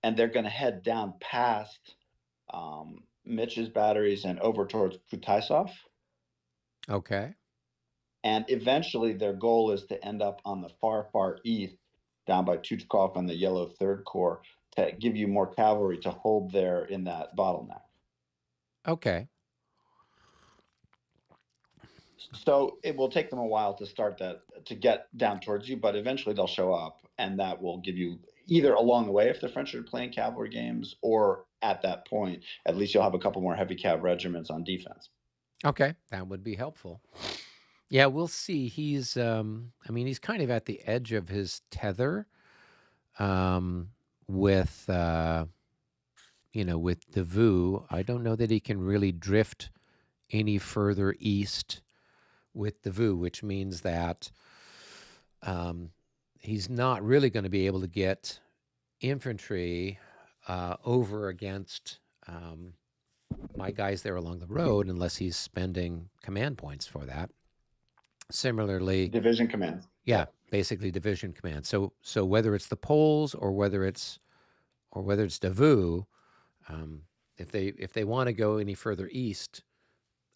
and they're going to head down past Mitch's batteries and over towards Kutaisov. Okay. And eventually their goal is to end up on the far, far east, down by Tuchkov and the Yellow Third Corps, to give you more cavalry to hold there in that bottleneck. Okay. So it will take them a while to start that, to get down towards you, but eventually they'll show up, and that will give you either along the way if the French are playing cavalry games, or at that point, at least you'll have a couple more heavy cav regiments on defense. Okay. That would be helpful. Yeah, we'll see. He's, I mean, he's kind of at the edge of his tether with, with the VU. I don't know that he can really drift any further east with the VU, which means that he's not really going to be able to get infantry over against my guys there along the road unless he's spending command points for that. Similarly, Division command. yeah, basically division command. So whether it's the Poles or whether it's the VU, if they want to go any further east,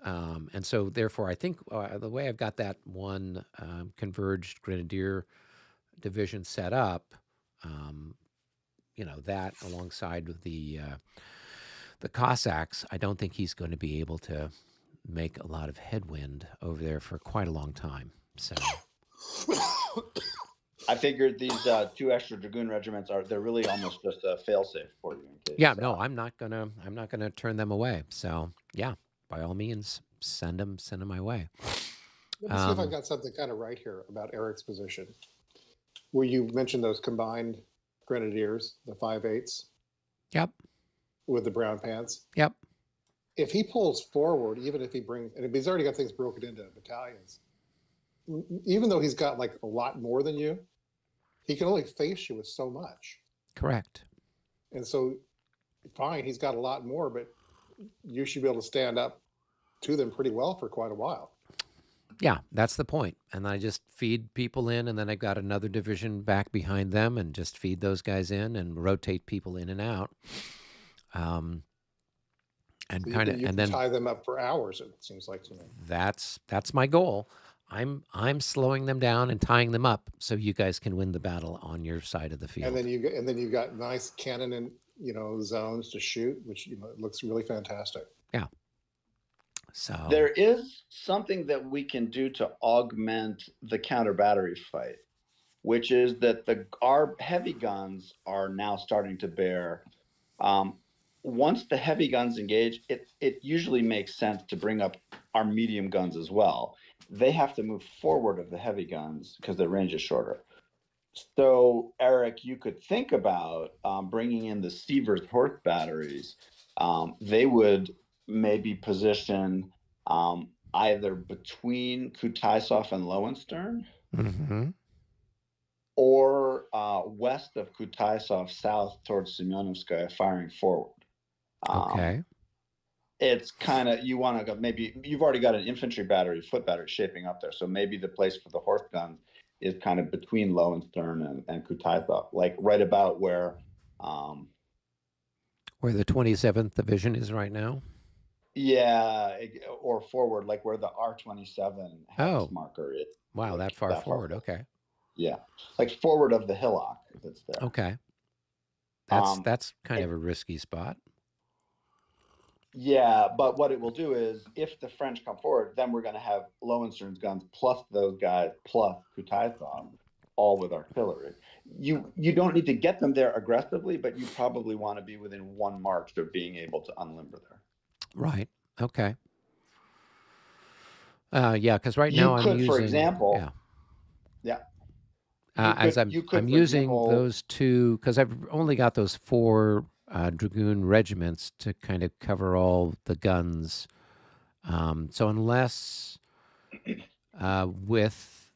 and so therefore I think the way I've got that one converged grenadier division set up, that alongside with the Cossacks, I don't think he's going to be able to make a lot of headwind over there for quite a long time. So I figured these 2 extra dragoon regiments they're really almost just a failsafe for you. In case, yeah, no, I'm not gonna turn them away. So yeah, by all means, send them my way. Let me see if I got something kind of right here about Eric's position. Where you mentioned those combined grenadiers, the 5/8s. Yep. With the brown pants. Yep. If he pulls forward, even if he brings, and if he's already got things broken into battalions, even though he's got like a lot more than you, he can only face you with so much. Correct. And so, fine, he's got a lot more, but you should be able to stand up to them pretty well for quite a while. Yeah, that's the point. And I just feed people in, and then I've got another division back behind them, and just feed those guys in and rotate people in and out. And so kind of, and then tie them up for hours. It seems like to me. That's my goal. I'm slowing them down and tying them up so you guys can win the battle on your side of the field. And then you've got nice cannon and zones to shoot, which looks really fantastic. Yeah. So there is something that we can do to augment the counter battery fight, which is that our heavy guns are now starting to bear. Once the heavy guns engage, it usually makes sense to bring up our medium guns as well. They have to move forward of the heavy guns because their range is shorter. So, Eric, you could think about bringing in the Sievers horse batteries. They would maybe position either between Kutaisov and Lowenstern, or west of Kutaisov, south towards Semyonovskaya, firing forward. Okay. It's kind of, you want to go, maybe you've already got an infantry battery, foot battery shaping up there. So maybe the place for the horse guns is kind of between Lowenstern and Kutaisov, like right about where the 27th Division is right now. Yeah, or forward, like where the R27 hex marker is. Wow, like that far forward. Okay. Yeah, like forward of the hillock that's there. Okay. That's kind of a risky spot. Yeah, but what it will do is, if the French come forward, then we're going to have Lowenstern's guns plus those guys plus Kutaisov, all with artillery. You don't need to get them there aggressively, but you probably want to be within 1 march of being able to unlimber there. Right. Okay. Yeah, because right now I'm using, for example, I'm using those two because I've only got those 4 dragoon regiments to kind of cover all the guns. So unless with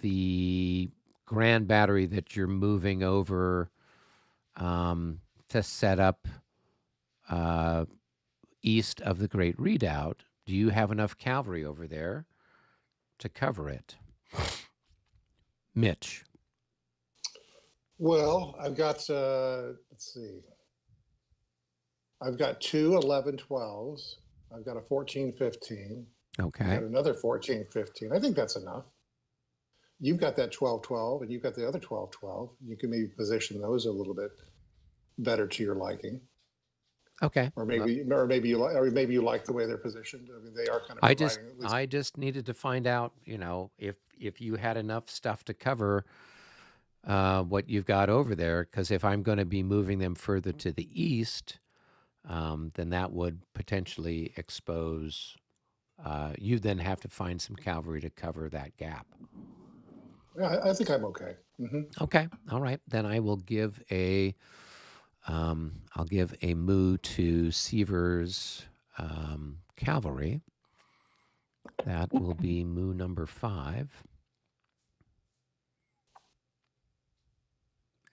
the grand battery that you're moving over to set up east of the Great Redoubt, do you have enough cavalry over there to cover it? Mitch? Well, I've got, let's see. I've got two 11-12s. I've got a 14-15. I've Okay. got another 14-15. I think that's enough. You've got that 12-12, and you've got the other 12-12. You can maybe position those a little bit better to your liking. Okay. Or maybe you like the way they're positioned. I mean, they are kind of I providing at least. I just needed to find out, if you had enough stuff to cover what you've got over there, because if I'm going to be moving them further to the east, then that would potentially expose. You then have to find some cavalry to cover that gap. Yeah, I think I'm okay. Okay. All right. Then I will give I'll give a move to Seaver's cavalry. That will be move number 5.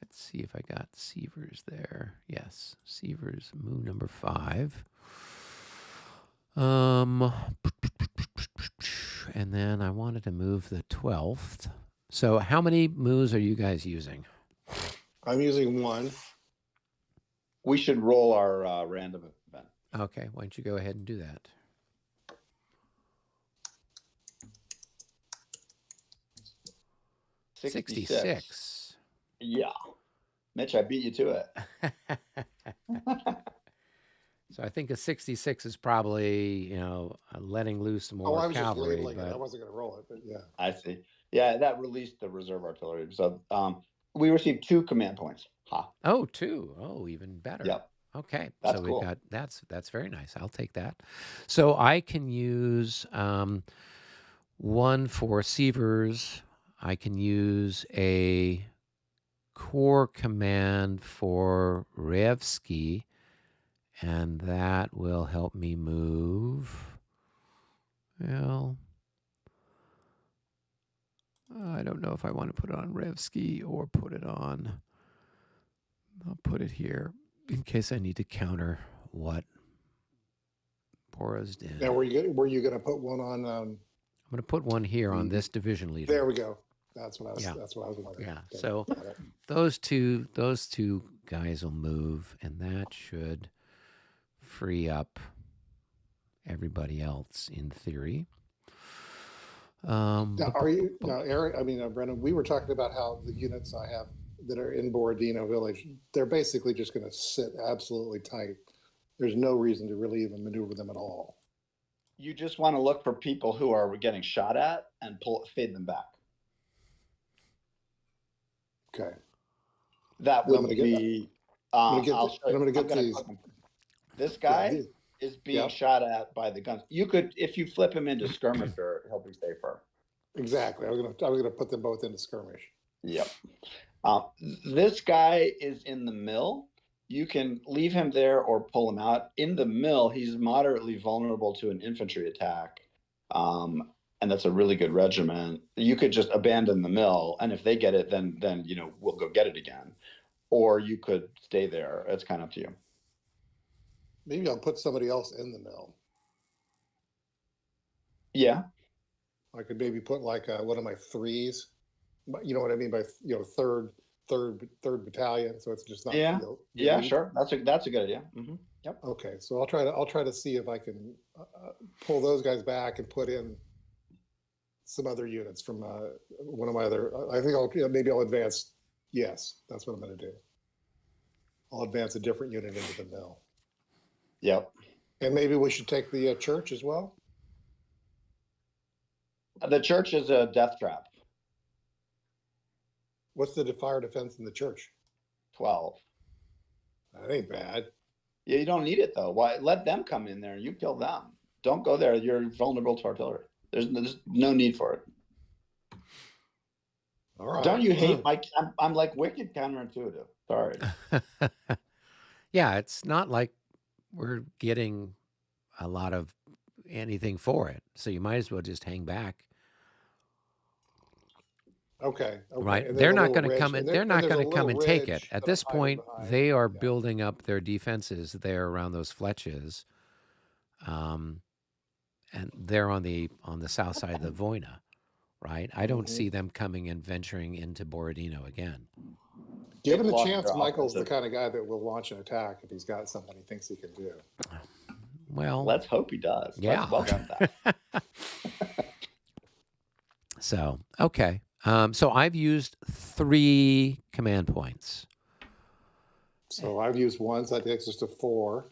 Let's see if I got Seaver's there. Yes, Seaver's move number 5. And then I wanted to move the 12th. So how many moves are you guys using? I'm using one. We should roll our random event. Okay, why don't you go ahead and do that? $66. Yeah. Mitch, I beat you to it. So I think a 66 is probably, letting loose more I was cavalry. just labeling it. I wasn't going to roll it, but yeah. I see. Yeah, that released the reserve artillery. So we received 2 command points. Oh, 2. Oh, even better. Yep. Okay. That's so cool. we've got that's very nice. I'll take that. So I can use 1 for Sievers. I can use a corps command for Revsky, and that will help me move. Well, I don't know if I want to put it on Revsky or put it on. I'll put it here in case I need to counter what Boras did. Now, were you going to put one on? I'm going to put one here on this division leader. There we go. That's what I was. Yeah. That's what I was wondering. Yeah. Okay. So those two guys will move, and that should free up everybody else in theory. Now, Eric? I mean, Brennan. We were talking about how the units I have that are in Borodino Village, they're basically just going to sit absolutely tight. There's no reason to really even maneuver them at all. You just want to look for people who are getting shot at and fade them back. Okay. That would be. This guy is being shot at by the guns. You could, if you flip him into skirmisher, he'll be safer. Exactly. I was gonna put them both into skirmish. Yep. This guy is in the mill. You can leave him there or pull him out. In the mill, he's moderately vulnerable to an infantry attack. And that's a really good regiment. You could just abandon the mill, and if they get it, then we'll go get it again. Or you could stay there. It's kind of up to you. Maybe I'll put somebody else in the mill. Yeah. I could maybe put like one of my 3s. You know what I mean by third battalion. So it's just not. Yeah, sure. That's a good idea. Mm-hmm. Yep. Okay, so I'll try to see if I can pull those guys back and put in some other units from one of my other. I think I'll advance. Yes, that's what I'm going to do. I'll advance a different unit into the mill. Yep. And maybe we should take the church as well. The church is a death trap. What's the fire defense in the church? 12. That ain't bad. Yeah, you don't need it though. Why? Let them come in there and you kill them. Don't go there. You're vulnerable to artillery. There's no need for it. All right. Don't you hate my? I'm like wicked counterintuitive. Sorry. Yeah, it's not like we're getting a lot of anything for it, so you might as well just hang back. Okay. Right. They're not going to come in. They're not going to come and take it. At this point, they are building up their defenses there around those fletches. And they're on the south side of the Voina, right? I don't see them coming and venturing into Borodino again. Given the lost chance, their Michael's the offensive. kind of guy that will launch an attack if he's got something he thinks he can do. Well, Let's hope he does. yeah. Let's welcome that. So, okay. So I've used 3 command points, So I've used one, so that takes us to 4.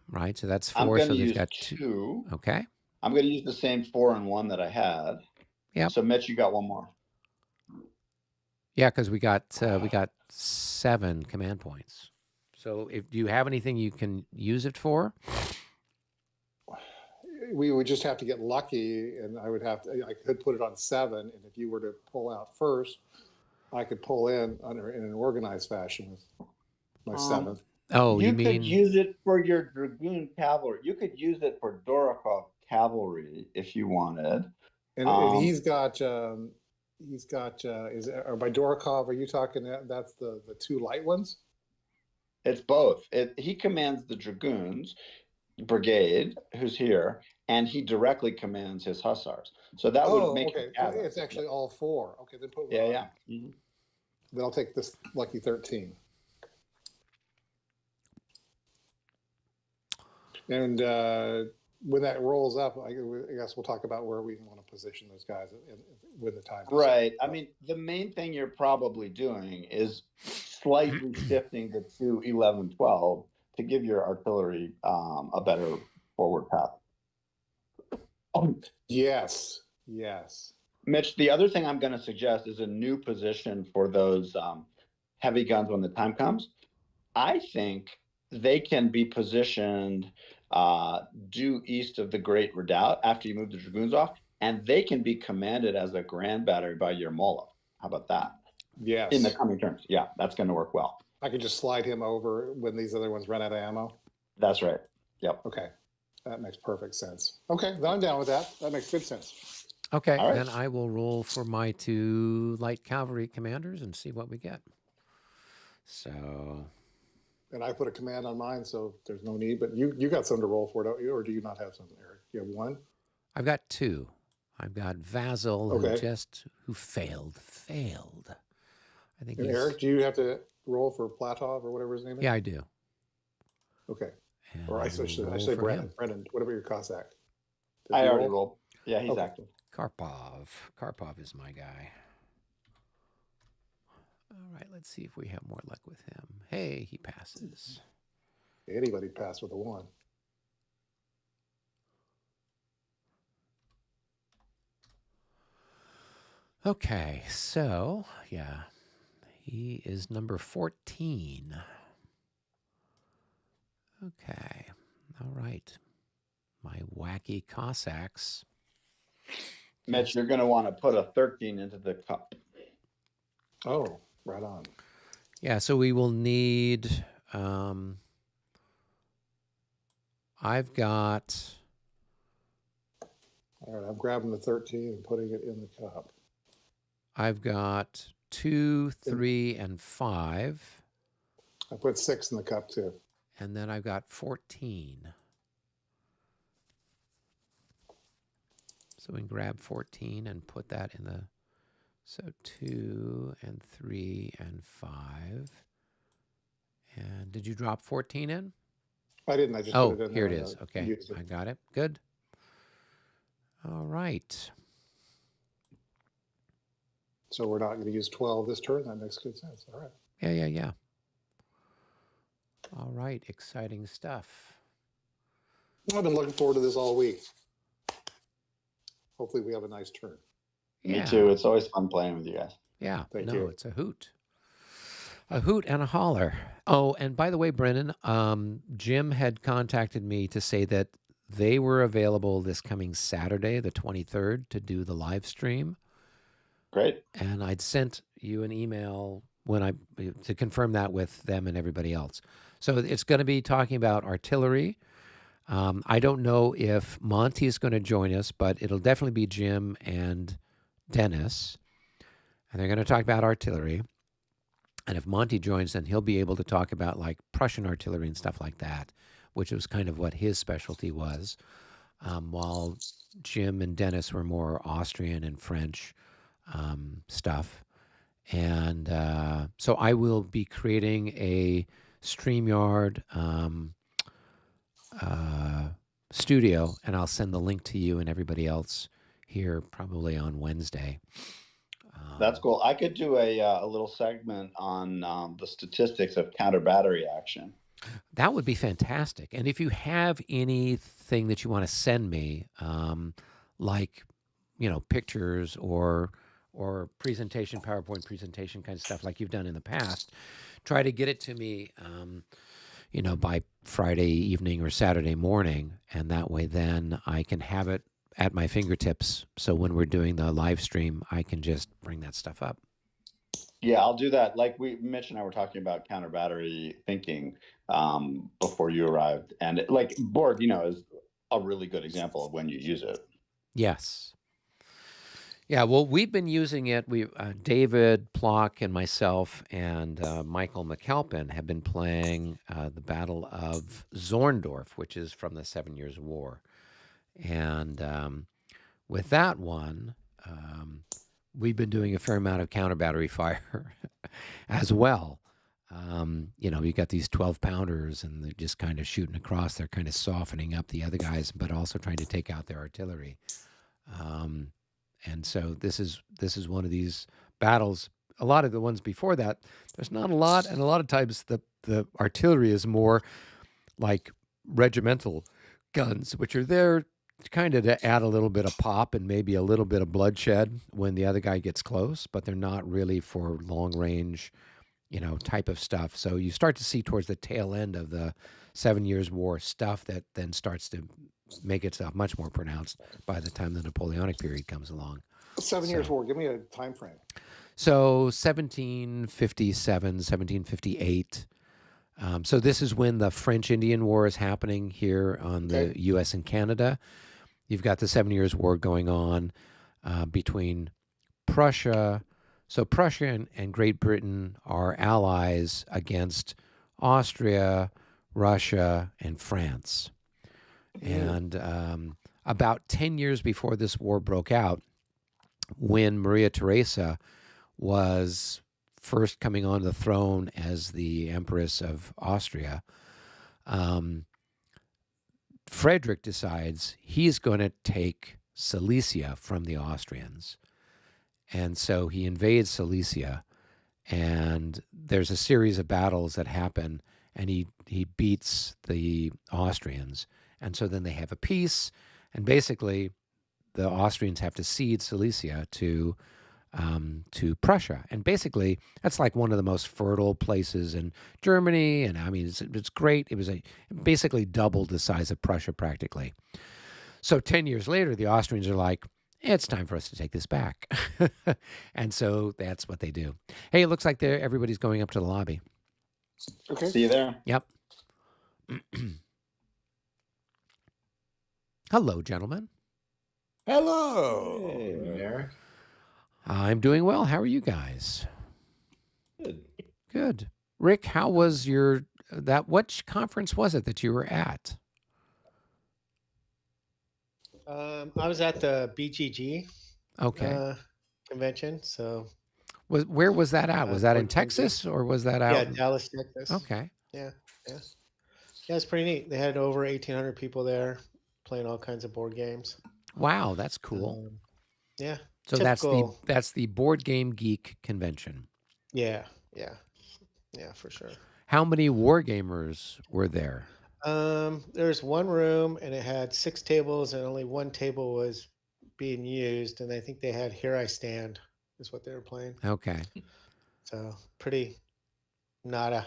right? So that's I'm 4. going So to there's use got 2. 2. Okay. I'm going to use the same 4 and 1 that I had. Yep. So Mitch, you got one more. Yeah, because we got 7 command points. So do you have anything you can use it for? We would just have to get lucky, and I could put it on 7, and if you were to pull out first, I could pull in an organized fashion with my 7th. Oh, you mean could use it for your dragoon cavalry. You could use it for Dorokhov cavalry if you wanted. And he's got or by Dorokhov, are you talking that's the 2 light ones? It's both. He commands the dragoons brigade, who's here, and he directly commands his hussars. So that would make okay. it It's actually all 4. Okay, then put one yeah, on. yeah. Mm-hmm. Then I'll take this lucky 13. And when that rolls up, I guess we'll talk about where we want to position those guys when the time is right. up. I mean, the main thing you're probably doing is slightly shifting the 2, 11, 12 to give your artillery a better forward path. Yes. Mitch, the other thing I'm going to suggest is a new position for those heavy guns when the time comes. I think they can be positioned due east of the Great Redoubt after you move the dragoons off, and they can be commanded as a grand battery by Yermolov. How about that? Yes. In the coming terms. Yeah, that's going to work well. I could just slide him over when these other ones run out of ammo. That's right. Yep. Okay. That makes perfect sense. Okay, then I'm down with that. That makes good sense. Okay, All right. then I will roll for my 2 light cavalry commanders and see what we get. So, And I put a command on mine, so there's no need. But you got some to roll for, don't you? Or do you not have something, Eric? You have 1? I've got 2. I've got Vasil Okay. who failed. I think And he's, Eric, do you have to roll for Platov or whatever his name is? Yeah, I do. Okay. And Or I will say roll for Brennan. him. Brennan, whatever your Cossack. Did I you already roll? rolled. Yeah, he's Okay. active. Karpov is my guy. All right, let's see if we have more luck with him. Hey, he passes. Anybody passed with a 1. Okay, so, yeah, he is number 14. Okay, all right. My wacky Cossacks. Mitch, you're going to want to put a 13 into the cup. Oh, right on. Yeah, so we will need, I've got, All right, I'm grabbing the 13 and putting it in the cup. I've got 2, 3, and 5. I put 6 in the cup too. And then I've got 14. So we can grab 14 and put that in the, so 2 and 3 and 5. And did you drop 14 in? I didn't. I just Oh, put it in here there. it is. Okay, Used it. I got it. Good. All right. So we're not going to use 12 this turn. That makes good sense. All right. Yeah. All right, exciting stuff. I've been looking forward to this all week. Hopefully we have a nice turn. Yeah. Me too. It's always fun playing with you guys. Yeah, Thank you. it's a hoot. A hoot and a holler. Oh, and by the way, Brennan, Jim had contacted me to say that they were available this coming Saturday, the 23rd, to do the live stream. Great. And I'd sent you an email to confirm that with them and everybody else. So it's going to be talking about artillery. I don't know if Monty is going to join us, but it'll definitely be Jim and Dennis. And they're going to talk about artillery. And if Monty joins, then he'll be able to talk about like Prussian artillery and stuff like that, which was kind of what his specialty was, while Jim and Dennis were more Austrian and French stuff. And so I will be creating a StreamYard studio, and I'll send the link to you and everybody else here probably on Wednesday. That's cool. I could do a little segment on the statistics of counter battery action. That would be fantastic. And if you have anything that you want to send me, like, pictures or presentation, PowerPoint presentation kind of stuff like you've done in the past, try to get it to me, by Friday evening or Saturday morning. And that way then I can have it at my fingertips. So when we're doing the live stream, I can just bring that stuff up. Yeah, I'll do that. Like we mentioned, I were talking about counter battery thinking before you arrived, and like Borg, is a really good example of when you use it. Yes. Yeah, well, we've been using it. David Plock and myself and Michael McAlpin have been playing the Battle of Zorndorf, which is from the 7 Years' War. And with that one, we've been doing a fair amount of counter battery fire as well. You got these 12-pounders, and they're just kind of shooting across. They're kind of softening up the other guys, but also trying to take out their artillery. And so this is one of these battles. A lot of the ones before that, there's not a lot, and a lot of times the artillery is more like regimental guns, which are there kind of to add a little bit of pop and maybe a little bit of bloodshed when the other guy gets close, but they're not really for long range, type of stuff. So you start to see towards the tail end of the 7 Years' War stuff that then starts to make itself much more pronounced by the time the Napoleonic period comes along. 7 Years' War, give me a time frame. So 1757, 1758. So this is when the French Indian War is happening here on the U.S. and Canada. You've got the 7 Years' War going on between Prussia. So Prussia and Great Britain are allies against Austria, Russia, and France. And about 10 years before this war broke out, when Maria Theresa was first coming on the throne as the Empress of Austria, Frederick decides he's going to take Silesia from the Austrians. And so he invades Silesia, and there's a series of battles that happen, and he beats the Austrians. And so then they have a peace, and basically the Austrians have to cede Silesia to Prussia. And basically that's like one of the most fertile places in Germany. And I mean, it's great. It was basically doubled the size of Prussia practically. So 10 years later, the Austrians are like, it's time for us to take this back. And so that's what they do. Hey, it looks like everybody's going up to the lobby. Okay. See you there. Yep. Hello, gentlemen. Hello. Hey, Eric. I'm doing well. How are you guys? Good. Good. Rick, how was what conference was it that you were at? I was at the BGG convention. So Where was that at? Was that in Texas or was that out? Yeah, Dallas, Texas. Okay. Yeah. It's pretty neat. They had over 1,800 people there playing all kinds of board games. Wow, that's cool. Yeah. So typical. that's the Board Game Geek convention. Yeah, for sure. How many wargamers were there? There's one room, and it had 6 tables, and only one table was being used. And I think they had Here I Stand is what they were playing. Okay. So pretty nada.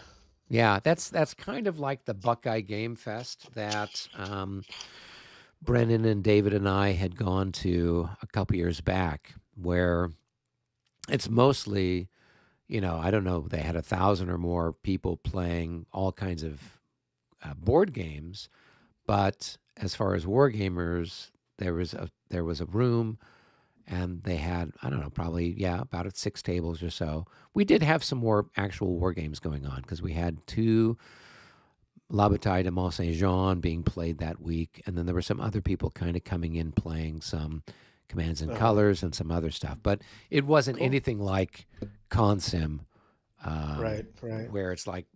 Yeah, that's kind of like the Buckeye Game Fest that Brennan and David and I had gone to a couple years back, where it's mostly, I don't know, they had 1,000 or more people playing all kinds of board games, but as far as war gamers, there was a room, and they had, I don't know, probably about 6 tables or so. We did have some more actual war games going on because we had 2 La Bataille de Moscowa being played that week, and then there were some other people kind of coming in playing some commands and Uh-huh. colors and some other stuff. But it wasn't Cool. anything like Consim, Right. where it's like,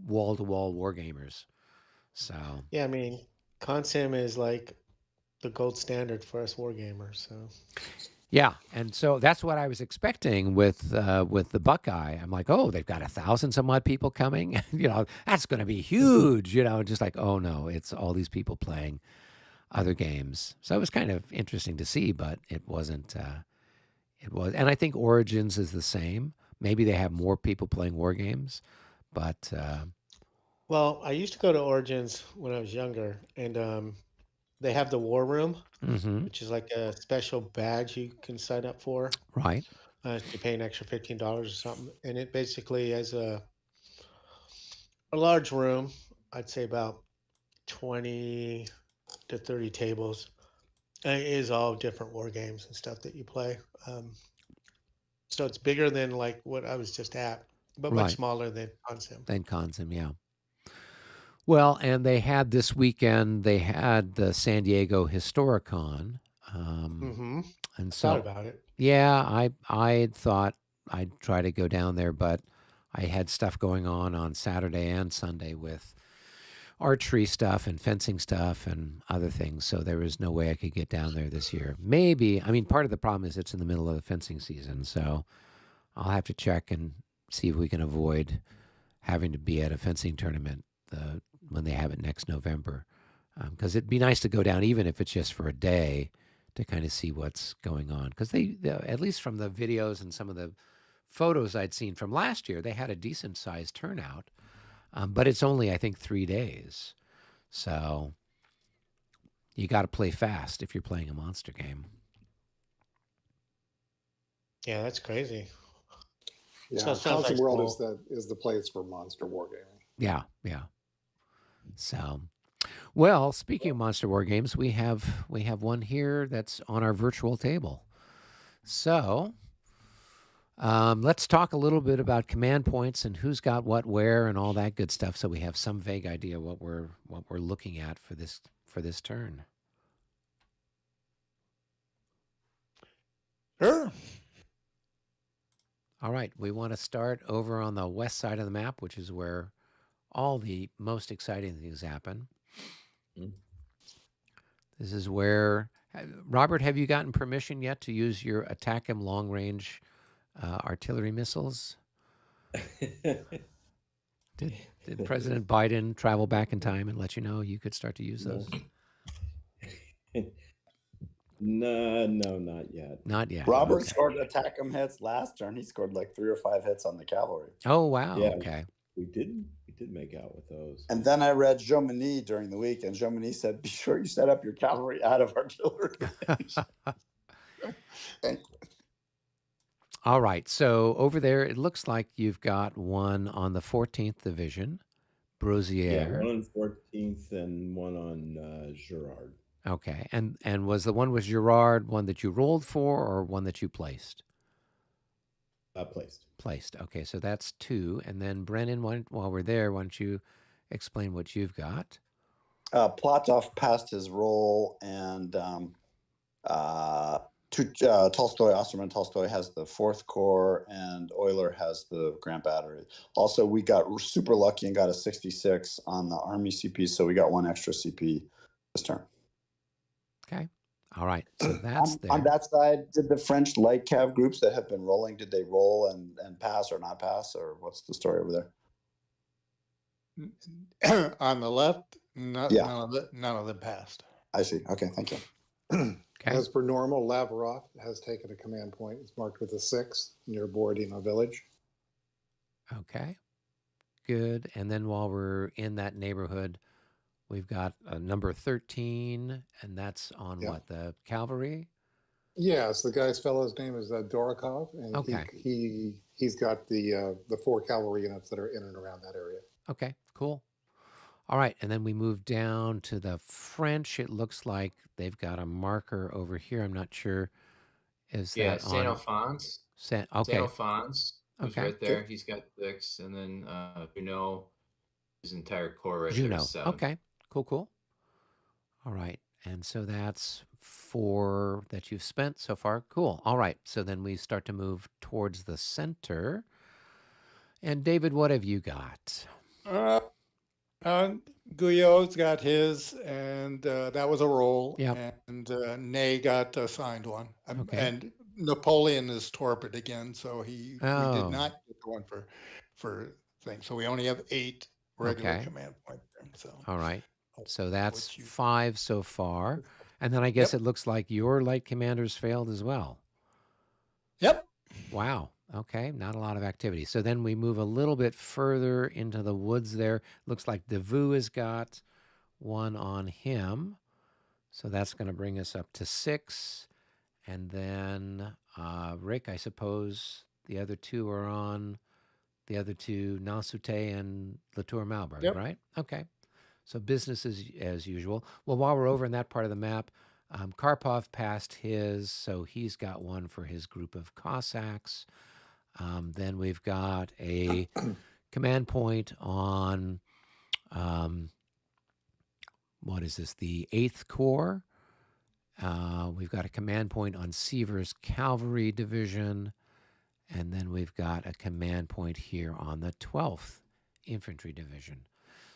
wall-to-wall war gamers. So Yeah, I mean, Consim is like the gold standard for us war gamers. So yeah, and so that's what I was expecting with the Buckeye. I'm like, oh, they've got 1,000 some odd people coming. That's going to be huge. Just like, oh no, it's all these people playing other games. So it was kind of interesting to see, but it wasn't. It was, and I think Origins is the same. Maybe they have more people playing war games, but well, I used to go to Origins when I was younger, and they have the War Room, mhm, which is like a special badge you can sign up for. right, You pay an extra $15 or something, and it basically has a large room. I'd say about 20 to 30 tables. And it is all different war games and stuff that you play. So it's bigger than like what I was just at, but much right. smaller than Consim. Then Consim, yeah. Well, and they had this weekend. They had the San Diego Historicon, Mm-hmm. and Thought so about it. yeah, I had thought I'd try to go down there, but I had stuff going on Saturday and Sunday with archery stuff and fencing stuff and other things. So there was no way I could get down there this year. Maybe, I mean, part of the problem is it's in the middle of the fencing season. So I'll have to check and see if we can avoid having to be at a fencing tournament when they have it next November. Because it'd be nice to go down, even if it's just for a day, to kind of see what's going on. Because at least from the videos and some of the photos I'd seen from last year, they had a decent sized turnout. But it's only, I think, 3 days. So you got to play fast if you're playing a monster game. Yeah, that's crazy. Yeah, So it sounds Concept like World cool. is the place for monster wargaming. Yeah, yeah. So, well, speaking of monster war games, we have one here that's on our virtual table. So, let's talk a little bit about command points and who's got what where and all that good stuff, so we have some vague idea what we're looking at for this turn. Sure. All right, we want to start over on the west side of the map, which is where all the most exciting things happen. Mm. This is where, Robert, have you gotten permission yet to use your attack him long range artillery missiles? Did President Biden travel back in time and let you know you could start to use those? No, not yet. Not yet. Robert Okay. scored attack him hits last turn. He scored like 3 or 5 hits on the cavalry. Oh wow. Yeah. Okay. We did make out with those. And then I read Jomini during the week, and Jomini said, "Be sure you set up your cavalry out of artillery." All right. So over there, it looks like you've got one on the 14th Division, Brosier. Yeah, one on 14th and one on Girard. Okay. And was the one with Girard one that you rolled for or one that you placed? Placed. Placed. Okay. So that's 2. And then Brennan, while we're there, why don't you explain what you've got? Platov passed his roll, and Tolstoy, Osterman Tolstoy has the 4th Corps, and Euler has the Grand Battery. Also, we got super lucky and got a 66 on the Army CP, so we got 1 extra CP this turn. Okay. All right. So that's there. On that side, did the French light cav groups that have been rolling, did they roll and pass or not pass, or what's the story over there? On the left, none of them passed. I see. Okay, thank you. Okay. As per normal, Lavrov has taken a command point. It's marked with a 6 near Borodino village. Okay. Good. And then while we're in that neighborhood, we've got number 13, and that's on what, the cavalry? Yes, the guy's fellow's name is Dorokov, and Okay. he's got the 4 cavalry units that are in and around that area. Okay, cool. All right, and then we move down to the French. It looks like they've got a marker over here. I'm not sure. Is that Saint on? Alphonse. Okay. Saint Alphonse, who's Okay. right there. He's got 6, and then Juno, his entire corps right Juno. there is 7. Okay. Cool. All right. And so that's 4 that you've spent so far. Cool. All right. So then we start to move towards the center. And David, what have you got? Guyot's got his, and that was a roll. Yep. And Ney got assigned one. Okay. And Napoleon is torpid again, so we did Oh. not get the one for things. So we only have 8 regular Okay. command points. So All right. So that's Which you- 5 so far. And then I guess Yep. it looks like your light commanders failed as well. Yep. Wow. Okay. Not a lot of activity. So then we move a little bit further into the woods there. Looks like Devu has got one on him. So that's going to bring us up to 6. And then Rick, I suppose the other two are on the other two, Nasute and Latour Malberg, Yep. right? Okay. So business as usual. Well, while we're over in that part of the map, Karpov passed his, so he's got one for his group of Cossacks. Then we've got a command point on, what is this, the 8th Corps. We've got a command point on Seaver's Cavalry Division. And then we've got a command point here on the 12th Infantry Division.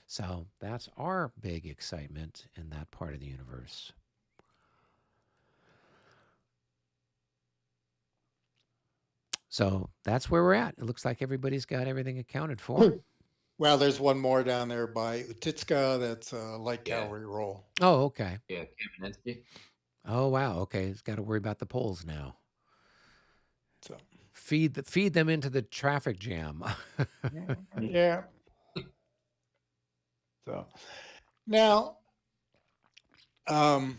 So that's our big excitement in that part of the universe. So that's where we're at. It looks like everybody's got everything accounted for. Well, there's one more down there by Utitska. That's a light Yeah. cavalry roll. Oh, okay. Yeah, Kamenetsky. Oh, wow. Okay. It's got to worry about the polls now. So Feed them into the traffic jam. yeah. So now, I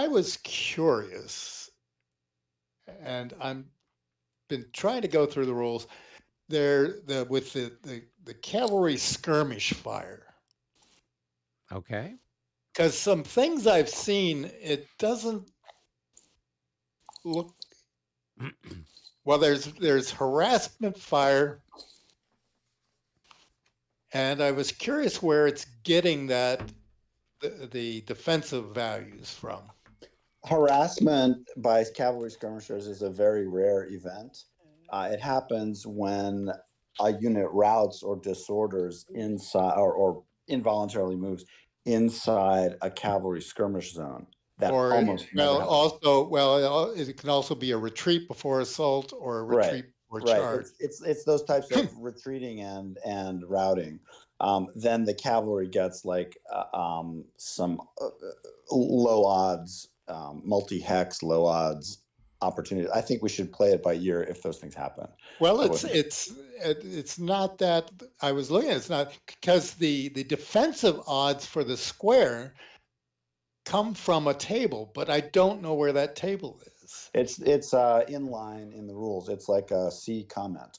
was curious, and I'm been trying to go through the rules. With the cavalry skirmish fire, Okay. because some things I've seen, it doesn't look well. There's harassment fire, and I was curious where it's getting the defensive values from. Harassment by cavalry skirmishers is a very rare event. It happens when a unit routes or disorders inside or involuntarily moves inside a cavalry skirmish zone. That Or almost never happens. it can also be a retreat before assault or a Right, retreat before Right. charge. It's those types of retreating and routing. Then the cavalry gets like some low odds, multi-hex low odds opportunity. I think we should play it by ear if those things happen. Well, I it's not that I was looking at. It's not because the defensive odds for the square come from a table, but I don't know where that table is. It's in line in the rules. It's like a C comment.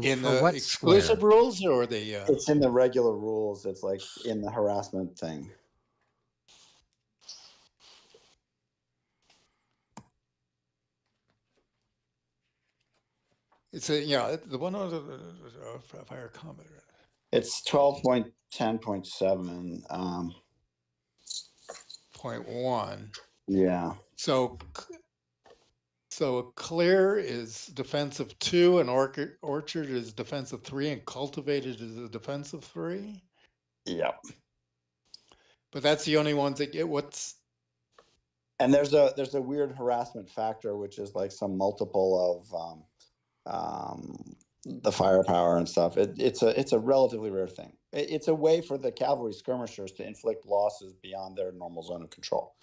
In for the what exclusive square? rules or the It's in the regular rules. It's like in the harassment thing. it's the one on the fire combat. It's 12.10.7. 0.1. Yeah. So a clear is defensive 2, and orchard is defensive 3, and cultivated is a defensive 3. Yep. But that's the only ones that get what's. And there's a weird harassment factor, which is like some multiple of the firepower and stuff. It's a relatively rare thing. It's a way for the cavalry skirmishers to inflict losses beyond their normal zone of control.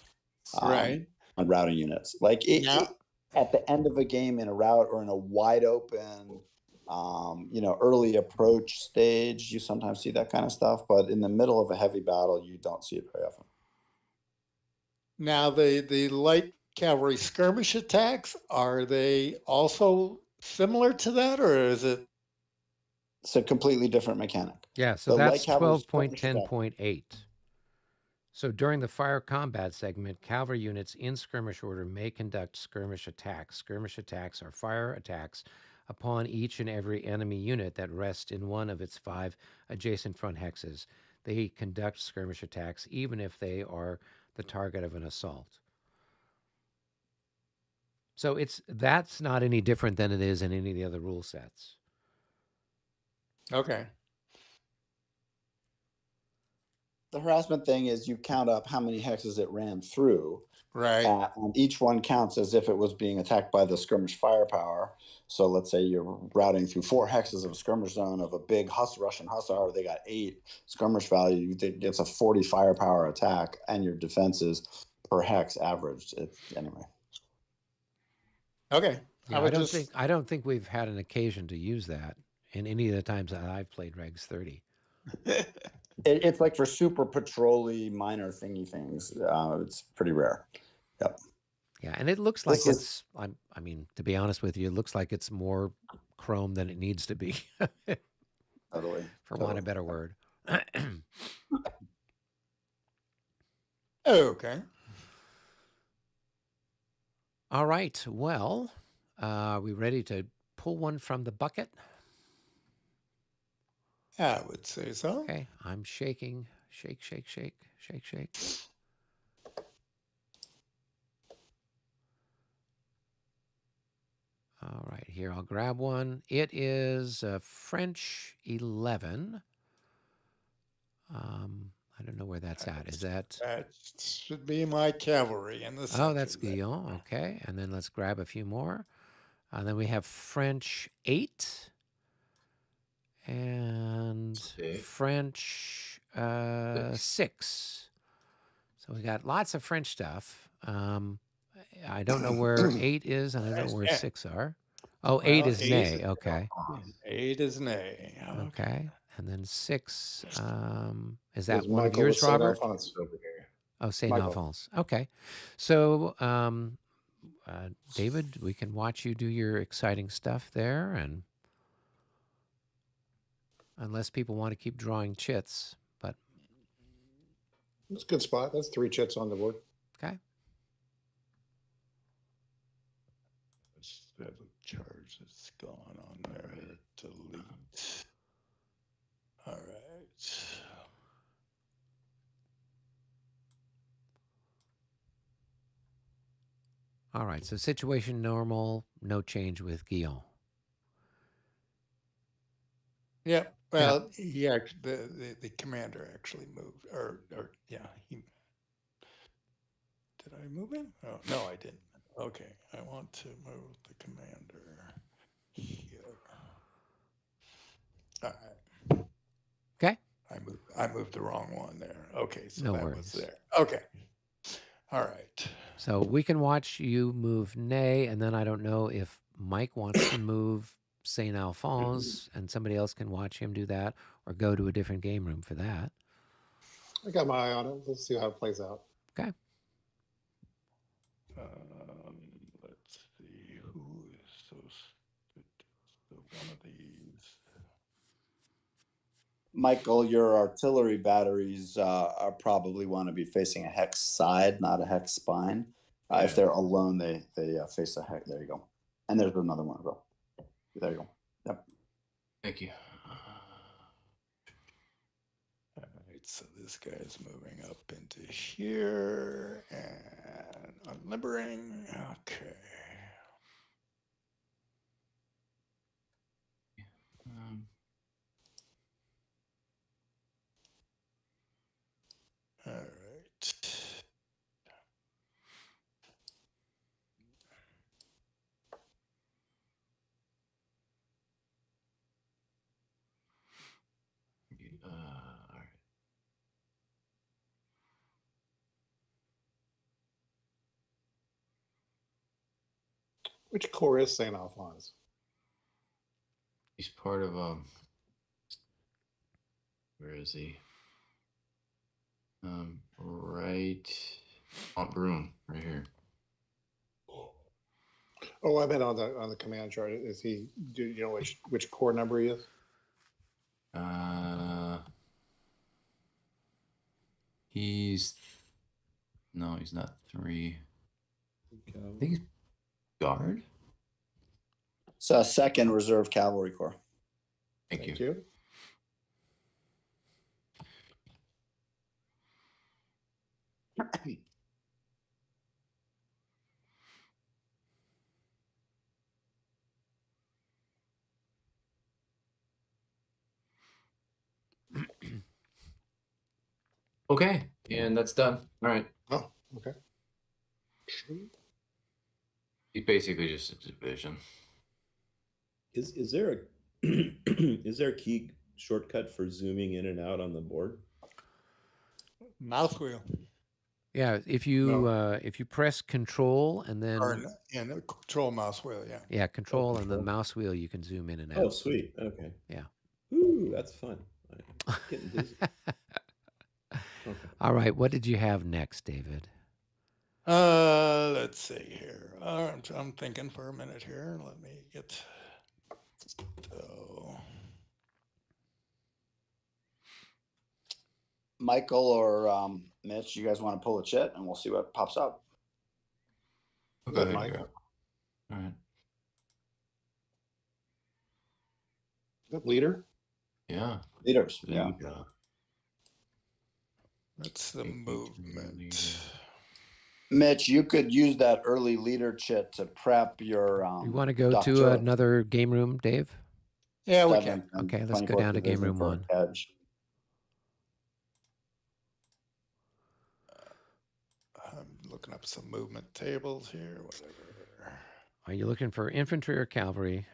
Right. On routing units, like at the end of a game in a rout or in a wide open, early approach stage, you sometimes see that kind of stuff. But in the middle of a heavy battle, you don't see it very often. Now, the light cavalry skirmish attacks, are they also similar to that, or is it? It's a completely different mechanic. Yeah, so The light that's cavalry skirmish 12.10.8. So during the fire combat segment, cavalry units in skirmish order may conduct skirmish attacks. Skirmish attacks are fire attacks upon each and every enemy unit that rests in one of its 5 adjacent front hexes. They conduct skirmish attacks even if they are the target of an assault. So that's not any different than it is in any of the other rule sets. Okay. The harassment thing is you count up how many hexes it ran through. Right. And each one counts as if it was being attacked by the skirmish firepower. So let's say you're routing through 4 hexes of a skirmish zone of a big Russian hussar. They got 8 skirmish value. It's a 40 firepower attack, and your defenses per hex averaged. Anyway. Okay. Yeah, I don't think we've had an occasion to use that in any of the times that I've played Regs 30. It's like for super patrol-y minor thingy things. It's pretty rare. Yep. Yeah, and it looks like I mean, to be honest with you, it looks like it's more chrome than it needs to be. Totally. For want of a better word. Okay. All right. Well, are we ready to pull one from the bucket? I would say so. Okay. I'm shaking. Shake, shake, shake, shake, shake. All right. Here, I'll grab one. It is French 11. I don't know where that's at. Is that? That should be my cavalry in the center. Oh, that's Guillaume. Okay. And then let's grab a few more. And then we have French 8 and French 6. So we got lots of French stuff. I don't know where 8 is, and I don't know where 6 are. Oh, 8 is nay. Okay. 8 is nay. Okay. And then 6, is that There's one Michael of yours, with Saint Robert? Alphonse. Oh, Saint Michael. Alphonse. Okay. So, David, we can watch you do your exciting stuff there, and unless people want to keep drawing chits, but It's a good spot. That's 3 chits on the board. okay. Instead of charge that's gone on there. Delete. All right. All right. So situation normal, no change with Guillaume. Yeah. Well, yeah. The commander actually moved, or yeah, he. Did I move him? Oh no, I didn't. Okay, I want to move the commander here. All right. Okay. I moved the wrong one there. Okay, so No that worries. was there. Okay. All right. So we can watch you move nay, and then I don't know if Mike wants to move Saint Alphonse, and somebody else can watch him do that, or go to a different game room for that. I got my eye on it. Let's see how it plays out. Okay. Let's see who is so one of these. Michael, your artillery batteries are probably want to be facing a hex side, not a hex spine. If they're alone, they face a hex. There you go. And there's another one as well. There you go. Yep. Thank you. All right, so this guy is moving up into here and unlimbering. Okay. All right. All right. Which corps is Saint Alphonse? He's part of where is he? Right on Broom, right here. Oh, I meant on the command chart. Is he? Do you know which corps number he is? No, he's not 3. I think he's guard. It's a 2nd Reserve Cavalry Corps. Thank you. Thank you. Okay, and that's done. All right. Oh, okay. It's basically just a division. Is there a is there a key shortcut for zooming in and out on the board? Mouse wheel Yeah, if you press Control and then or control mouse wheel. Yeah. Control and the Control. mouse wheel, you can zoom in and Oh, out. sweet. Okay. Yeah. Ooh, that's fun. I'm getting dizzy. Okay. All right, what did you have next, David? Let's see here. I'm thinking for a minute here. Let me get. So Michael or Mitch, you guys want to pull a chit and we'll see what pops up. I'll go Let ahead and Mike- go. All right. That leader? Yeah. Leaders. There Yeah. you go. that's the Thank you, movement. leader. Mitch, you could use that early leader chit to prep your. You want to go Dr. to another game room, Dave? Yeah, we can. 7th and Okay, let's go 24th down to game Division room for 1. Edge. I'm looking up some movement tables here. Whatever. Are you looking for infantry or cavalry?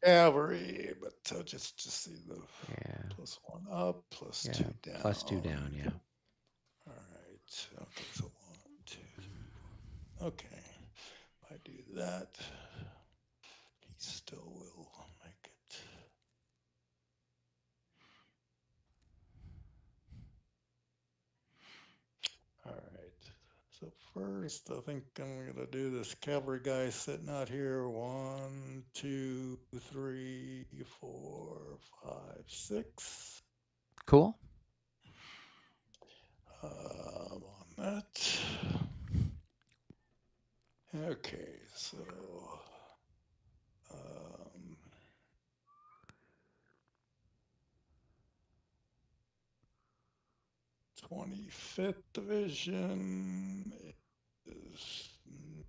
Cavalry, but just see the Yeah. +1 up, +2 Yeah, down. +2 down, yeah. All right. Okay, so 1, 2, 3, 4. Okay. If I do that, he still will make it. All right. So first, I think I'm gonna do this cavalry guy sitting out here. 1, 2, 3, 4, 5, 6. Cool. On that. Okay, so 25th Division is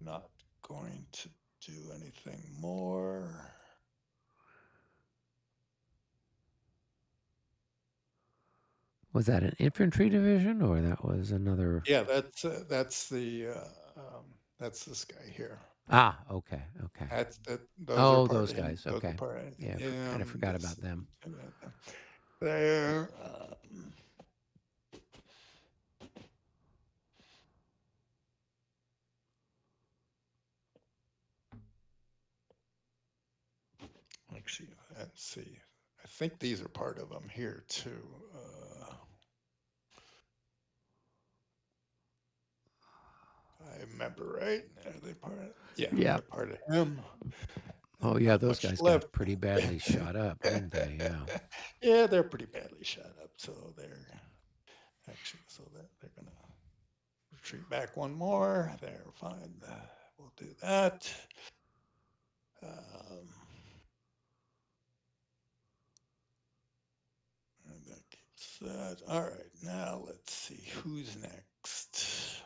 not going to do anything more. Was that an infantry division or that was another? Yeah, that's this guy here. Ah, okay, okay. That's that. Oh, Are part those of him. guys. Those are Okay. part of Yeah, him. kind of forgot This- about them. There. Actually, let's see. I think these are part of them here too. I remember right. Are they part of? Yeah, Yeah. they're part of him. Oh, yeah, Not those much guys left. got pretty badly shot up, didn't they? Yeah. Yeah, they're pretty badly shot up. So they're actually they're gonna retreat back one more. They're fine. We'll do that. And that keeps that. All right, now let's see who's next.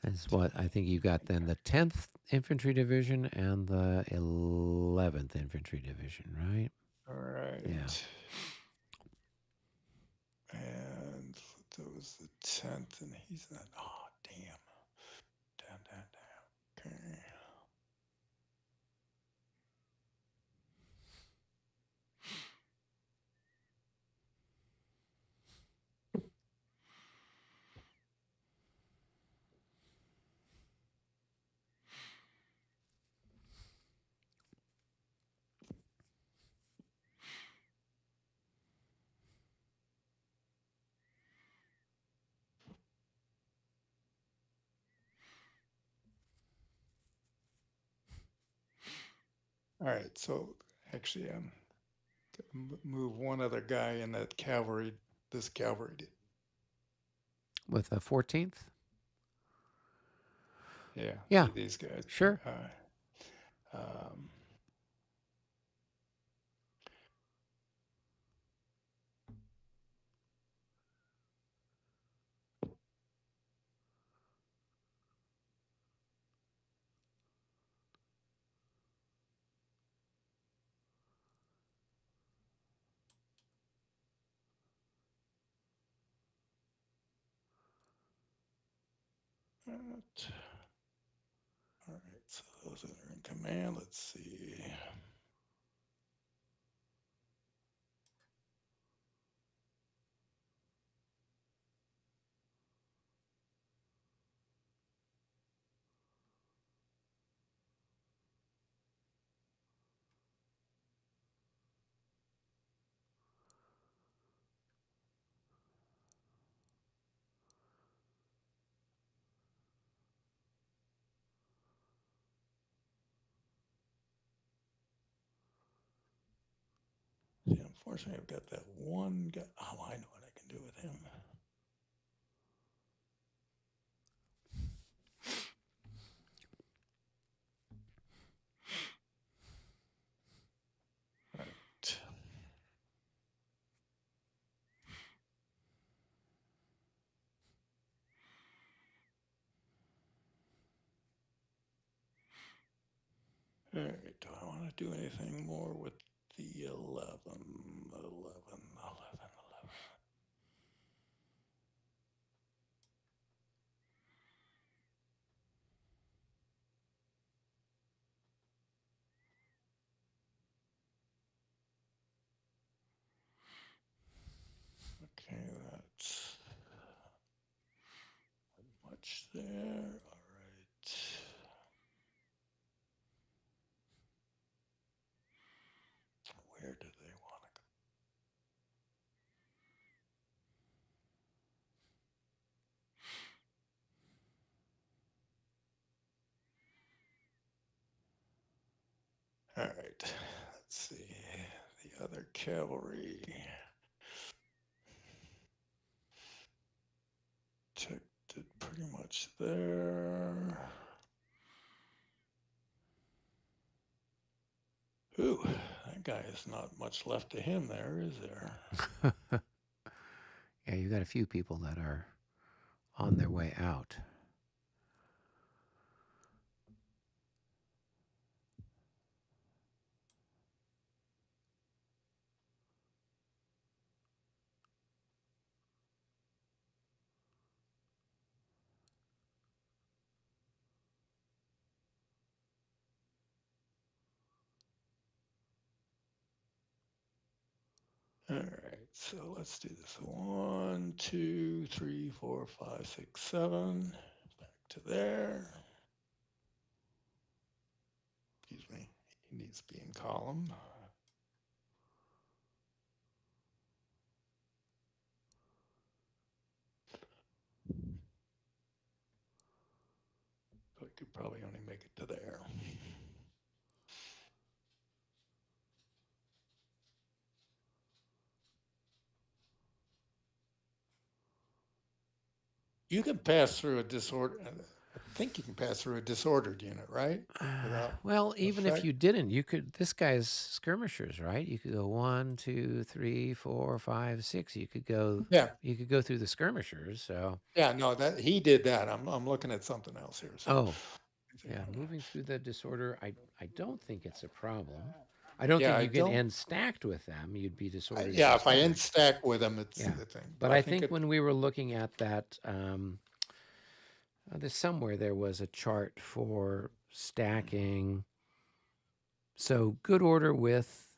Is what I think you got then the 10th Infantry Division and the 11th Infantry Division, right? All right. Yeah. And that was the 10th, and he's not. Oh, damn. Damn. Okay. All right, so actually, move one other guy in that cavalry. This cavalry with the 14th. Yeah. Yeah. See these guys. Sure. Um, all right, so those that are in command, let's see. See, unfortunately, I've got that one guy. Oh, I know what I can do with him. Right. All right, do I want to do anything more with the 11? 11. Okay, that's much there. All right. Where do they want to go? All right, let's see. The other cavalry. Checked it pretty much there. Ooh, that guy is not much left to him there, is there? Yeah, you've got a few people that are on their way out. All right, so let's do this. 1, 2, 3, 4, 5, 6, 7. Back to there. Excuse me. He needs to be in column. So I could probably only make it to there. You can pass through a disorder. I think you can pass through a disordered unit, right? Without Well, even if effect? you didn't, you could. This guy's skirmishers, right? You could go 1, 2, 3, 4, 5, 6. You could go. Yeah, You could go through the skirmishers. So, yeah. No, that he did that. I'm looking at something else here. So, oh, yeah, moving through the disorder. I don't think it's a problem. I don't yeah, think I you can don't. end stacked with them. You'd be disordered Yeah, if if I you end stacked. stack with them, it's Yeah, the thing. but I I think think it. when we were looking at that, there's somewhere there was a chart for stacking. So good order with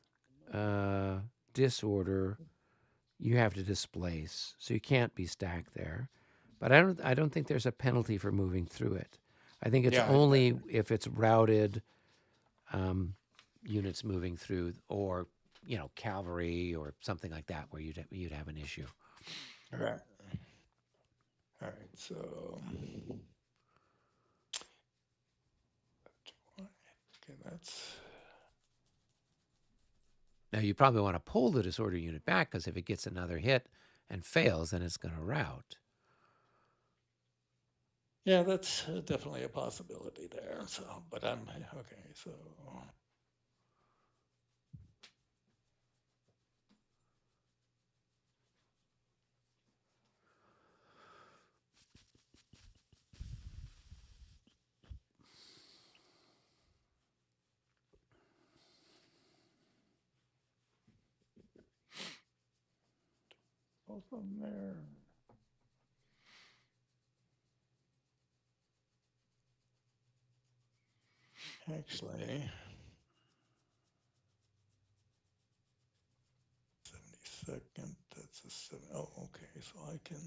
disorder, you have to displace. So you can't be stacked there. But I don't think there's a penalty for moving through it. I think it's Yeah, only if it's routed units moving through, or cavalry or something like that, where you'd have an issue. all right. All right. So, okay, that's. Now you probably want to pull the disorder unit back, because if it gets another hit and fails, then it's going to rout. Yeah, that's definitely a possibility there. So, but I'm okay. So, go from there. Actually, 72nd. That's a 7. Oh, okay. So I can.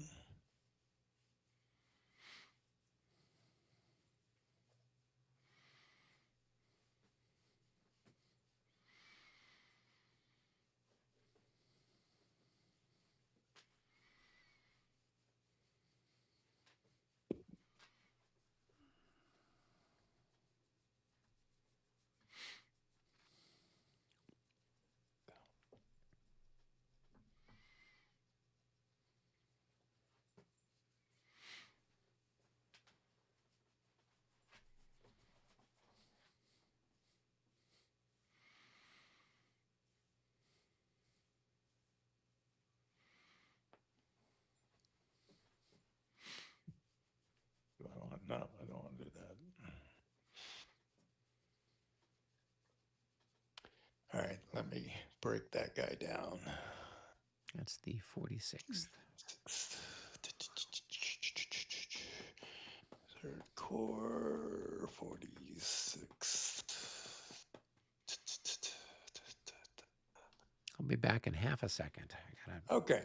No, I don't want to do that. All right, let me break that guy down. That's the 46th. Third core, 46. I'll be back in half a second. I gotta Okay.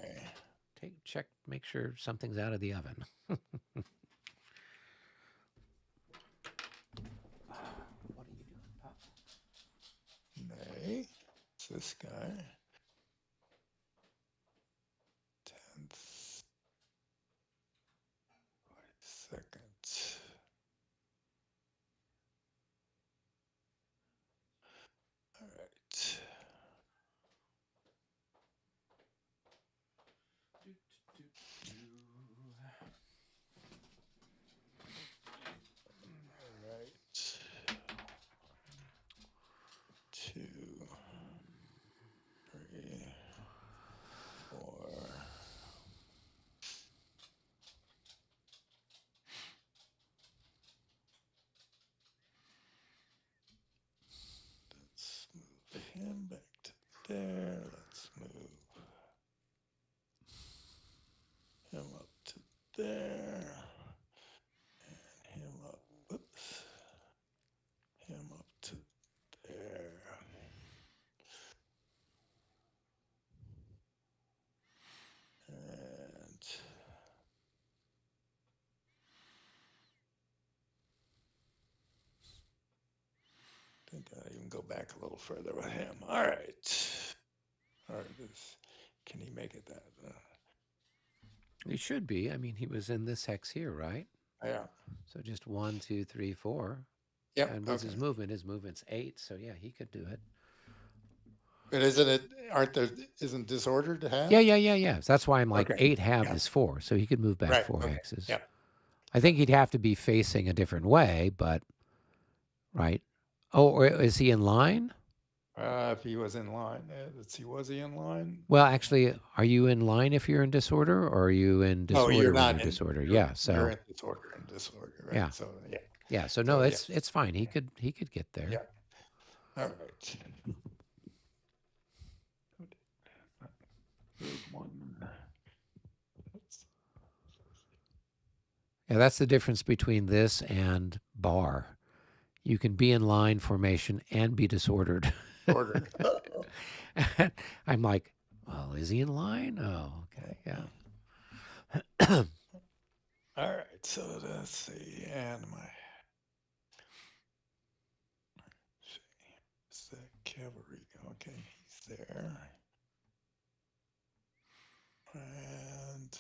check, make sure something's out of the oven. What are you doing, Pop? Nay, it's this guy. 10th. 42nd. All right. All right. 2, 3, 4. Let's move him back to there. Let's move him up to there. And him up. Oops. Him up to there. And I think I even go back a little further with him. All right. All right. Can he make it that? He should be. I mean, he was in this hex here, right? Yeah. So just 1, 2, 3, 4. Yep. And what's Okay. his movement's 8. So yeah, he could do it. But isn't disordered to have? Yeah. So that's why I'm like Okay. 8 halved Yeah. is 4. So he could move back Right. 4 Okay. hexes. Yeah. I think he'd have to be facing a different way, but right. Oh, or is he in line? If he was in line, let's see, was he in line? Well, actually, are you in line if you're in disorder, or are you in No, disorder you're when not you're in disorder? you're, Yeah. you're So in disorder and disorder, right? yeah, So yeah. yeah. So no, So, it's fine. He could get there. Yeah. All right. Here's one. Yeah, that's the difference between this and bar. You can be in line formation and be disordered. Ordered. I'm like, well, is he in line? Oh, okay, yeah. All right. So let's see. And is that cavalry? Okay, he's there. And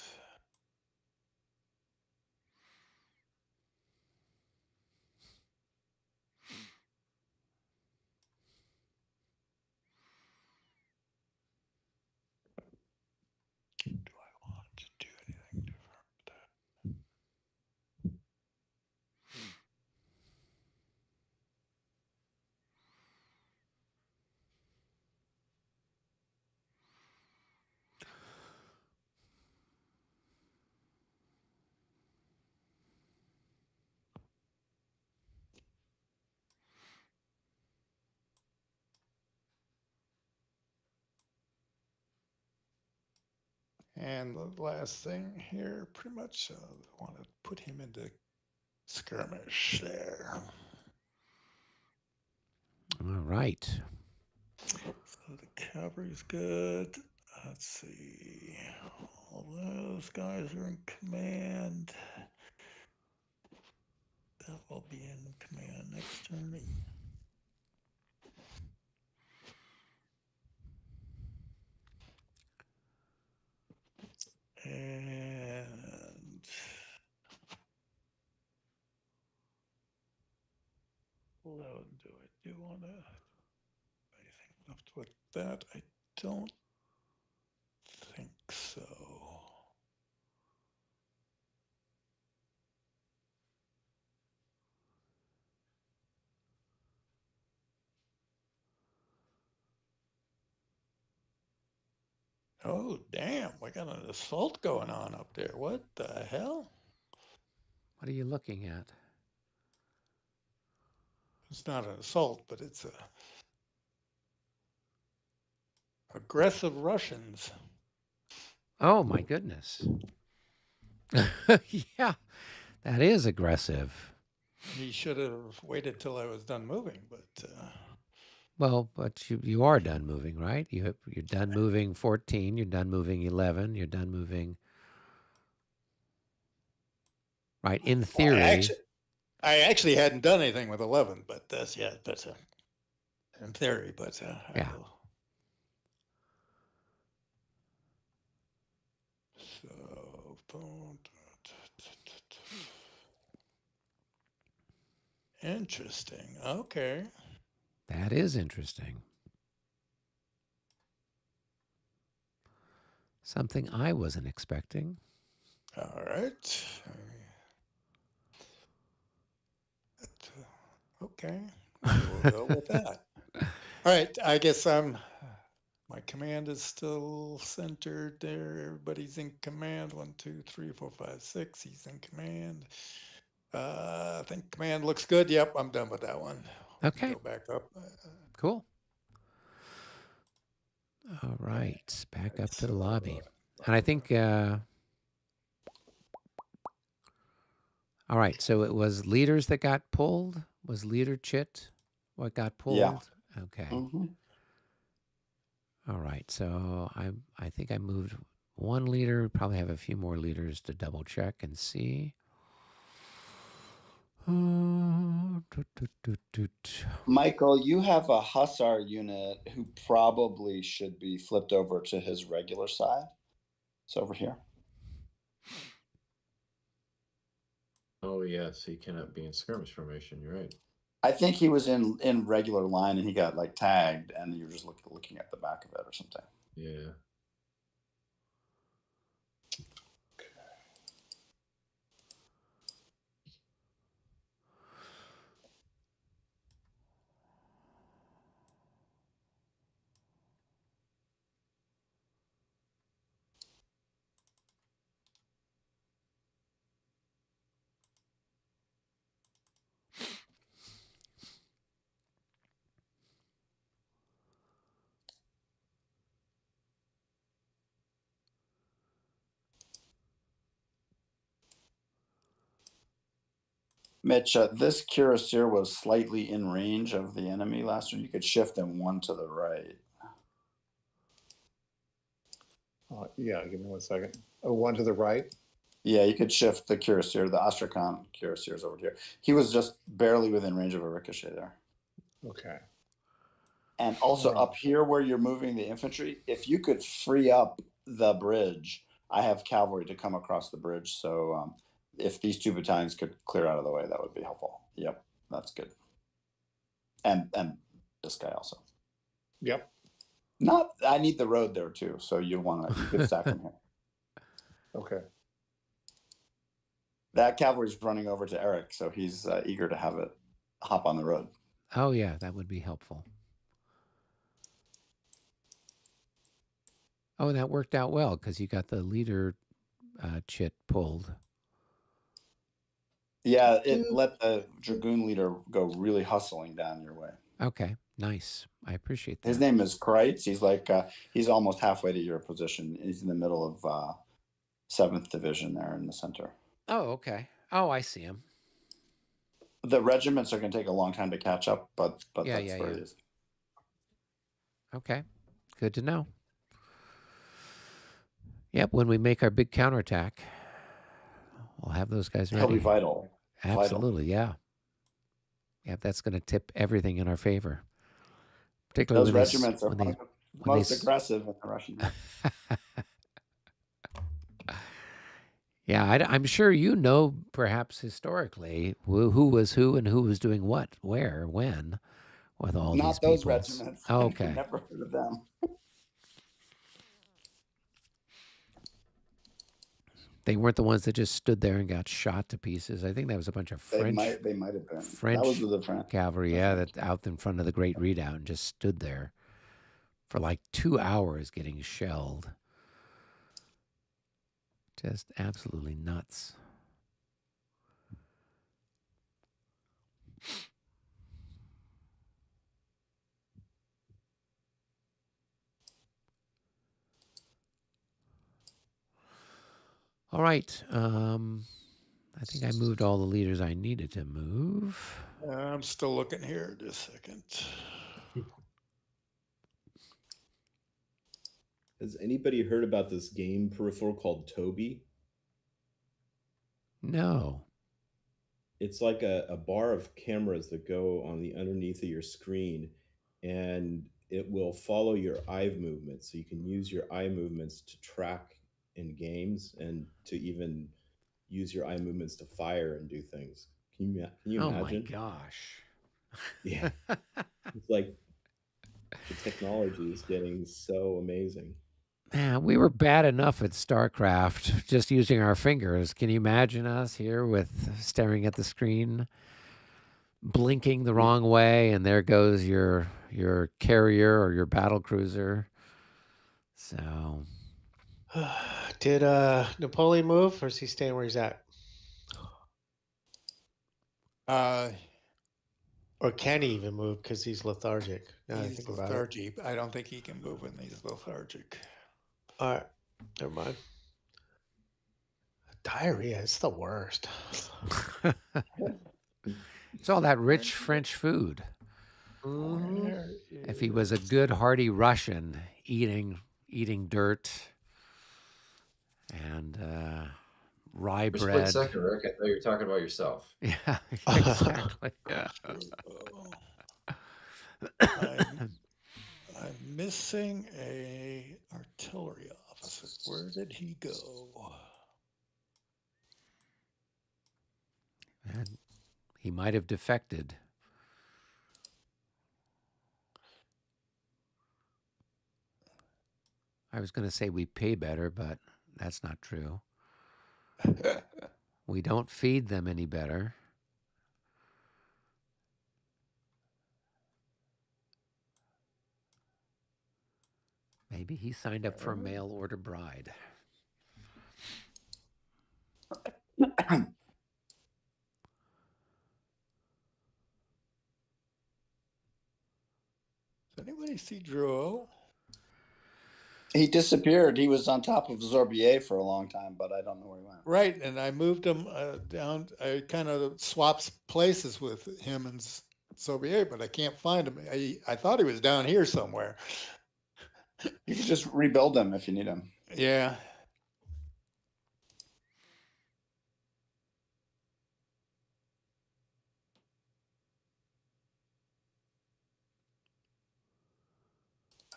do I want to do anything different? And the last thing here, pretty much, want to put him into skirmish there. All right. So the cavalry's good. Let's see. All those guys are in command. That will be in command next turn. And well, that would do it. Do you want to anything left with that? I don't think so. Oh, damn. We got an assault going on up there. What the hell? What are you looking at? It's not an assault, but it's a aggressive Russians. Oh my goodness. Yeah, that is aggressive. He should have waited till I was done moving, but Well, but you are done moving, right? You're done moving 14. You're done moving 11. You're done moving. Right. In well, theory. I actually hadn't done anything with 11, but that's in theory. But Yeah. So interesting. Okay. That is interesting. Something I wasn't expecting. All right. Okay. We'll go with that. All right. I guess my command is still centered there. Everybody's in command. 1, 2, 3, 4, 5, 6. He's in command. I think command looks good. Yep, I'm done with that one. Okay. Go back up. Cool. All right. Back up to the lobby. And I think, all right. So it was leaders that got pulled? Was leader Chit what got pulled? Yeah. Okay. Mm-hmm. All right. So I think I moved one leader. We probably have a few more leaders to double check and see. Michael, you have a Hussar unit who probably should be flipped over to his regular side. It's over here. Oh yes, he cannot be in skirmish formation. You're right. I think he was in regular line and he got like tagged, and you were just looking at the back of it or something. Yeah. Mitch, this cuirassier was slightly in range of the enemy last turn. You could shift him one to the right. Yeah, give me 1 second. Oh, one to the right. Yeah, you could shift the cuirassier. The Astrakhan cuirassier is over here. He was just barely within range of a ricochet there. Okay. And also up here where you're moving the infantry, if you could free up the bridge, I have cavalry to come across the bridge. So if these 2 battalions could clear out of the way, that would be helpful. Yep, that's good. And this guy also. Yep. I need the road there too. So you could stack from here. Okay. That cavalry's running over to Eric, so he's eager to have it hop on the road. Oh yeah, that would be helpful. Oh, and that worked out well because you got the leader Chit pulled. Yeah, it let the Dragoon leader go really hustling down your way. Okay, nice. I appreciate that. His name is Kreitz. He's like he's almost halfway to your position. He's in the middle of 7th Division there in the center. Oh, okay. Oh, I see him. The regiments are going to take a long time to catch up, but Yeah, that's where he is. Okay, good to know. Yep, when we make our big counterattack, we'll have those guys He'll ready. be vital. Absolutely, yeah. Yep, that's going to tip everything in our favor. Particularly Those regiments are when most aggressive in the Russian. Yeah, I'm sure you know, perhaps historically, who was who and who was doing what, where, when, with all Not these those peoples. regiments. Oh, I've okay. never heard of them. They weren't the ones that just stood there and got shot to pieces. I think that was a bunch of French. They might have been. French that was the French cavalry, yeah, that out in front of the Great Redoubt and just stood there for like 2 hours getting shelled. Just absolutely nuts. All right. I think I moved all the leaders I needed to move. I'm still looking here. Just a second. Has anybody heard about this game peripheral called Toby? No. It's like a bar of cameras that go on the underneath of your screen, and it will follow your eye movements. So you can use your eye movements to track in games and to even use your eye movements to fire and do things. Can you imagine? Oh my gosh. Yeah. It's like the technology is getting so amazing. Man, we were bad enough at StarCraft just using our fingers. Can you imagine us here with staring at the screen, blinking the wrong way, and there goes your carrier or your battle cruiser? So, Did Napoleon move, or is he staying where he's at? Or can he even move because he's lethargic? Now I He's think about it. lethargic. I don't think he can move when he's lethargic. All right, never mind. Diarrhea, it's the worst. it's all that rich French food. Mhm. If he was a good, hearty Russian, eating dirt and rye For a bread. split second, Rick, I thought you were talking about yourself. Yeah, exactly. Yeah. I'm missing a artillery officer. Where did he go? And he might have defected. I was going to say we pay better, but that's not true. We don't feed them any better. Maybe he signed up for a mail order bride. Does anybody see Drouot? He disappeared. He was on top of Zorbier for a long time, but I don't know where he went. Right, and I moved him down. I kind of swapped places with him and Sobier, but I can't find him. I thought he was down here somewhere. You can just rebuild him if you need him. Yeah.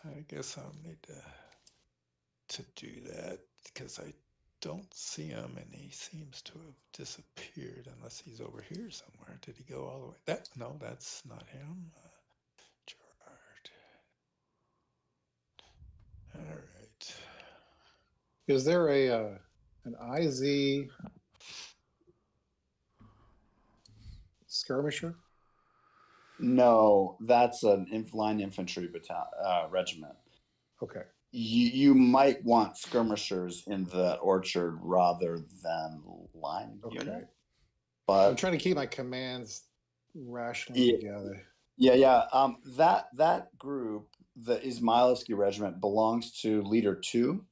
I guess I'll need to do that because I don't see him, and he seems to have disappeared unless he's over here somewhere. Did he go all the way? No, that's not him. Gerard. All right. Is there an IZ skirmisher? No, that's an line infantry regiment. Okay. You might want skirmishers in the orchard rather than line unit. I'm But trying to keep my commands rationally together. Yeah. That group, the Izmailovsky regiment, belongs to leader 2,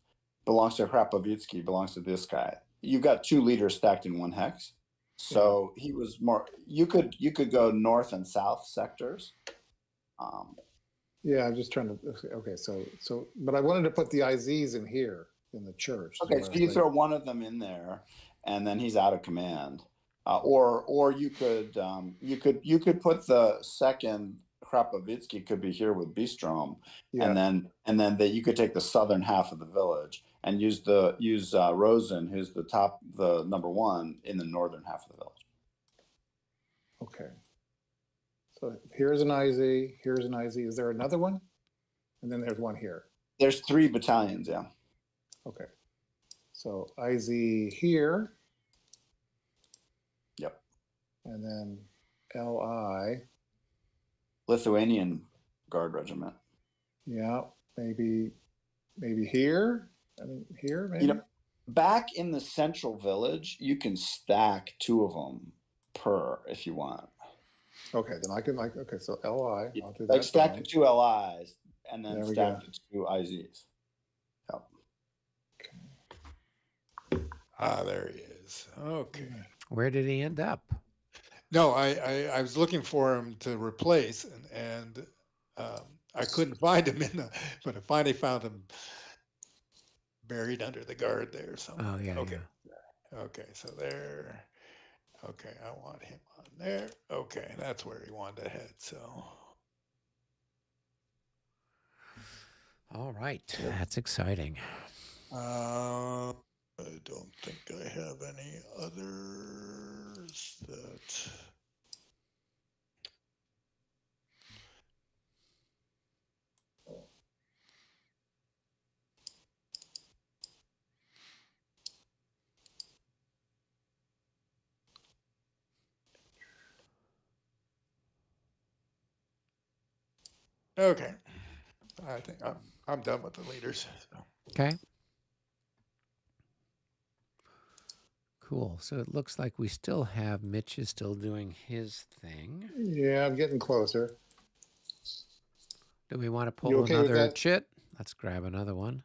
belongs to Hrapovitsky, belongs to this guy. You've got 2 leaders stacked in 1 hex. So he was more. You could go north and south sectors. Yeah, I'm just trying to. Okay, but I wanted to put the IZs in here in the church. Okay, so you throw one of them in there, and then he's out of command. Or you could put the second Hrapovitsky could be here with Bistrom, and then you could take the southern half of the village and use Rosen, who's the number 1 in the northern half of the village. Okay. So here's an IZ. Here's an IZ. Is there another one? And then there's one here. There's 3 battalions. Yeah. Okay. So IZ here. Yep. And then LI. Lithuanian Guard Regiment. Yeah, maybe here. I mean, here maybe. Back in the central village, you can stack 2 of them per if you want. Okay, then I can okay. So LI, I'll do like that. stack the 2 LIs and then stack the 2 IZs. Yep. Okay. Ah, there he is. Okay. Where did he end up? No, I was looking for him to replace, and I couldn't find him but I finally found him buried under the guard there. So yeah. Okay. Yeah. Okay, so there. Okay, I want him on there. Okay, that's where he wanted to head. So. All right, that's exciting. I don't think I have any others that. Okay, I think I'm done with the leaders. So. Okay. Cool. So it looks like we still have Mitch is still doing his thing. Yeah, I'm getting closer. Do we want to pull You okay with another that? chit? Let's grab another one.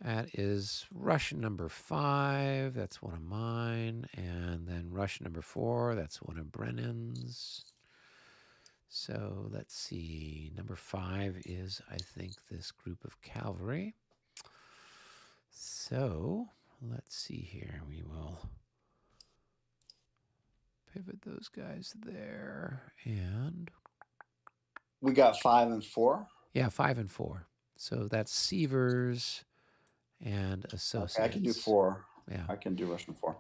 That is Russian number 5. That's one of mine. And then Russian number 4. That's one of Brennan's. So let's see. Number 5 is, I think, this group of cavalry. So let's see here. We will pivot those guys there. And we got 5 and 4. Yeah, 5 and 4. So that's Sievers and Associates. Okay, I can do 4. Yeah, I can do Russian 4.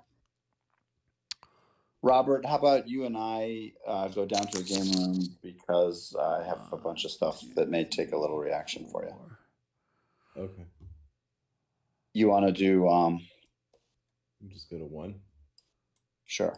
Robert, how about you and I go down to the game room because I have a bunch of stuff that may take a little reaction for you. Okay. You want to do? Just go to 1. Sure.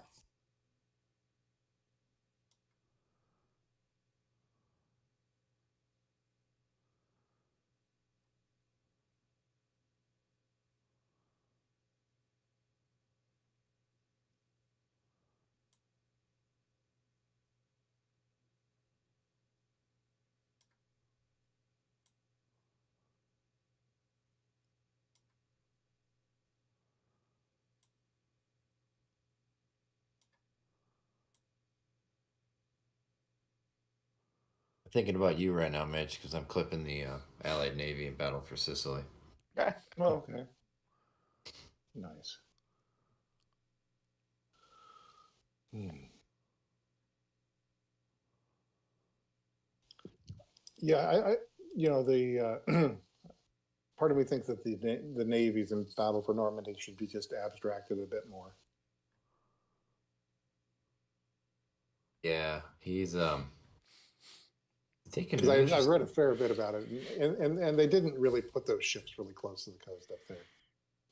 Thinking about you right now, Mitch, because I'm clipping the Allied Navy in Battle for Sicily. Okay. Nice. Yeah, the part of me thinks that the navies in Battle for Normandy should be just abstracted a bit more. Yeah, he's taking. Because I've read a fair bit about it, and they didn't really put those ships really close to the coast up there.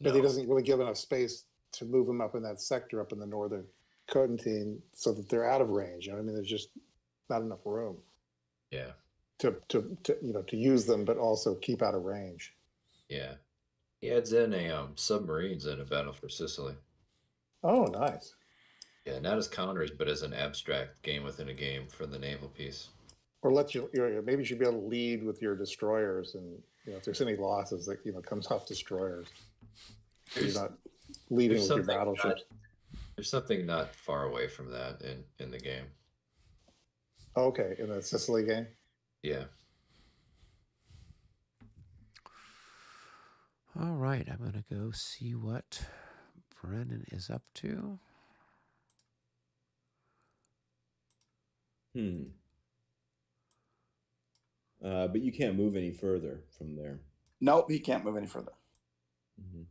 But he doesn't really give enough space to move them up in that sector up in the northern Cotentin so that they're out of range. You know what I mean? There's just not enough room. Yeah. To use them, but also keep out of range. Yeah. He adds in a submarines in a Battle for Sicily. Oh, nice. Yeah, not as counters, but as an abstract game within a game for the naval piece. Or maybe you should be able to lead with your destroyers, and if there's any losses that comes off destroyers, so you're not leading with your battleships. There's something not far away from that in the game. Okay, in the Sicily game. Yeah. All right, I'm going to go see what Brennan is up to. But you can't move any further from there. Nope, he can't move any further. Mm-hmm.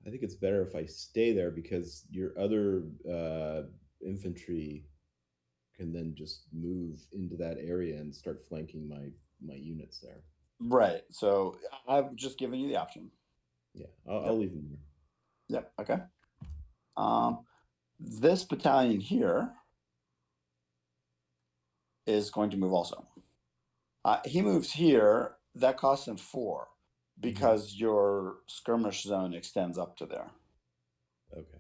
I think it's better if I stay there because your other infantry can then just move into that area and start flanking my units there. Right. So I've just given you the option. Yeah, I'll leave them there. Yep. Okay. This battalion here is going to move also. He moves here. That costs him 4 because your skirmish zone extends up to there. Okay.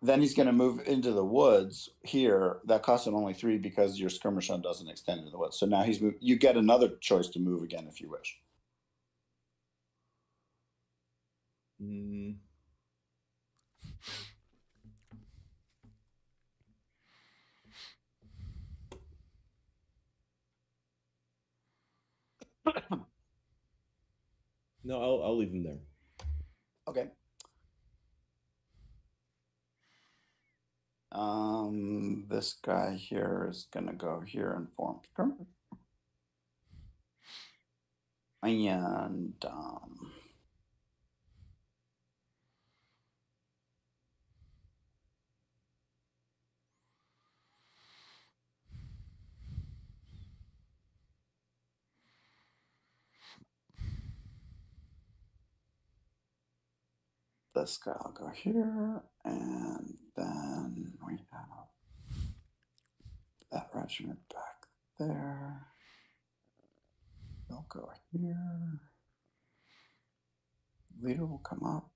Then he's going to move into the woods here. That costs him only 3 because your skirmish zone doesn't extend into the woods. So now he's moved. You get another choice to move again if you wish. No, I'll leave them there. Okay. This guy here is gonna go here and form skirmish. And this guy will go here, and then we have that regiment back there. They'll go here. Leader will come up.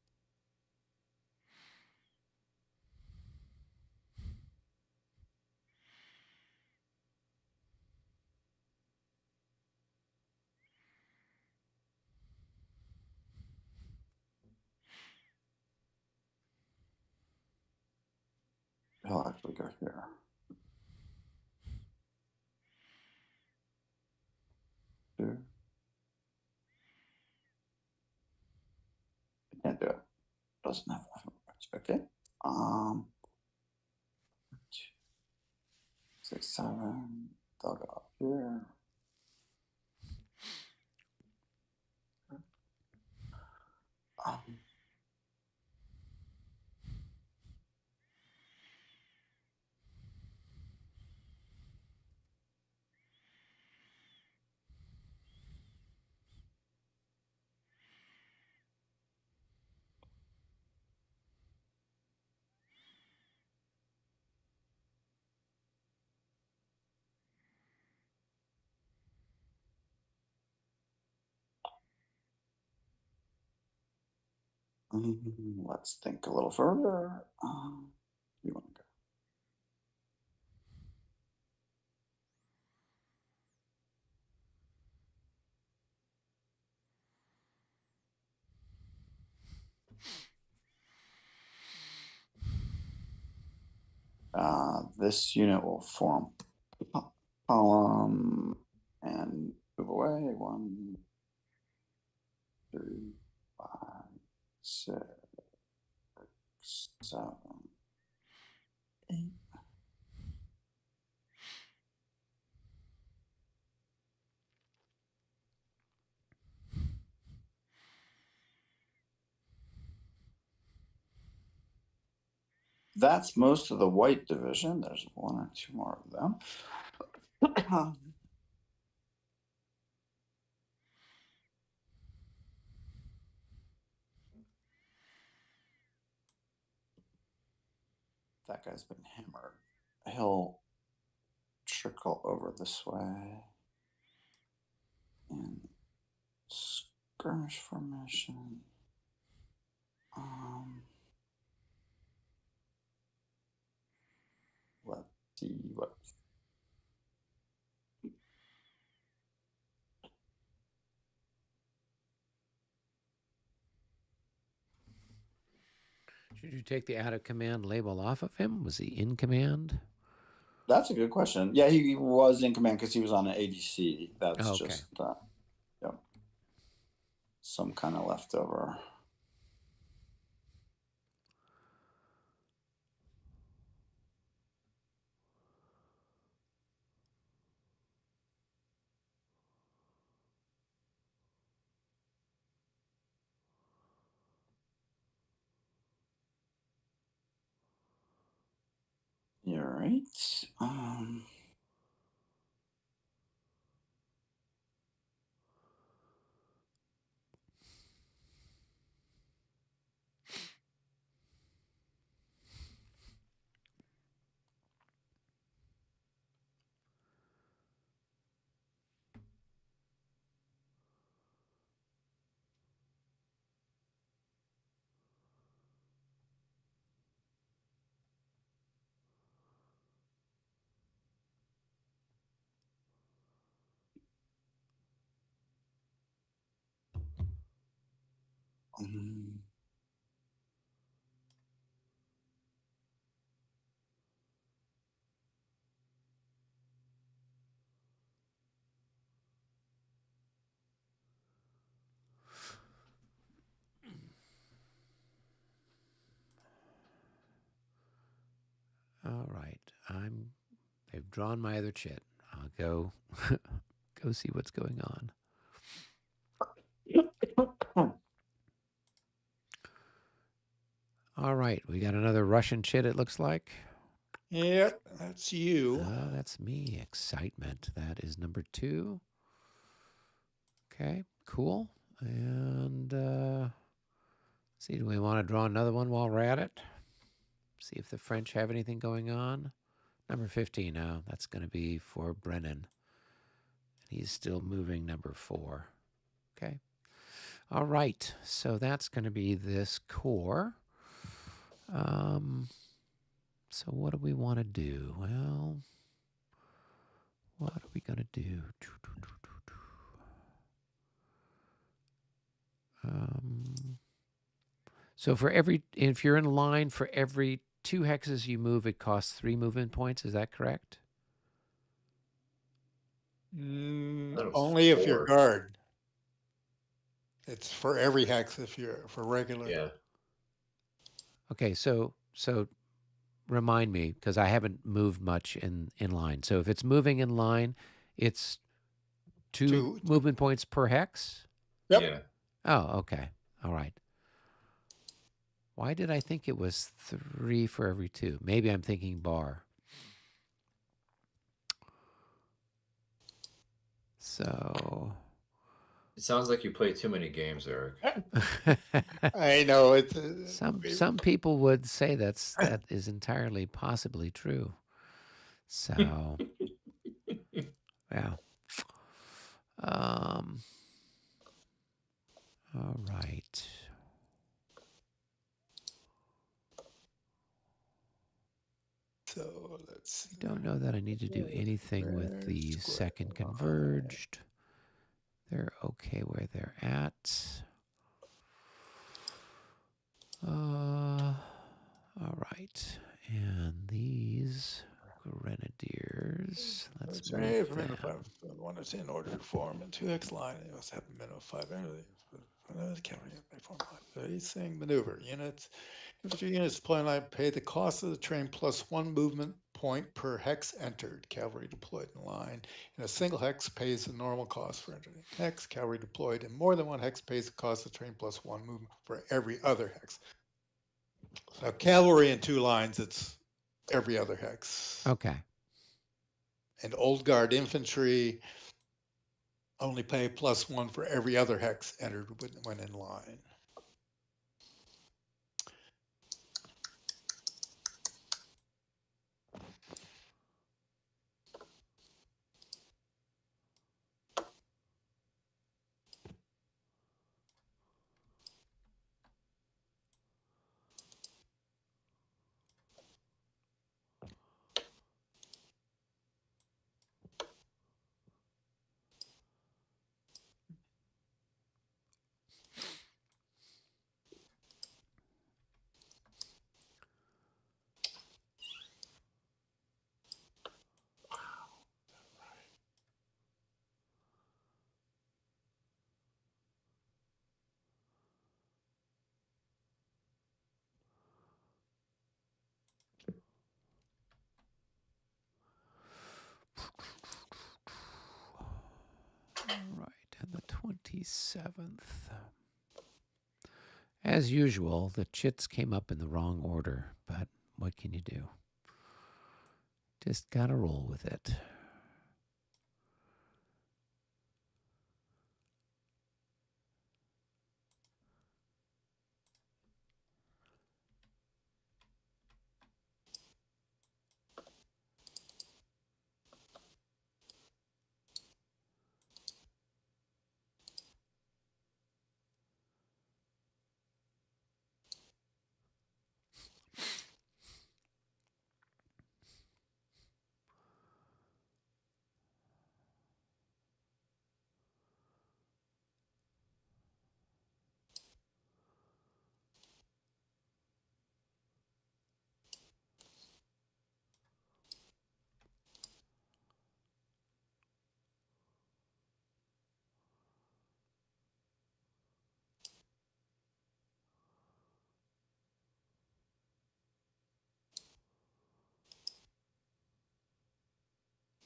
He'll actually go here. Two. I can't do it. Doesn't have enough roads. Okay. 6, 7. They'll go up here. Let's think a little further. You want to go? This unit will form column and move away. 1, 3, 5, 6, 7, 8. That's most of the white division. There's 1 or 2 more of them. that guy's been hammered. He'll trickle over this way. And skirmish formation. Let's see what. Should you take the out of command label off of him? Was he in command? That's a good question. Yeah, he was in command because he was on an ADC. That's Okay. just yep. Some kind of leftover. You're right. All right. They've drawn my other chit. I'll go go see what's going on. All right. We got another Russian chit, it looks like. Yep, that's you. Oh, that's me. Excitement. That is number 2. Okay, cool. And see, do we want to draw another one while we're at it? See if the French have anything going on. Number 15 now. That's going to be for Brennan. He's still moving number 4. Okay. All right. So that's going to be this core. So what do we want to do? Well, what are we going to do? So if you're in line, for every 2 hexes you move, it costs 3 movement points. Is that correct? Only if you're guard. It's for every hex if you're for regular. Yeah. Okay, so remind me, because I haven't moved much in line. So if it's moving in line, it's 2 movement points per hex? Yep. Yeah. Oh, okay. All right. Why did I think it was 3 for every 2? Maybe I'm thinking bar. So It sounds like you play too many games, Eric. I know it's some people would say that is entirely possibly true. So yeah. All right. So let's see. Don't know that I need to do anything with the second converged. They're okay where they're at. All right. And these grenadiers. Let's move them. One that's in order to form a 2x line. It must have a minimum of 5 energy. He's saying maneuver units. Infantry units deployed in line pay the cost of the train plus 1 movement point per hex entered. Cavalry deployed in line in a single hex pays the normal cost for entering hex. Cavalry deployed in more than 1 hex pays the cost of the train plus 1 movement for every other hex. So cavalry in 2 lines, it's every other hex. Okay. And old guard infantry only pay plus 1 for every other hex entered when in line. 27th. As usual, the chits came up in the wrong order, but what can you do? Just gotta roll with it.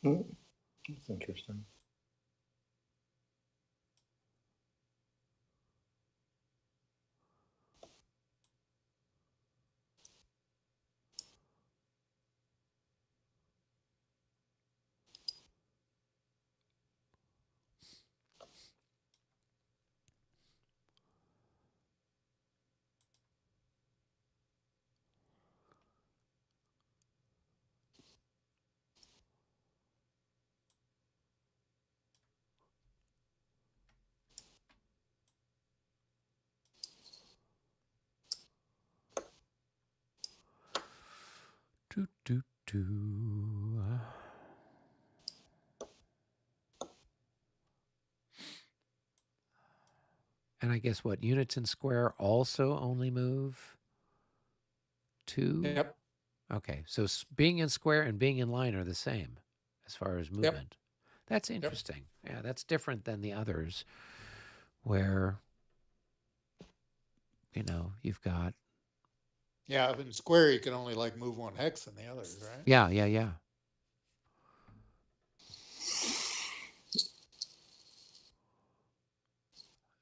That's interesting. Do, do, do. And I guess what, units and square also only move 2? Yep. Okay, so being in square and being in line are the same as far as movement. That's interesting. Yeah, that's different than the others where, you know, you've got. Yeah, in square you can only like move 1 hex in the others, right? Yeah.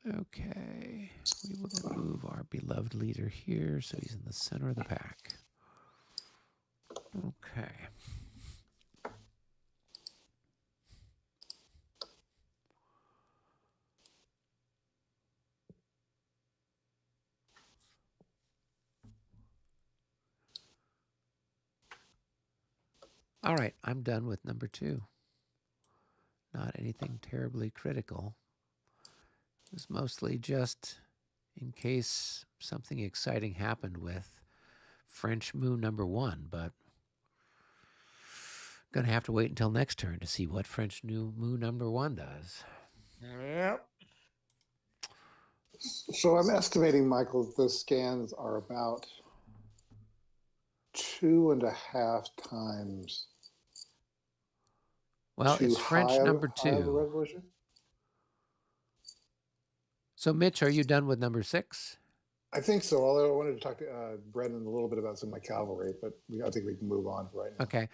Okay, we will then move our beloved leader here so he's in the center of the pack. Okay. All right, I'm done with number 2. Not anything terribly critical. It was mostly just in case something exciting happened with French Moon number 1, but going to have to wait until next turn to see what French Moon number 1 does. Yep. So I'm estimating, Michael, those scans are about 2.5 times. Well, it's French number 2. Resolution. So, Mitch, are you done with number 6? I think so. Although I wanted to talk to Brendan a little bit about some of my cavalry, but I think we can move on right now. Okay.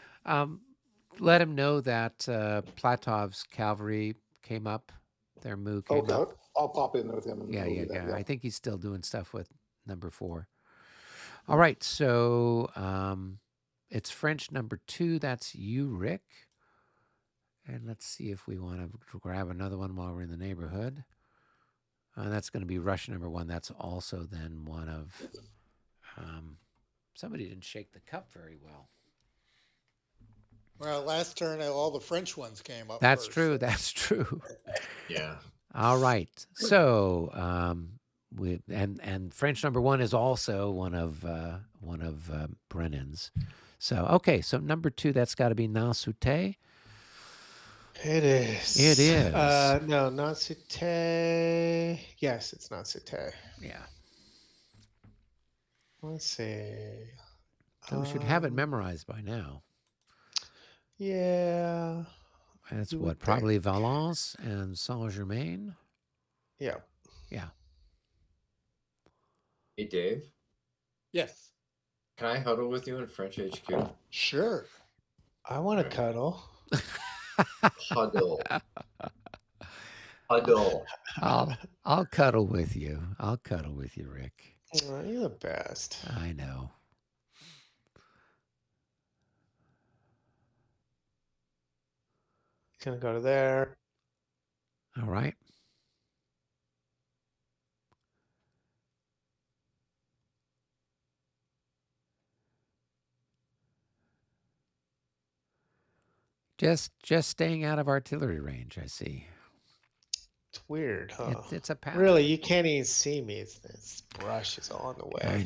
Let him know that Platov's cavalry came up. Their move came up. I'll pop in with him. And Yeah. yeah. I think he's still doing stuff with number 4. All right. So it's French number 2. That's you, Rick. And let's see if we want to grab another one while we're in the neighborhood. That's going to be Russian number 1. That's also then one of. Somebody didn't shake the cup very well. Well, last turn all the French ones came up. That's first. true. That's true. Yeah. All right. So and French number 1 is also one of Brennan's. So okay. So number 2, that's got to be Nasute. It is. It is. No, not Cité. Yes, it's not Cité. Yeah. Let's see. So we should have it memorized by now. Yeah. That's you what, would probably think. Valence and Saint-Germain? Yeah. Yeah. Hey, Dave, Yes. can I huddle with you in French HQ? Sure. I want to Right. cuddle. Huddle. Huddle. I'll cuddle with you. I'll cuddle with you, Rick. Oh, you're the best. I know. Gonna go to there. All right. Just staying out of artillery range, I see. It's weird, huh? It's a pattern. Really, you can't even see me. It's brush is all in the way. I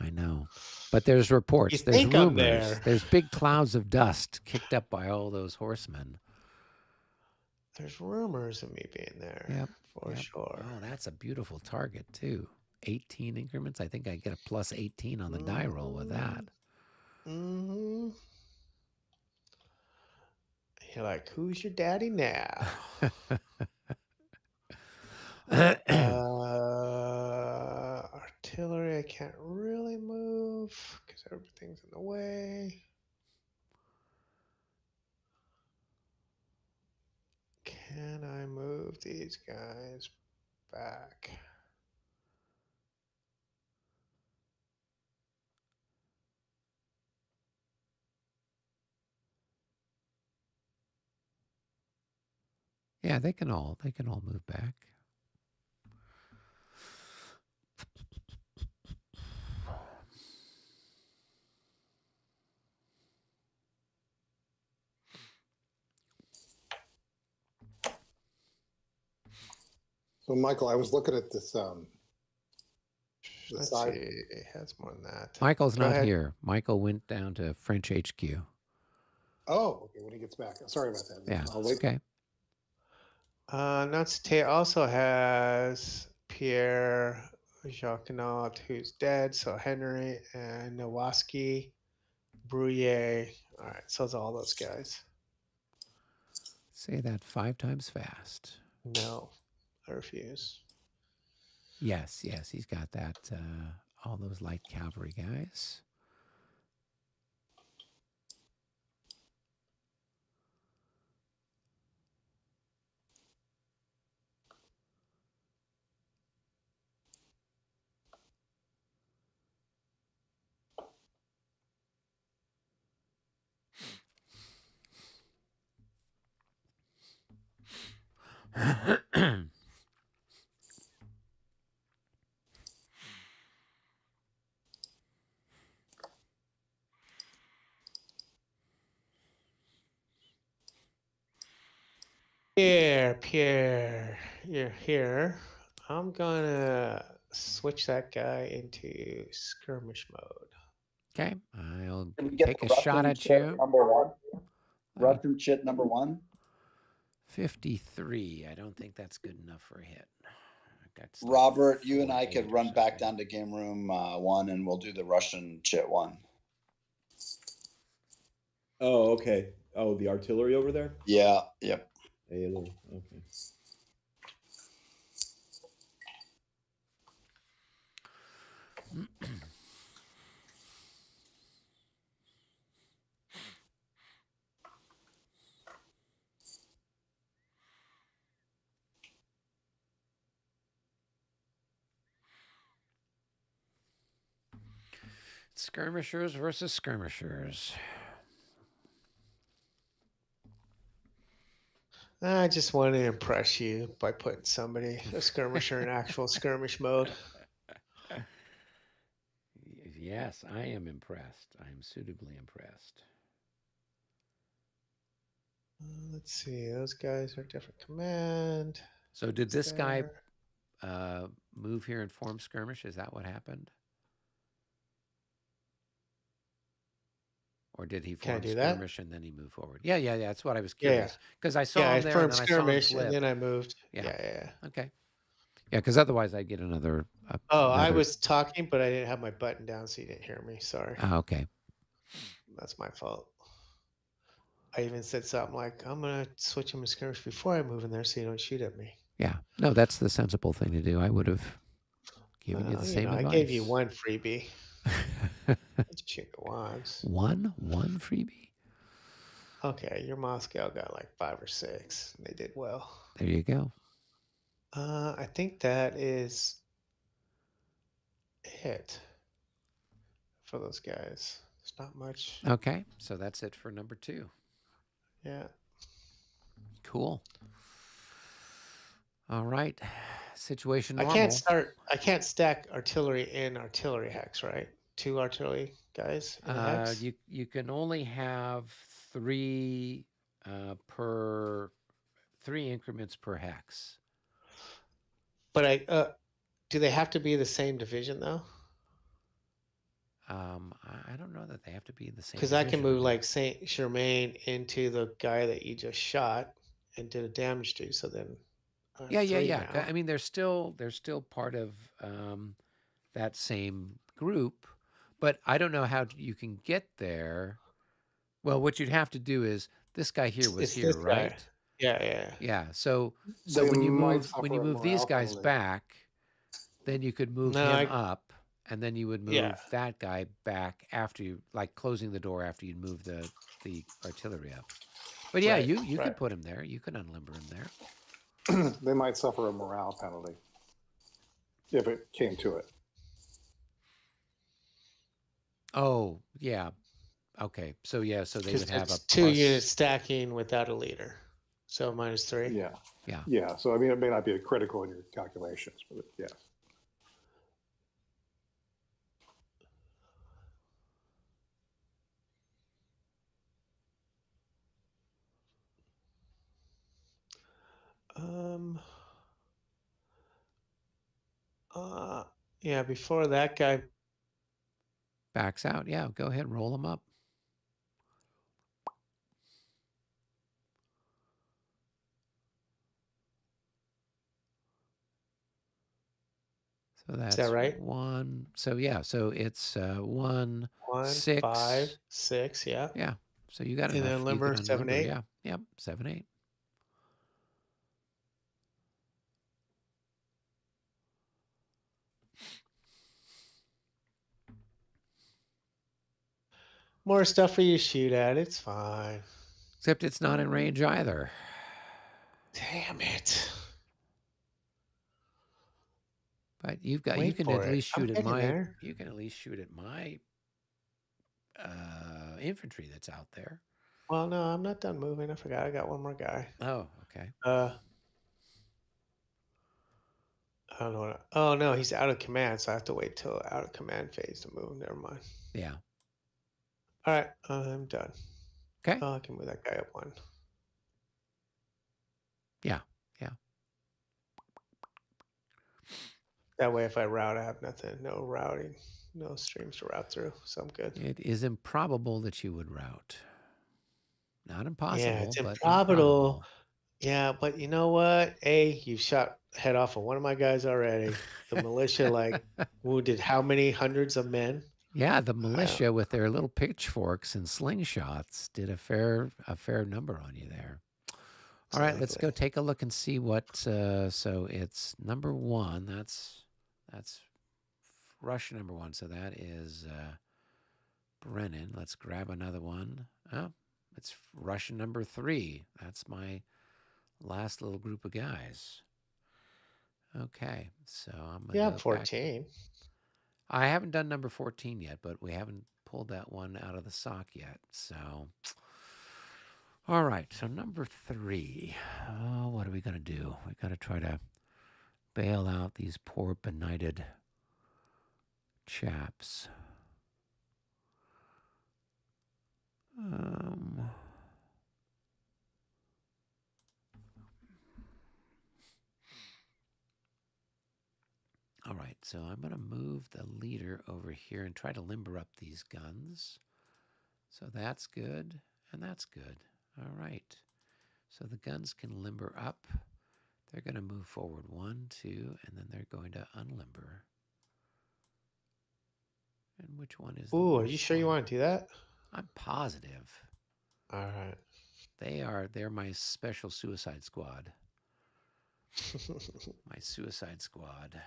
know. But there's reports, You there's think I'm rumors, there. there's big clouds of dust kicked up by all those horsemen. There's rumors of me being there. Yep. For sure. Oh, that's a beautiful target too. 18 increments. I think I get a plus 18 on the die roll with that. Mm-hmm. You're like, who's your daddy now? Artillery, I can't really move because everything's in the way. Can I move these guys back? Yeah, they can all move back. So Michael, I was looking at this. Let's side. see. It has more than that. Michael's Go not ahead. here. Michael went down to French HQ. Oh, okay. When he gets back. Sorry about that. Yeah, I'll it's wait. okay. Nancy also has Pierre Jacquinot, who's dead. So Henry and Nowaski, Brouillet. All right, so it's all those guys. Say that 5 times fast. No, I refuse. Yes, he's got that. All those light cavalry guys. Pierre, you're here. I'm gonna switch that guy into skirmish mode. Okay, I'll Can we get take the a shot Russian at chit you. number one? Russian chit number 1? 53. I don't think that's good enough for a hit. That's like Robert, you and I 48 could or run back something. down to game room 1 and we'll do the Russian chit 1. Oh, okay. Oh, the artillery over there? Yeah, yep. Okay. Skirmishers versus skirmishers. I just want to impress you by putting a skirmisher in actual skirmish mode. Yes, I am impressed. I am suitably impressed. Let's see. Those guys are different command. So did this guy move here and form skirmish? Is that what happened? Or did he form skirmish and then he moved forward? Yeah. That's what I was curious. Because I saw him there and then I saw him flip. And then I moved. Yeah. Okay. Yeah, because otherwise I'd get another. I was talking, but I didn't have my button down, so you didn't hear me. Sorry. Oh, okay. That's my fault. I even said something like, I'm going to switch him to skirmish before I move in there so you don't shoot at me. Yeah. No, that's the sensible thing to do. I would have given you the same advice. I gave you one freebie. Shoot once. One freebie? Okay, your Moscow got like 5 or 6. They did well. There you go. I think that is it for those guys. There's not much. Okay, so that's it for number 2. Yeah. Cool. All right. Situation I normal. can't stack artillery in artillery hex, right? 2 artillery guys in a hex. You can only have 3 per 3 increments per hex. But do they have to be the same division though? I don't know that they have to be the same. Because I can division, move like Saint Germain into the guy that you just shot and did a damage to. So then, I have Yeah. 3 I now. mean, they're still part of that same group, but I don't know how you can get there. Well, what you'd have to do is this guy here was It's here, this guy. right? Yeah. Yeah. So They when you might move suffer a these morale guys penalty. back, then you could move No, him up, and then you would move Yeah. that guy back after you, like closing the door after you'd move the artillery up. But yeah, Right, you right. could put him there. You could unlimber him there. They might suffer a morale penalty if it came to it. Oh yeah. Okay. So yeah. So they would Because have a it's 2 plus. units stacking without a leader. So -3. Yeah. Yeah. Yeah. So I mean, it may not be critical in your calculations, but yes. Yeah, before that guy. Backs out. Yeah. Go ahead. Roll him up. So that's Is that right? 1. So yeah. So it's 1, 1, 6, 5, 6. Yeah. Yeah. So you got And enough. then You limber could 7, unlimber. 8. Yeah. Yep. 7, 8. More stuff for you to shoot at. It's fine. Except it's not in range either. Damn it. But you've got. You Wait can for at it. least I'm shoot at getting my. there. You can at least shoot at my infantry that's out there. Well, no, I'm not done moving. I forgot I got one more guy. Oh, okay. I don't know what. Oh no, he's out of command, so I have to wait till out of command phase to move. Never mind. Yeah. All right, I'm done. Okay. Oh, I can move that guy up 1. Yeah. That way, if I route, I have nothing. No routing. No streams to route through, so I'm good. It is improbable that you would route. Not impossible, Yeah, it's but improbable. Yeah, but you know what? You shot head off of one of my guys already. The militia wounded how many hundreds of men? Yeah, the militia with their little pitchforks and slingshots did a fair number on you there. All right, let's go take a look and see what. So it's number 1. That's Russia number 1. So that is Brennan. Let's grab another one. Oh, it's Russian number 3. That's my last little group of guys. Okay, so I'm gonna. Yeah, 14. I haven't done number 14 yet, but we haven't pulled that one out of the sock yet. So, all right. So number 3. Oh, what are we gonna do? We gotta try to bail out these poor benighted chaps. All right, so I'm going to move the leader over here and try to limber up these guns. So that's good, and that's good. All right, so the guns can limber up. They're going to move forward 1, 2, and then they're going to unlimber. And which one is? Ooh, are you sure you want to do that? I'm positive. All right. They're my special suicide squad. My suicide squad.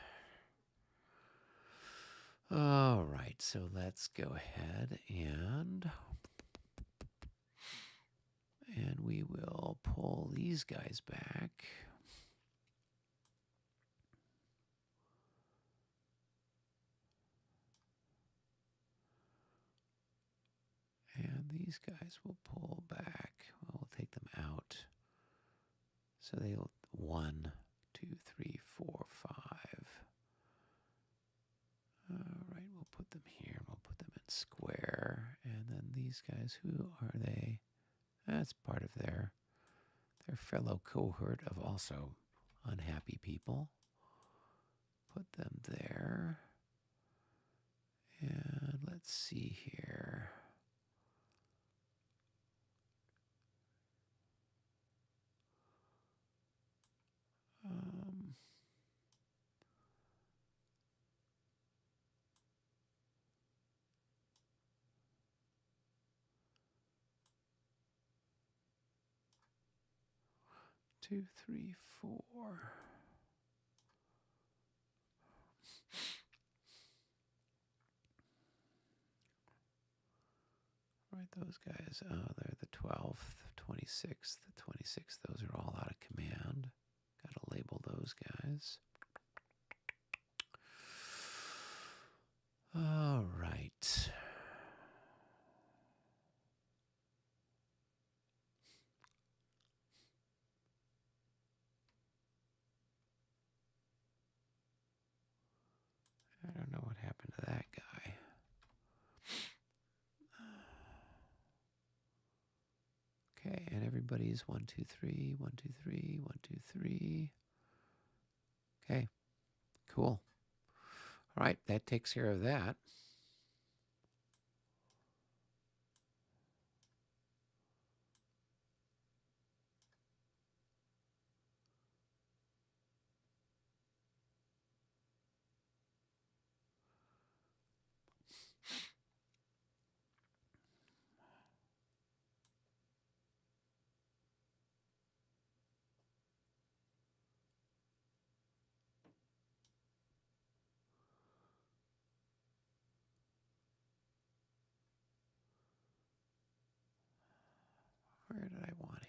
All right, so let's go ahead and we will pull these guys back. these guys will pull back. Well, we'll take them out. So they'll 1, 2, 3, 4, 5. All right, we'll put them here. We'll put them in square. And then these guys, who are they? That's part of their fellow cohort of also unhappy people. Put them there. And let's see here. 2, 3, 4. Right, those guys, they're the 12th, 26th, the 26th. Those are all out of command. Got to label those guys. All right. I don't know what happened to that guy. Okay, and everybody's 1, 2, 3, 1, 2, 3, 1, 2, 3. Okay, cool. All right, that takes care of that. Where did I want him?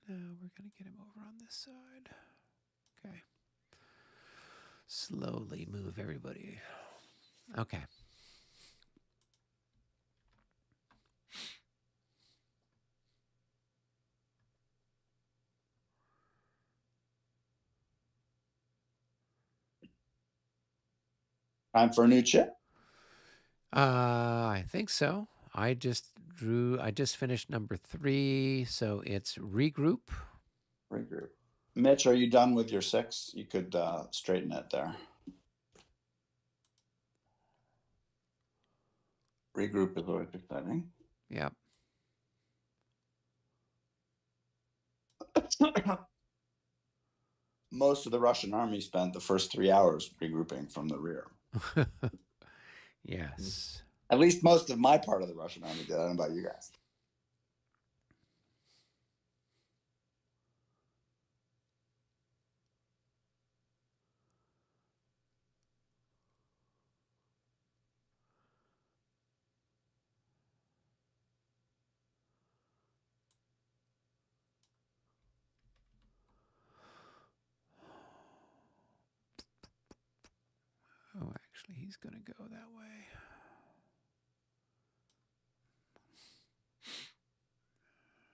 Now we're going to get him over on this side. Okay. Slowly move everybody. Okay. Time for a new chip. I think so. I just finished number 3, so it's regroup. Regroup. Mitch, are you done with your 6? You could straighten it there. Regroup is always exciting. Yep. Most of the Russian army spent the first 3 hours regrouping from the rear. Yes. At least most of my part of the Russian army did. I don't know about you guys. Oh, actually, he's going to go that way.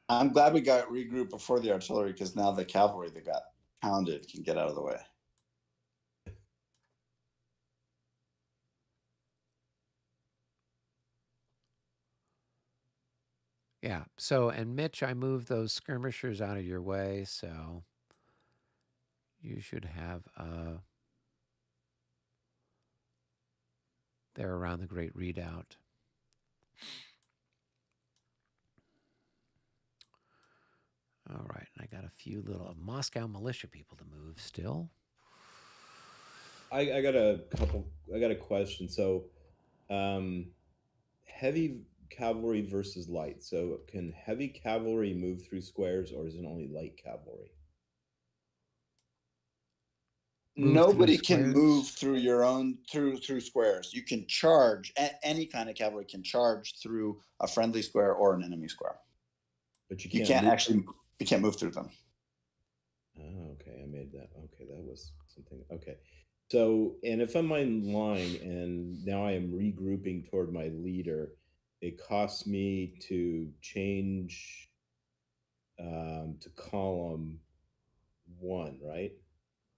I'm glad we got regrouped before the artillery, because now the cavalry that got pounded can get out of the way. Yeah. So, and Mitch, I moved those skirmishers out of your way, so you should have they're around the Great Redoubt. All right, and I got a few little Moscow militia people to move still. I got a question. So, heavy cavalry versus light. So, can heavy cavalry move through squares, or is it only light cavalry? Nobody can move through your own through squares. You can charge. Any kind of cavalry can charge through a friendly square or an enemy square. But you can't actually. You can't move through them. that. Okay, that was something. Okay. So, and if I'm in line and now I am regrouping toward my leader, it costs me to change to column 1, right?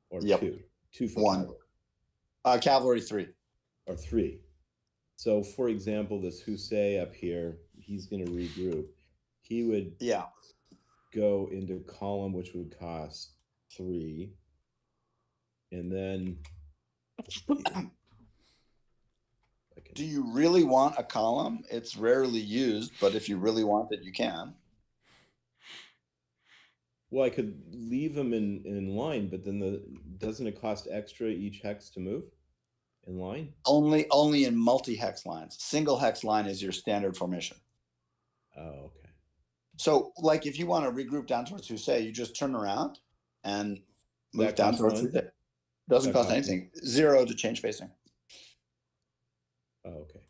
Or Yep. 2. 2 for 1. cavalry. Cavalry 3. Or 3. So, for example, this Hussey up here, he's going to regroup. He would go into column, which would cost 3. And then... Do you really want a column? It's rarely used, but if you really want it, you can. Well, I could leave them in line, but then doesn't it cost extra each hex to move in line? Only in multi-hex lines. Single hex line is your standard formation. Oh, okay. So, like, if you want to regroup down towards Hussey, you just turn around and move down towards Hussey. Doesn't cost anything. 0 to change facing. Oh, okay.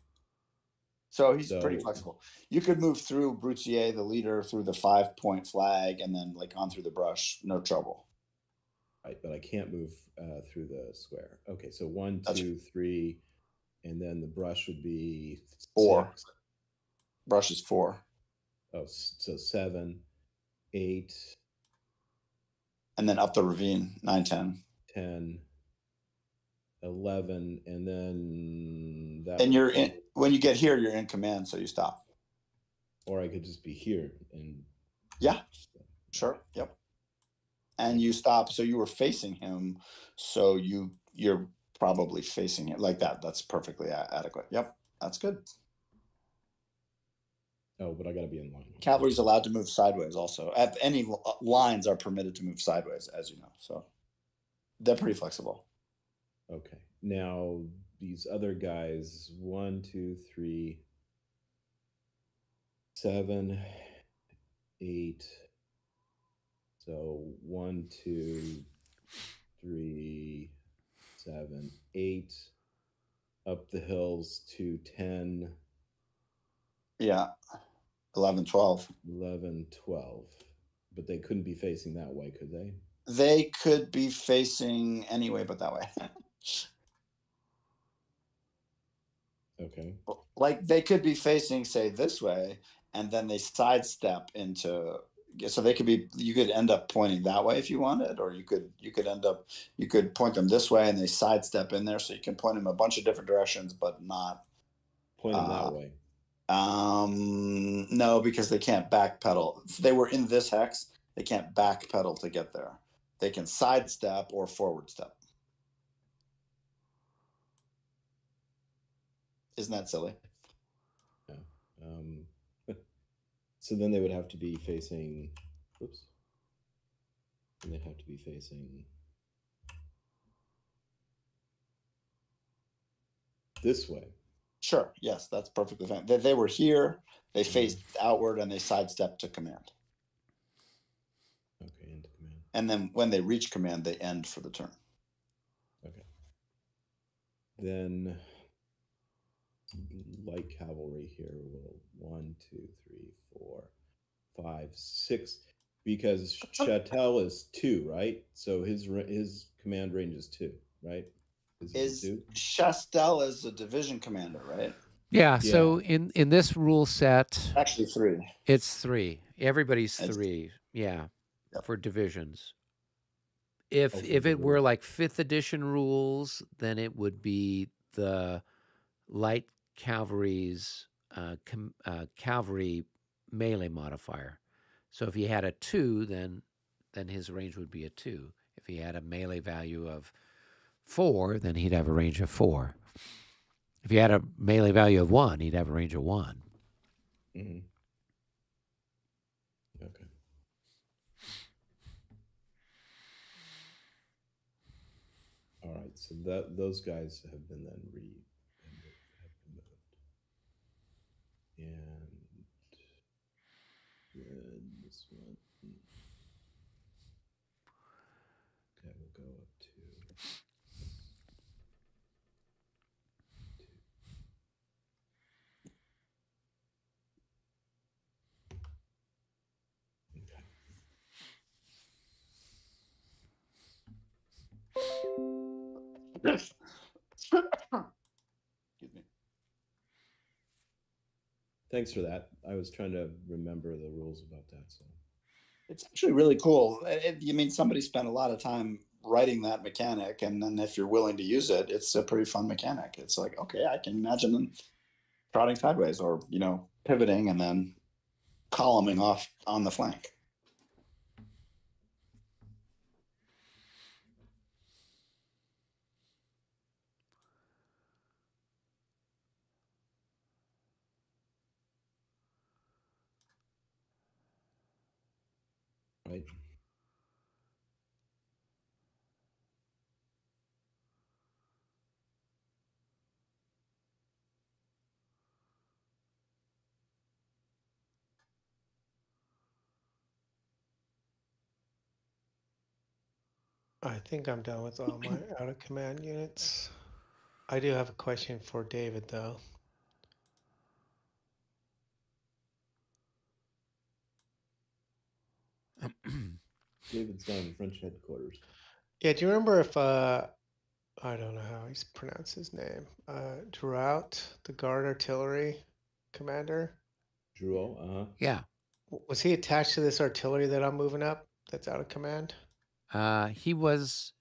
So he's pretty flexible. You could move through Brutier, the leader, through the 5-point flag, and then like on through the brush, no trouble. Right, but I can't move through the square. Okay, so 1, 2, 3, and then the brush would be 4. 6. Brush is 4. Oh, so 7, 8, and then up the ravine 9, 10, 10, 11, and then that. And you're in when you get here. You're in command, so you stop. Or I could just be here and. Yeah. Sure. Yep. And you stop. So you were facing him. So you're probably facing it like that. That's perfectly adequate. Yep. That's good. Oh, but I got to be in line. Cavalry's allowed to move sideways also. At any lines are permitted to move sideways, as you know. So they're pretty flexible. Okay. Now these other guys, 1, 2, 3, 7, 8. So 1, 2, 3, 7, 8. Up the hills to 10. Yeah. 11, 12. 11, 12. But they couldn't be facing that way, could they? They could be facing any way but that way. Okay. Like they could be facing, say, this way, and then they sidestep into. So they could be. You could end up pointing that way if you wanted, or you could point them this way and they sidestep in there, so you can point them a bunch of different directions, but not point them that way. No, because they can't backpedal. If they were in this hex, they can't backpedal to get there. They can sidestep or forward step. Isn't that silly? Yeah. So then they would have to be facing. Oops. And they'd have to be facing this way. Sure. Yes, that's perfectly fine. They were here. They faced outward and they sidestepped to command. Okay, into command. And then when they reach command, they end for the turn. Okay. Then light cavalry here will 1, 2, 3, 4, 5, 6. Because Châtel is 2, right? So his command range is 2, right? Is Chastel is a division commander, right? Yeah. So in this rule set, actually 3. It's 3. Everybody's 3. Yeah, for divisions. If it were like 5th edition rules, then it would be the light cavalry's cavalry melee modifier. So if he had a 2, then his range would be a 2. If he had a melee value of 4, then he'd have a range of 4. If he had a melee value of 1, he'd have a range of 1. Mm-hmm. Okay. All right. So those guys have been then moved. And this one. Okay, we'll go up to. Excuse me. Thanks for that. I was trying to remember the rules about that. So It's actually really cool. You mean somebody spent a lot of time writing that mechanic, and then if you're willing to use it, it's a pretty fun mechanic. It's like, okay, I can imagine them trotting sideways, or pivoting and then columning off on the flank. right. I think I'm done with all my out of command units. I do have a question for David though. David's down in French headquarters. Yeah, do you remember if I don't know how he's pronounced his name. Drought, the guard artillery commander. Drouot, Yeah. Was he attached to this artillery that I'm moving up that's out of command? He moved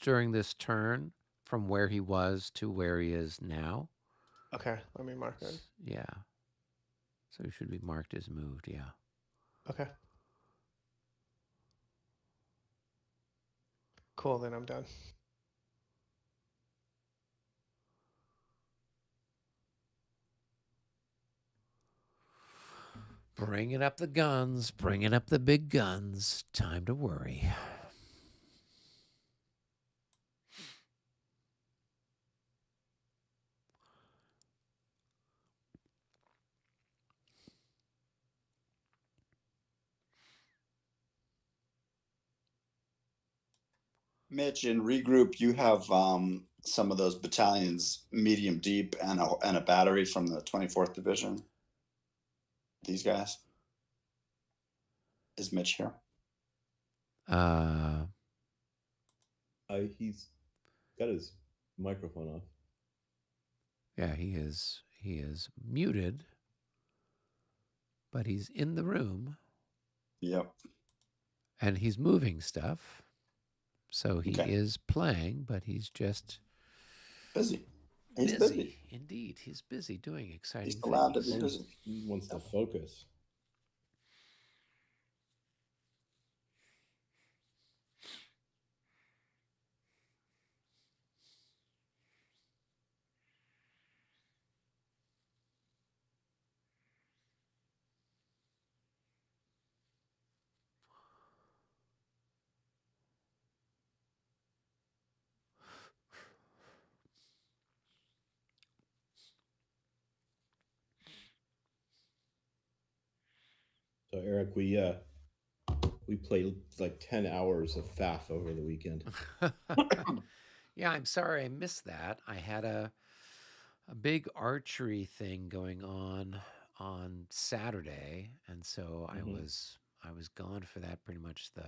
during this turn from where he was to where he is now. Okay, let me mark it. Yeah. So he should be marked as moved, yeah. Okay. Cool, then I'm done. Bringing up the guns, bringing up the big guns. Time to worry. Mitch, in regroup, you have some of those battalions medium deep and a battery from the 24th Division. These guys. Is Mitch here? he's got his microphone off. Yeah, he is muted, but he's in the room. Yep. And he's moving stuff. So he is playing, but he's just busy. He's busy. Indeed, he's busy doing exciting things. He's allowed to be busy. He wants to focus. So Eric, we played like 10 hours of FAF over the weekend. Yeah, I'm sorry I missed that. I had a big archery thing going on Saturday, and so I was gone for that pretty much the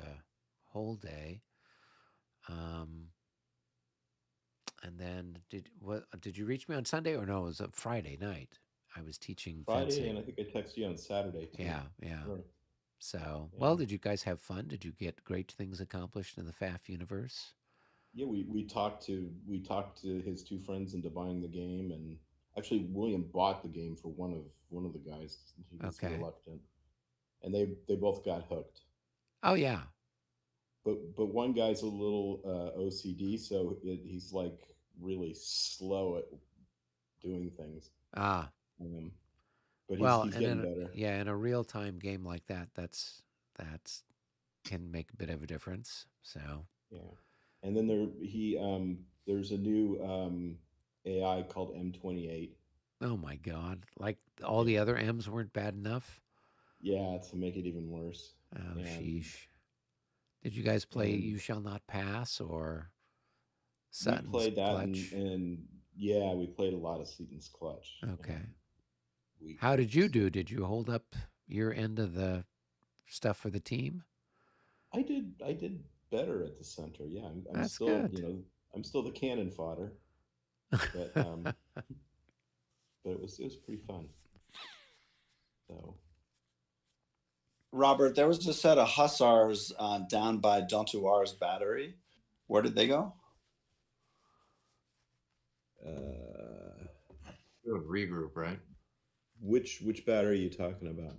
whole day. And then did you reach me on Sunday, or no? It was a Friday night. I was teaching Friday, fencing. and I think I texted you on Saturday too. Yeah. Sure. So, well, did you guys have fun? Did you get great things accomplished in the FAF universe? Yeah, we talked to his two friends into buying the game, and actually William bought the game for one of the guys. He was reluctant, and they both got hooked. Oh yeah. But one guy's a little OCD, so he's like really slow at doing things. But he's getting better. Yeah, in a real-time game like that, that's can make a bit of a difference. So yeah, and then there's a new AI called M28. Oh my God! Like all the other M's weren't bad enough. Yeah, to make it even worse. Oh sheesh! Did you guys play "You Shall Not Pass" or Sutton's We played that, Clutch? and yeah, we played a lot of Sutton's Clutch. Okay. How did you do? Did you hold up your end of the stuff for the team? I did better at the center. Yeah, I'm That's still good. I'm still the cannon fodder, but but it was pretty fun. So Robert, there was a set of hussars down by Dontuar's battery. Where did they go? Regroup, right? Which battery are you talking about?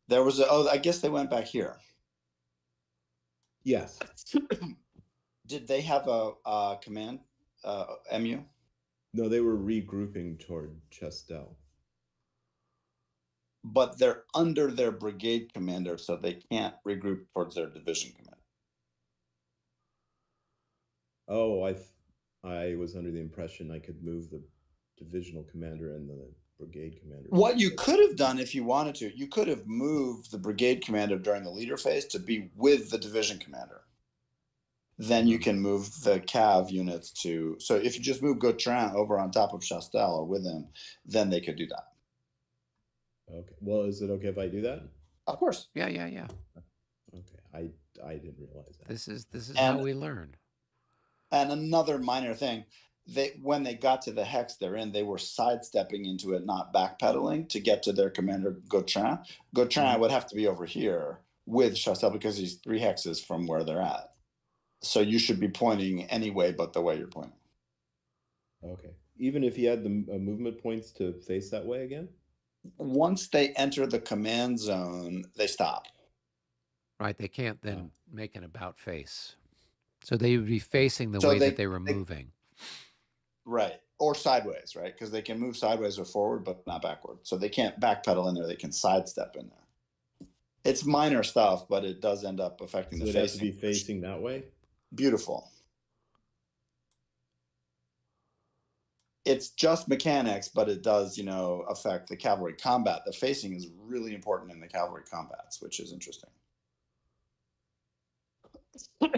There was I guess they went back here. Yes. Did they have a command MU? No, they were regrouping toward Chastel. But they're under their brigade commander, so they can't regroup towards their division commander. Oh, I was under the impression I could move the divisional commander and the brigade commander. What you could have done if you wanted to, you could have moved the brigade commander during the leader phase to be with the division commander. Then you can move the cav units to, so if you just move Gautran over on top of Chastel or with him, then they could do that. Okay. Well, is it okay if I do that? Of course. Yeah. Okay. I didn't realize that. This is how we learn. And another minor thing, when they got to the hex they're in, they were sidestepping into it, not backpedaling to get to their commander Gautran. Gautran would have to be over here with Chastel because he's 3 hexes from where they're at. So you should be pointing anyway but the way you're pointing. Okay. Even if you had the movement points to face that way again? Once they enter the command zone, they stop. Right. They can't then make an about face. So they would be facing the way that they were moving. Right. Or sideways, right? Because they can move sideways or forward, but not backward. So they can't backpedal in there. They can sidestep in there. It's minor stuff, but it does end up affecting the facing. facing. It has to be facing that way? Beautiful. It's just mechanics, but it does, affect the cavalry combat. The facing is really important in the cavalry combats, which is interesting. We're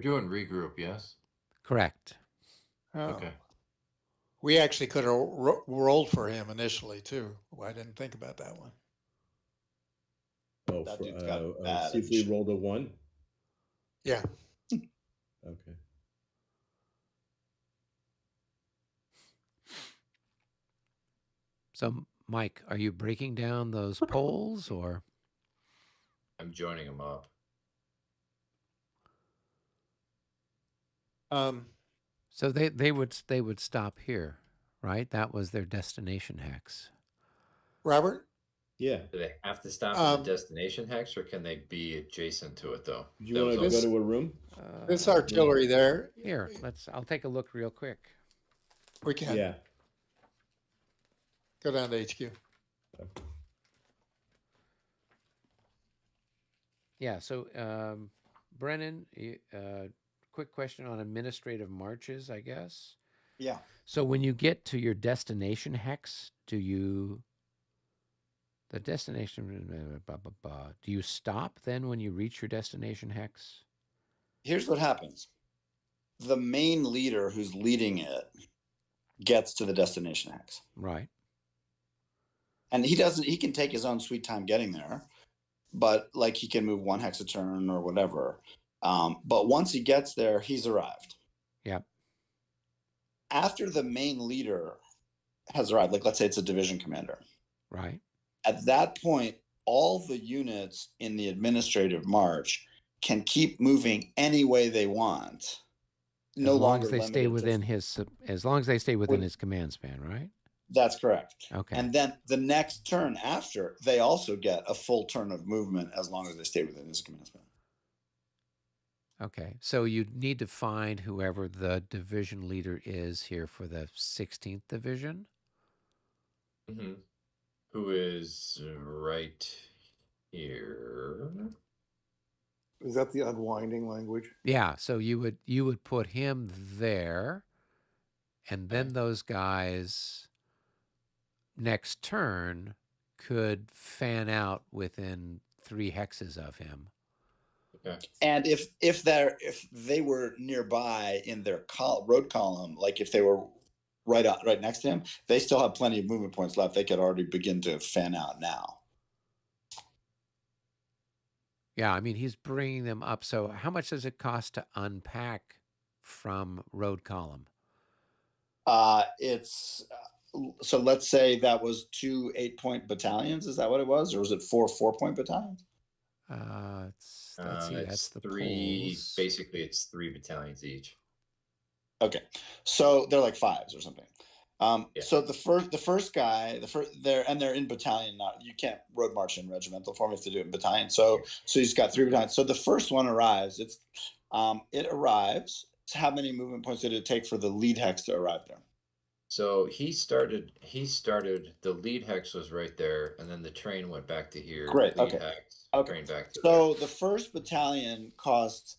doing regroup, yes? Correct. Oh. Okay. We actually could have rolled for him initially too. I didn't think about that one. Oh, That dude's got bad see if we rolled a 1? Yeah. Okay. So, Mike, are you breaking down those poles or? I'm joining them up. So they would stop here, right? That was their destination hex. Robert? Yeah. Do they have to stop at the destination hex, or can they be adjacent to it though? Do you want to go to a room? This artillery there. Here, I'll take a look real quick. We can. Yeah. Go down to HQ. Yeah. So, Brennan, quick question on administrative marches, I guess. Yeah. So when you get to your destination hex, do you stop then when you reach your destination hex? Here's what happens. The main leader who's leading it gets to the destination hex. Right. And he can take his own sweet time getting there, but like he can move 1 hex a turn or whatever. But once he gets there, he's arrived. Yep. After the main leader has arrived, like let's say it's a division commander. Right. At that point, all the units in the administrative march can keep moving any way they want. As long as they stay within his command span, right? That's correct. Okay. And then the next turn after, they also get a full turn of movement as long as they stay within his command span. Okay. So you need to find whoever the division leader is here for the 16th division. Mm-hmm. Who is right here? Is that the unwinding language? Yeah. So you would put him there, and then those guys next turn could fan out within 3 hexes of him. Okay. And if they were nearby in their road column, like if they were right next to him, they still have plenty of movement points left. They could already begin to fan out now. Yeah, I mean, he's bringing them up. So how much does it cost to unpack from road column? It's so let's say that was 2 8-point battalions. Is that what it was, or was it 4 4-point battalions? Let's see. That's It's the three. poles. Basically, it's 3 battalions each. Okay, so they're like fives or something. Yeah. So the first guy, they're in battalion. Not, you can't road march in regimental form. You have to do it in battalion. So he's got 3 battalions. So the first one arrives. It arrives. How many movement points did it take for the lead hex to arrive there? So he started. The lead hex was right there, and then the train went back to here. Great. Lead Okay. hex. Okay. Train back to So there. the first battalion cost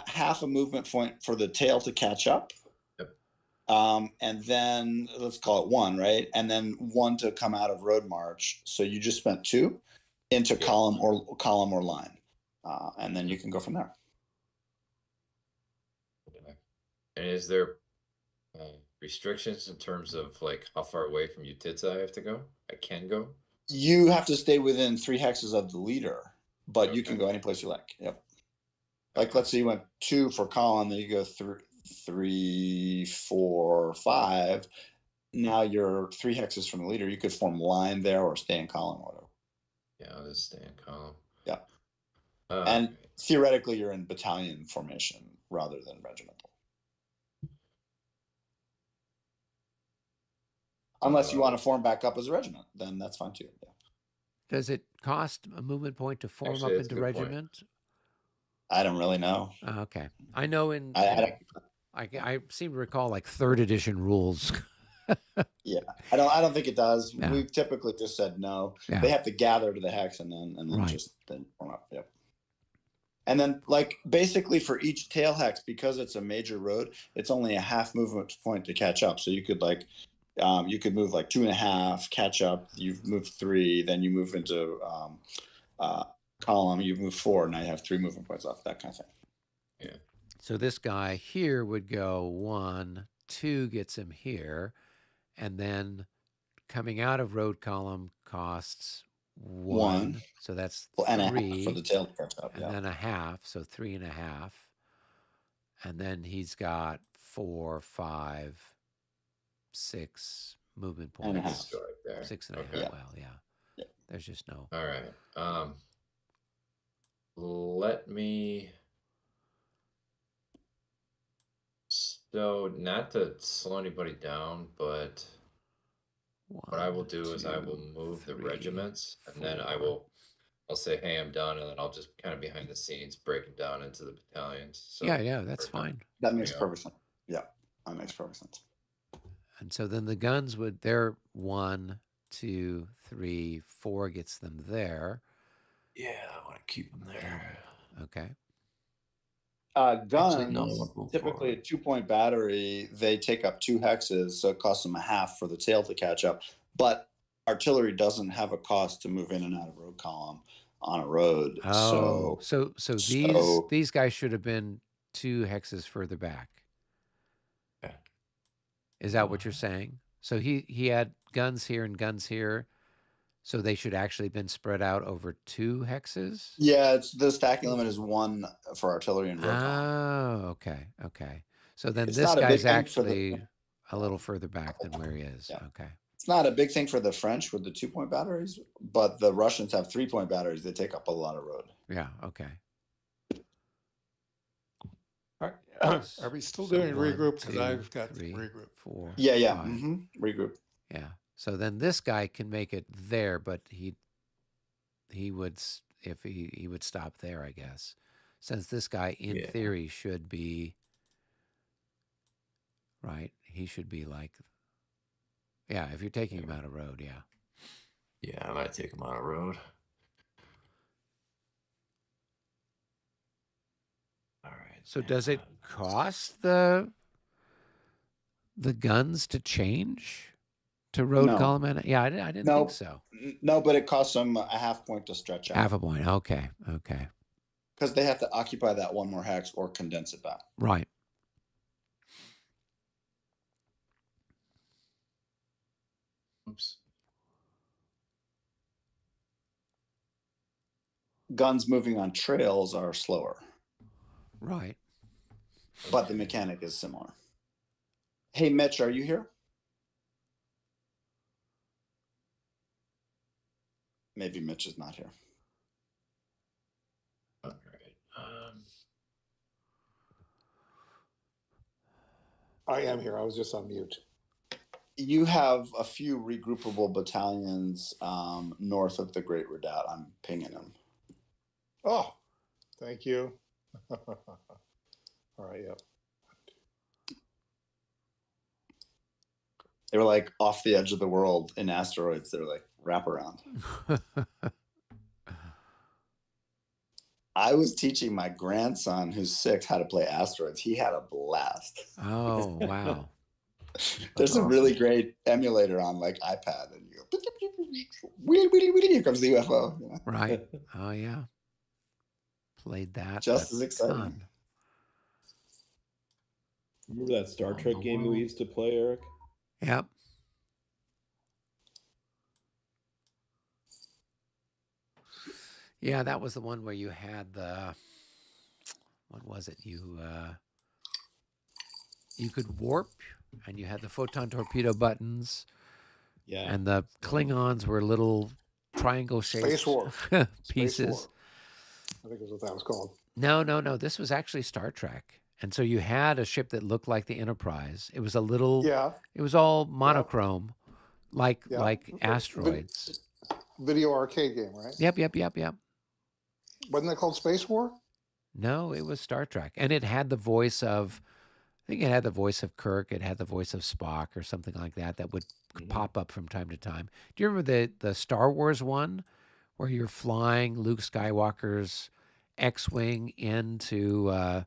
half a movement point for the tail to catch up. Yep. And then let's call it 1, right? And then 1 to come out of road march. So you just spent 2 into column or line, and then you can go from there. And is there restrictions in terms of like how far away from Utitsa I have to go? I can go. You have to stay within 3 hexes of the leader, but you can Okay. go any place you like. Yep. Like let's say you went 2 for column, then you go 3, 4, 5. Now you're 3 hexes from the leader. You could form line there or stay in column or whatever. Yeah, I'll just stay in column. Yeah. And theoretically, you're in battalion formation rather than regimental. Unless you want to form back up as a regiment, then that's fine too. Yeah. Does it cost a movement point to form Actually, up that's a into good point. regiment? I don't really know. Okay, I know I seem to recall like 3rd edition rules. Yeah, I don't think it does. Yeah. We've typically just said no. Yeah. They have to gather to the hex and then Right. then form up. Yep. And then like basically for each tail hex, because it's a major road, it's only a half movement point to catch up. So you could move like 2.5, catch up. You've moved 3, then you move into column. You move 4. Now you have 3 movement points off. That kind of thing. Yeah. So this guy here would go 1, 2 gets him here, and then coming out of road column costs 1. So that's 3. And a half for the tail to catch up. And then a half, so 3.5. And then he's got 4, 5, 6 movement points. And a half. Go right there. 6.5. Okay. Well, yeah. There's just no. All right. Let me. So not to slow anybody down, but what I will do is I will move the regiments, and then I'll say, hey, I'm done, and then I'll just kind of behind the scenes break them down into the battalions. So Yeah, that's fine. That makes perfect sense. Yeah, that makes perfect sense. And so then the guns they're 1, 2, 3, 4 gets them there. Yeah, I want to keep them there. Okay. Guns, Actually, no, I won't go typically a forward. 2-point battery, they take up 2 hexes, so it costs them a half for the tail to catch up. But artillery doesn't have a cost to move in and out of road column on a road. Oh, so these guys should have been 2 hexes further back. Yeah. Is that what you're saying? So he had guns here and guns here, so they should actually been spread out over 2 hexes? Yeah, the stacking limit is 1 for artillery and road column. Oh, okay. So then It's this not a big guy's thing for actually a little further back than where he is. Yeah. Okay. It's not a big thing for the French with the 2-point batteries, but the Russians have 3-point batteries. They take up a lot of road. Yeah, okay. Are we still So doing 1, regroup? Because 2, I've got 3, regroup. 4. Yeah. 5. Regroup. Yeah. So then this guy can make it there, but he would if he would stop there, I guess. Since this guy in theory should be right, he should be like if you're taking him out of road, yeah. Yeah, I might take him out of road. All right. So does it cost the guns to change to road No. column? And yeah, I didn't No. think so. No, but it costs them a half point to stretch out. Half a point. Okay. Because they have to occupy that 1 more hex or condense it back. Right. Oops. guns moving on trails are slower, Right. but the mechanic is similar. Hey, Mitch, are you here? Maybe Mitch is not here. All right. I am here. I was just on mute. You have a few regroupable battalions north of the Great Redoubt. I'm pinging them. Oh, thank you. All right, yep. They were like off the edge of the world in asteroids. They're like wrap around. I was teaching my grandson, who's 6, how to play asteroids. He had a blast. Oh, wow. There's a really great emulator on like iPad, and you go, wheelie, wheelie, wheelie, here comes the UFO. You know? Right. Oh, yeah. Played that. Just a as exciting. ton. Remember that Star Trek game we used to play, Eric? Yep. Yeah, that was the one where you had the, what was it? You could warp, and you had the photon torpedo buttons. Yeah. And the Klingons were little triangle-shaped Space War. pieces. Space War. I think is what that was called. No. This was actually Star Trek. And so you had a ship that looked like the Enterprise. It was a little, Yeah. it was all monochrome, like Yeah. asteroids. Video arcade game, right? Yep. Wasn't that called Space War? No, it was Star Trek. And it had the voice of, I think it had the voice of Kirk. It had the voice of Spock or something like that would pop up from time to time. Do you remember the Star Wars one where you're flying Luke Skywalker's X-Wing into to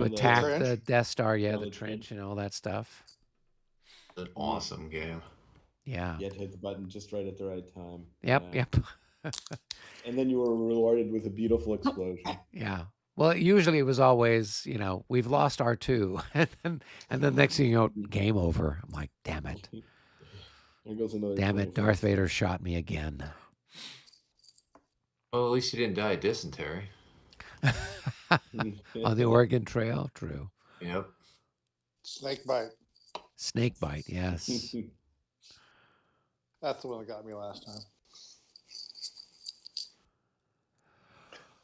attack the Death Star, the trench and all that stuff? An awesome game. Yeah. You had to hit the button just right at the right time. Yep. And then you were rewarded with a beautiful explosion. Yeah. Well, usually it was always, we've lost R2. and then next thing you know, game over. I'm like, damn it. There goes another. Damn it, Darth Vader shot me again. Well, at least you didn't die of dysentery. On the Oregon Trail, true. Yep. Snake bite. Snake bite, yes. That's the one that got me last time.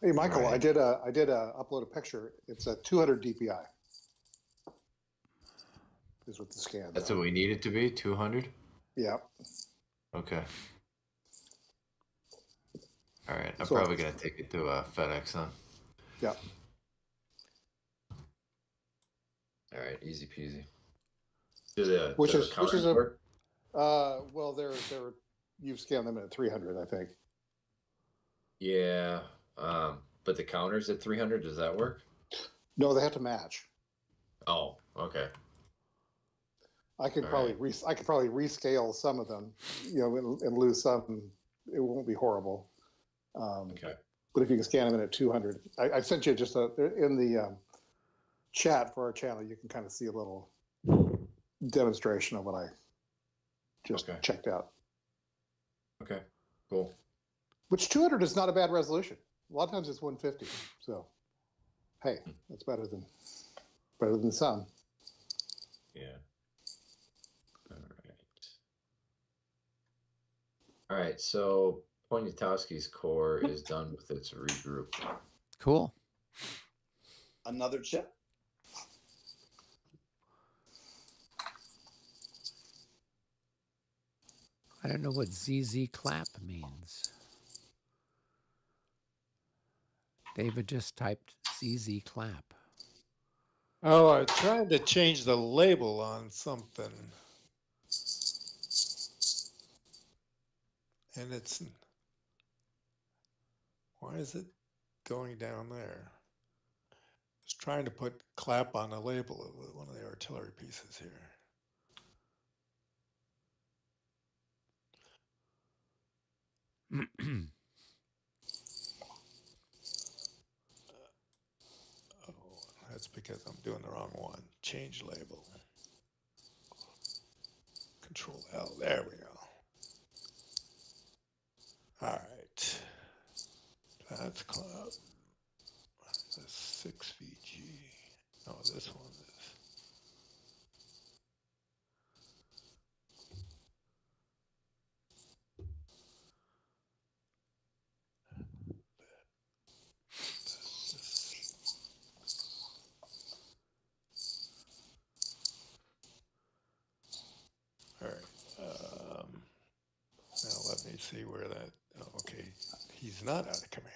Hey, Michael, Right. I did upload a picture. It's a 200 DPI. Is what the scan. That's what we need it to be, 200? Yeah. Okay. All right. I'm So- probably going to take it to FedEx, huh? Yeah. All right. Easy peasy. Do the Which the is counters a work? well, they're you've scanned them at 300, I think. Yeah. But the counters at 300, does that work? No, they have to match. Oh, okay. I could All probably rescale some of them, and lose some. It won't be horrible. Okay. But if you can scan them in at 200, I sent you just in the chat for our channel. You can kind of see a little demonstration of what I just Okay. checked out. Okay. Cool. Which 200 is not a bad resolution. A lot of times it's 150. So, hey, that's better than some. Yeah. All right. All right. So Poniatowski's core is done with its regroup. Cool. Another chip. I don't know what ZZ clap means. David just typed ZZ clap. Oh, I tried to change the label on something. And why is it going down there? I was trying to put clap on the label of one of the artillery pieces here. Oh, that's because I'm doing the wrong one. Change label. Control L. There we go. All right. That's Club. That's 6VG. Oh, this one is. All right. Now let me see where that. Oh, okay, he's not out of command.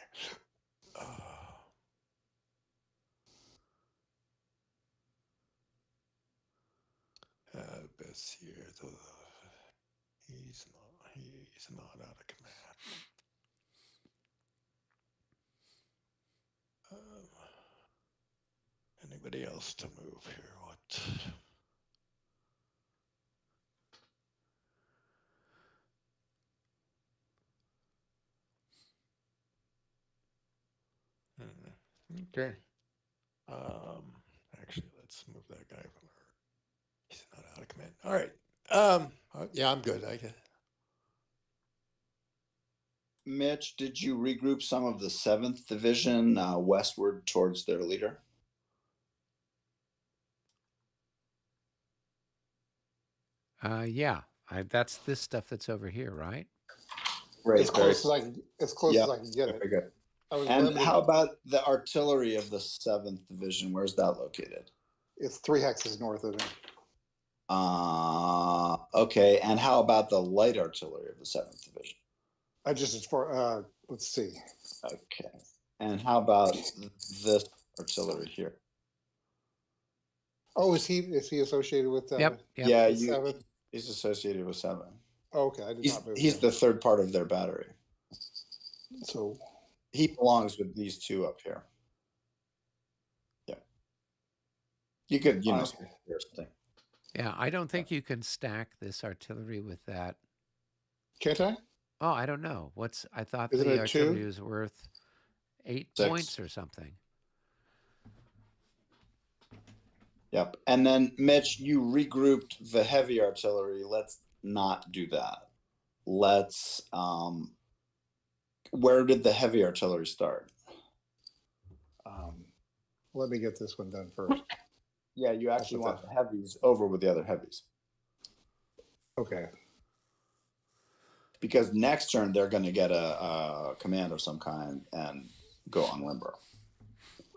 Bessier, he's not out of command. Anybody else to move here? What? Okay. Actually, let's move that guy from her. He's not out of command. All right. Yeah, I'm good. I guess. Mitch, did you regroup some of the 7th Division westward towards their leader? Yeah, that's this stuff that's over here, right? Right. As close as I can, as get it. Very good. I was And limited. how about the artillery of the 7th Division? Where's that located? It's 3 hexes north of it. Okay. And how about the light artillery of the 7th Division? I just as far. Let's see. Okay. And how about this artillery here? Oh, is he associated with? Yep. Yeah, seventh? he's associated with 7. Oh, okay, I did not move. He's him. the 3rd part of their battery. So He belongs with these 2 up here. Yeah. You could, something. Yeah, I don't think you can stack this artillery with that. can't I? Oh, I don't know. I thought Isn't the it artillery 2? was worth 8 6. points or something. Yep. And then, Mitch, you regrouped the heavy artillery. Let's not do that. Let's, where did the heavy artillery start? Let me get this one done first. Yeah, you actually want the heavies over with the other heavies. Okay. Because next turn, they're going to get a command of some kind and go on limber.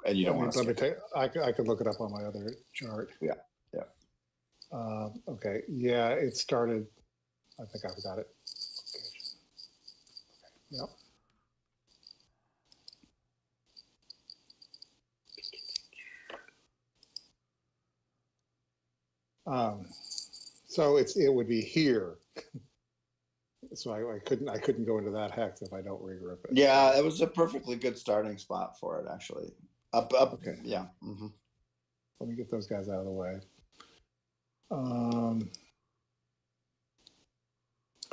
And you don't want to. Let me take. I could look it up on my other chart. Yeah. Okay. Yeah, it started. I think I've got it. Okay. Yep. So it would be here. So I couldn't go into that hex if I don't regroup it. Yeah, it was a perfectly good starting spot for it, actually. Up. Okay. Yeah. Mm-hmm. Let me get those guys out of the way. Boom.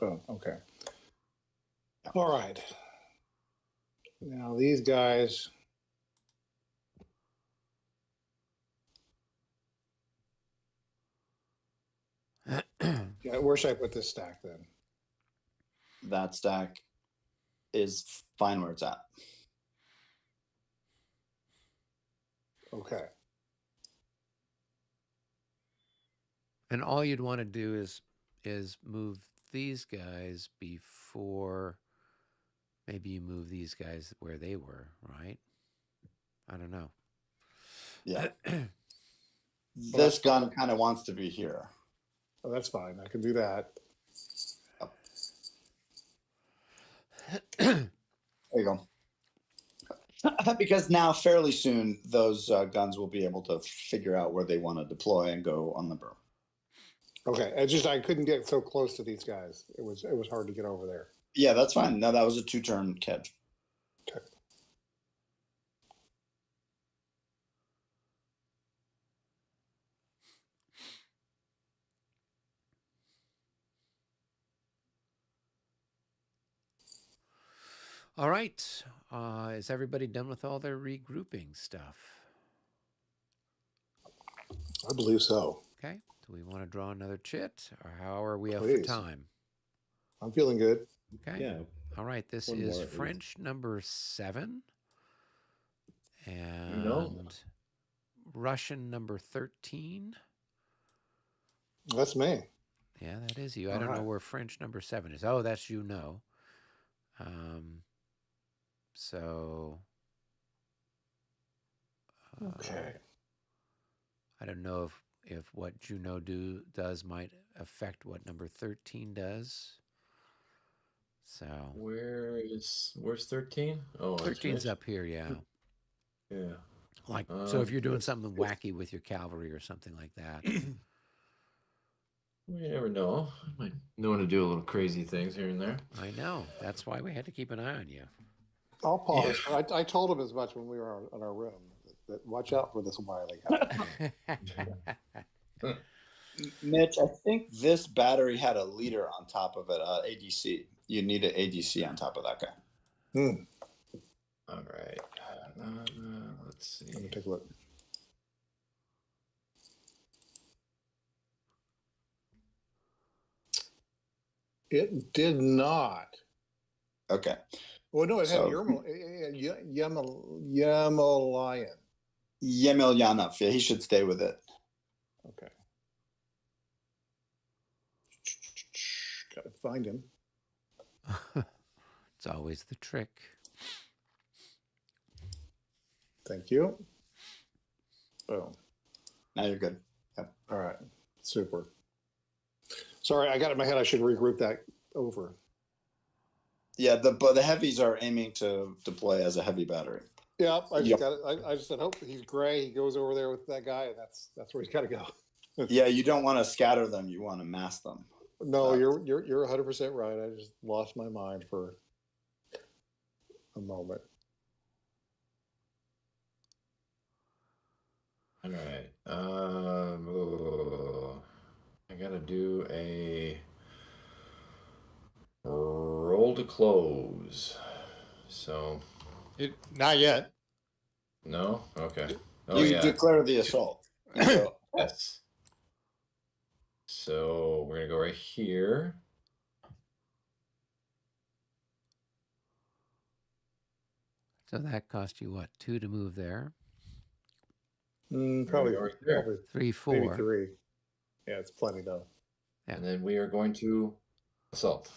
Okay. All right. Now these guys. Yeah, where should I put this stack then? That stack is fine where it's at. Okay. And all you'd want to do is move these guys before maybe you move these guys where they were, right? I don't know. Yeah. This gun kind of wants to be here. Oh, that's fine. I can do that. There you go. Because now, fairly soon, those guns will be able to figure out where they want to deploy and go on limber. Okay. I couldn't get so close to these guys. It was hard to get over there. Yeah, that's fine. No, that was a 2-turn catch. Okay. All right. Is everybody done with all their regrouping stuff? I believe so. Okay. Do we want to draw another chit, or how are we up for Please. time? I'm feeling good. Okay. Yeah. All right. This One is more at least. French number 7 and know. Russian number 13. That's me. Yeah, that is you. I All don't know right. where French number 7 is. Oh, that's So Okay. I don't know if what Juno does might affect what number 13 does. So Where's 13? Oh, it's 13's right. up here, yeah. Yeah. Like so if you're doing something wacky with your cavalry or something like that. Well, you never know. I might know to do a little crazy things here and there. I know. That's why we had to keep an eye on you. I'll pause. I told him as much when we were in our room that watch out for this wily guy. Mitch, I think this battery had a leader on top of it, ADC. You need an ADC on top of that guy. All right. Let's Let me see. take a look. It did not. Okay. Well, no, it had So- Yamalayan. Yemelyanov. Yeah, he should stay with it. Okay. Gotta find him. It's always the trick. Thank you. Boom. Now you're good. All right. Super. Sorry, I got it in my head. I should regroup that over. Yeah, but the heavies are aiming to deploy as a heavy battery. Yeah, I just Yep. got it. I just said, hope he's gray. He goes over there with that guy, and that's where he's got to go. Yeah, you don't want to scatter them. You want to mass them. No, you're 100% right. I just lost my mind for a moment. All right. I gotta do a roll to close. So Not yet. no. Okay. Oh You yeah. declare the assault. And go, Yes. So we're gonna go right here. So that cost you what? 2 to move there. Probably, go right there. probably 3, 4. maybe 3. Yeah, it's plenty though. And then we are going to assault.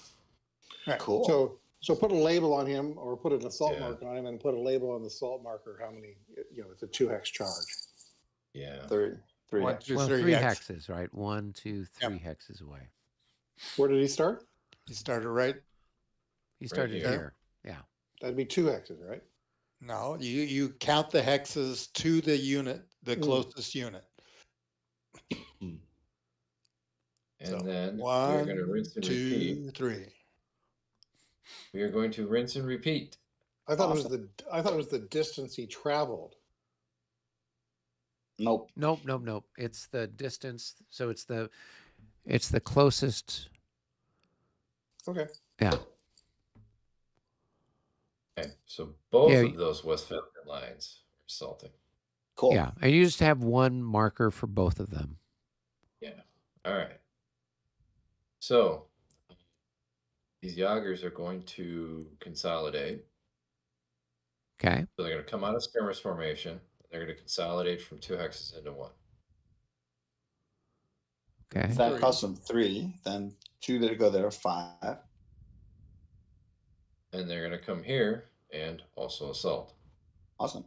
All right. Cool. So put a label on him, or put an assault Yeah. marker on him, and put a label on the assault marker. How many? It's a 2-hex charge. Yeah. 3. 1, 2, Well, 3 3 hex. hexes, right? 1, 2, 3 hexes away. Where did he start? You started right. He started here. here. Yeah. That'd be 2 hexes, right? No, you count the hexes to the unit, the closest unit. And So, then we are going to 1, rinse and 2, repeat. 3. We are going to rinse and repeat. I thought it was the distance he traveled. Nope. Nope. It's the distance. So it's the closest. Okay. Yeah. Okay. So both Yeah, of those Westphalian lines are assaulting. Cool. Yeah. And you just have one marker for both of them. Yeah. All right. So these Jagers are going to consolidate. Okay. So they're going to come out of skirmish formation. They're going to consolidate from 2 hexes into 1. Okay. That costs them 3. Then 2 that go there, 5. And they're going to come here and also assault. Awesome.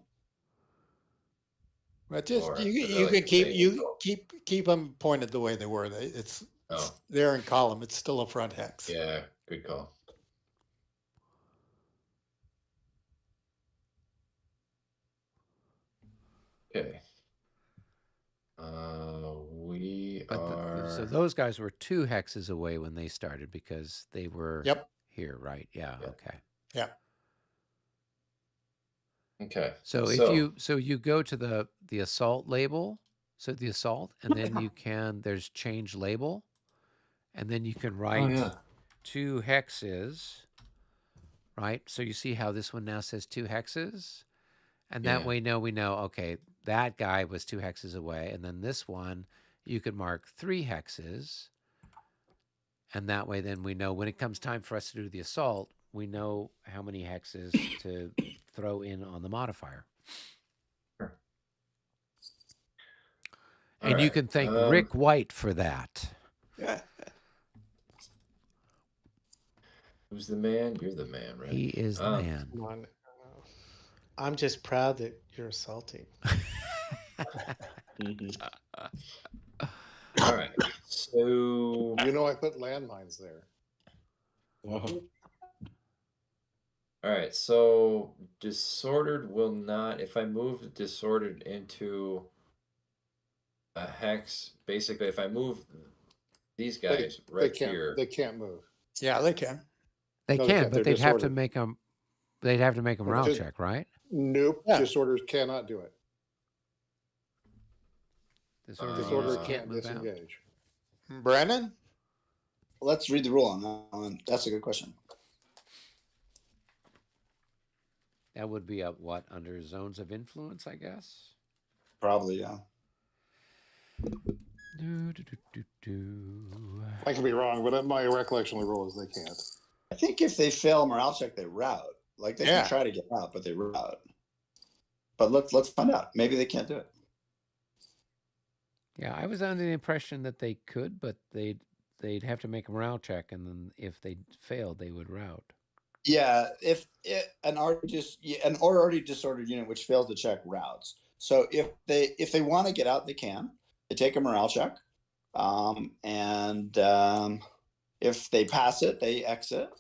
But just Or you like can they- keep them pointed the way they were. It's Oh, they're in column. It's still a front hex. yeah. Good call. Okay. We But are. so those guys were 2 hexes away when they started because they were Yep. here, right? Yeah. Yeah. Okay. Yeah. Okay. So you go to the assault label, so the assault, and then you can there's change label, and then you can write Oh, yeah. 2 hexes, right? So you see how this one now says 2 hexes, and that Yeah. way we know okay, that guy was 2 hexes away, and then this one you could mark 3 hexes, And that way, then we know when it comes time for us to do the assault, we know how many hexes to throw in on the modifier. Sure. And you can thank Rick White for that. Who's the man? You're the man, right? He is the man. Come on. I'm just proud that you're assaulting. All right. So You know, I put landmines there. Oh, all right. So disordered will not. If I move disordered into a hex, basically, if I move these guys right here, They can't move. Yeah, they can. They No, they can, can't. but They're they'd have to disordered. make them. They'd have to make a morale Just- check, right? Nope. Yeah. Disorders cannot do it. Disorder Disorders can't can't move out. disengage. Brennan? Let's read the rule on that one. That's a good question. That would be what, under zones of influence, I guess. Probably, yeah. I could be wrong, but my recollection of the rule is they can't. I think if they fail a morale check, they rout. Like they Yeah. can try to get out, but they rout. But let's find out. Maybe they can't do it. Yeah, I was under the impression that they could, but they'd have to make a morale check, and then if they failed, they would rout. Yeah, if an already disordered unit which fails the check routes. So if they want to get out, they can. They take a morale check, and if they pass it, they exit,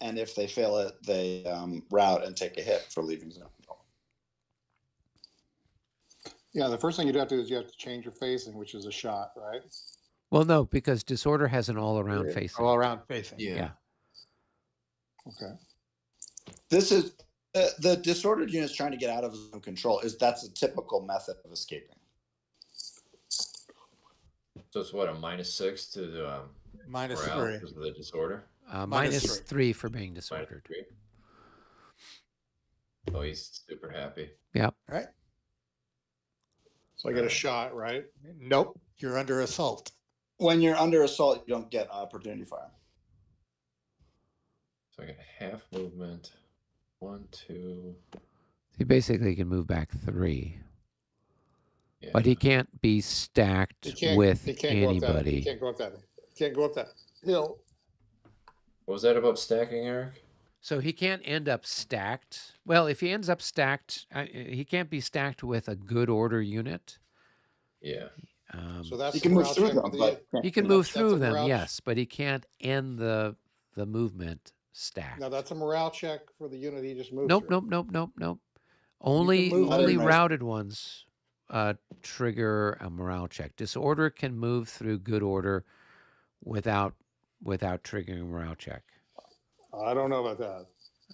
and if they fail it, they route and take a hit for leaving zone control. Yeah, the first thing you'd have to do is you have to change your facing, which is a shot, right? Well, no, because disorder has an all-around Yeah. facing. All around facing. Yeah. Okay. This is the disordered units trying to get out of zone control. That's a typical method of escaping. so it's what, a -6 to the Minus morale 3. because of the disorder. Minus -3. 3 for being Minus disordered. 3. Oh, he's super happy. Yep. Right? So I get a shot, right? Nope. You're under assault. When you're under assault, you don't get opportunity fire. So I get half movement. 1, 2. He basically can move back 3, Yeah. but he can't be stacked with He can't go up that. He anybody. can't go up that. Can't go up that hill. What was that about stacking, Eric? So he can't end up stacked. Well, if he ends up stacked, he can't be stacked with a good order unit. Yeah. So that's You can the move morale through check them, for but He can that's- move that's through a them, morale yes, but he can't end the movement stacked. now that's a morale check for the unit he just moved. Nope, through. nope. Only move only through. routed ones trigger a morale check. Disorder can move through good order without triggering a morale check. I don't know about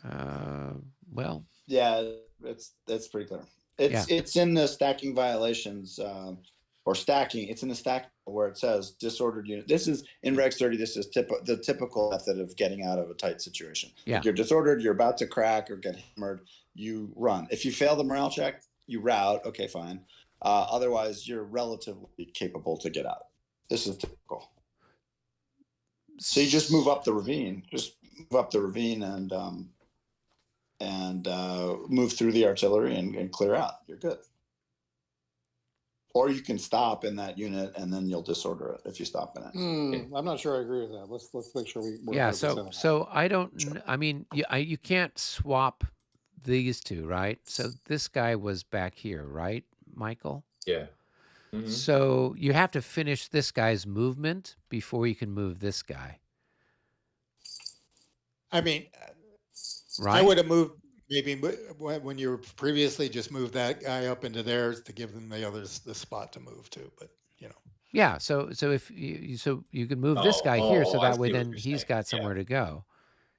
that. Well, yeah, that's pretty clear. It's in the stacking violations or stacking. It's in the stack where it says disordered unit. This is in Regs 30. This is the typical method of getting out of a tight situation. Yeah. If you're disordered, you're about to crack or get hammered, you run. If you fail the morale check, you route. Okay, fine. Otherwise, you're relatively capable to get out. This is typical. So you just move up the ravine. Just move up the ravine and move through the artillery and clear out. You're good. Or you can stop in that unit and then you'll disorder it if you stop in it. I'm not sure I agree with that. Let's make sure we're yeah. 100% on that. So I don't. I mean, you can't swap these two, right? So this guy was back here, right, Michael? Yeah. Mhm. So you have to finish this guy's movement before you can move this guy, I mean, right? I would have moved maybe when you were previously just moved that guy up into theirs to give them the others the spot to move to. But Yeah. So if you can move this guy here, so I that way see what then you're he's saying. got Yeah. somewhere to go.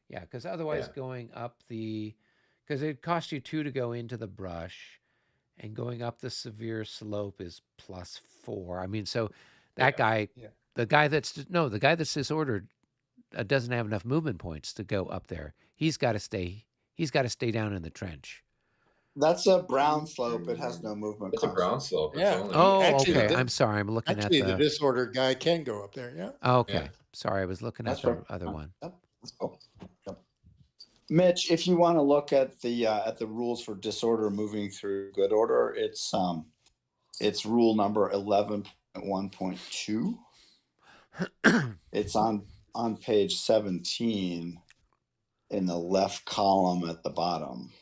Yeah, because otherwise Yeah. going up because it costs you 2 to go into the brush, and going up the severe slope is +4. I mean, so that guy, Yeah. the guy that's disordered doesn't have enough movement points to go up there. He's got to stay down in the trench. That's a brown slope. It has no movement. It's a constant. brown slope. It's Yeah. only Oh, Actually, okay. the- I'm sorry. I'm looking at Actually, the the. disordered guy can go up there. Yeah. Okay. Yeah. Sorry, I was looking That's at the right. other one. Yep. That's cool. Yep. Mitch, if you want to look at the rules for disorder moving through good order, it's rule number 11.1.2. It's on page 17 in the left column at the bottom.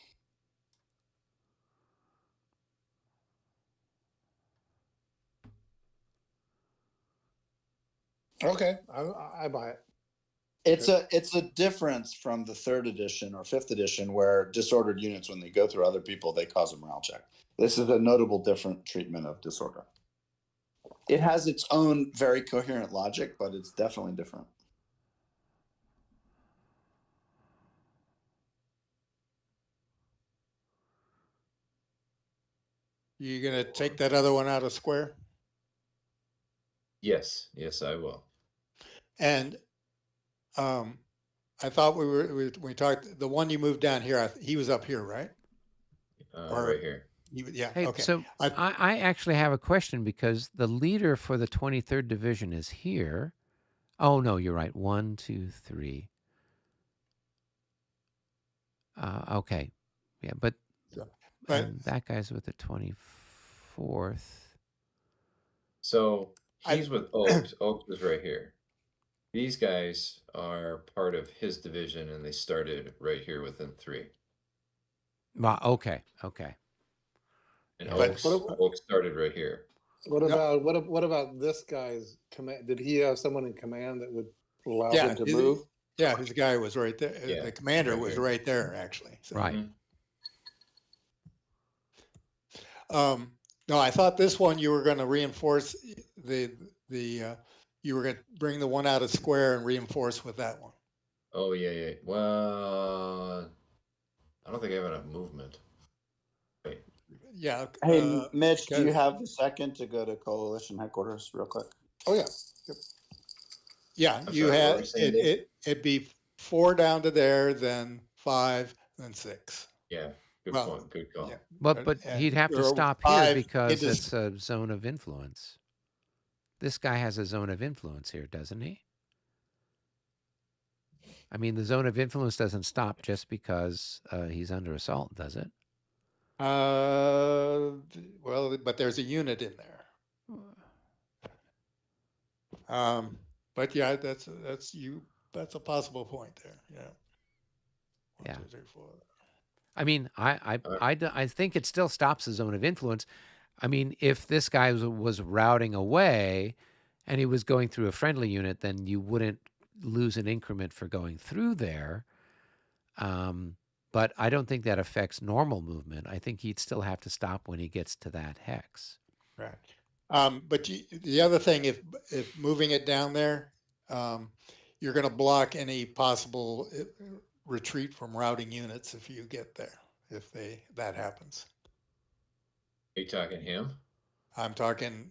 Okay, I buy it. It's a difference from the 3rd edition or 5th edition where disordered units, when they go through other people, they cause a morale check. This is a notable different treatment of disorder. It has its own very coherent logic, but it's definitely different. You gonna take that other one out of square? Yes, I will. And I thought we talked, the one you moved down here, he was up here, right? Or- Right here. Yeah, Hey, okay. so I actually have a question because the leader for the 23rd Division is here. Oh, no, you're right. 1, 2, 3. Okay. Yeah, but and that guy's with the 24th. So he's with Oaks. Oaks is right here. These guys are part of his division, and they started right here within 3. Okay. And Yeah. Oaks started right here. What about this guy's command? Did he have someone in command that would allow Yeah, him to move? Yeah, his guy was right there. Yeah, The commander right was here. right there, actually. So, Right. No, I thought this one you were going to reinforce you were going to bring the one out of square and reinforce with that one. Oh, yeah. Well, I don't think I have enough movement. Wait. Yeah. Hey, Mitch, do you because- have the second to go to coalition headquarters real quick? Oh yeah. Yep. Yeah, I'm you sorry, what were had you saying, Dave? it'd be 4 down to there, then 5, then 6. Yeah, good Well, point. Good call. yeah. But And he'd have to or stop here 5 because into- it's a zone of influence. This guy has a zone of influence here, doesn't he? I mean, the zone of influence doesn't stop just because he's under assault, does it? Well, but there's a unit in there. But yeah, that's a possible point there. Yeah. 1, Yeah. 2, 3, 4. I mean, I think it still stops the zone of influence. I mean, if this guy was routing away and he was going through a friendly unit, then you wouldn't lose an increment for going through there. But I don't think that affects normal movement. I think he'd still have to stop when he gets to that hex. Right. But the other thing, if moving it down there, you're going to block any possible retreat from routing units if you get there, if that happens. Are you talking him? I'm talking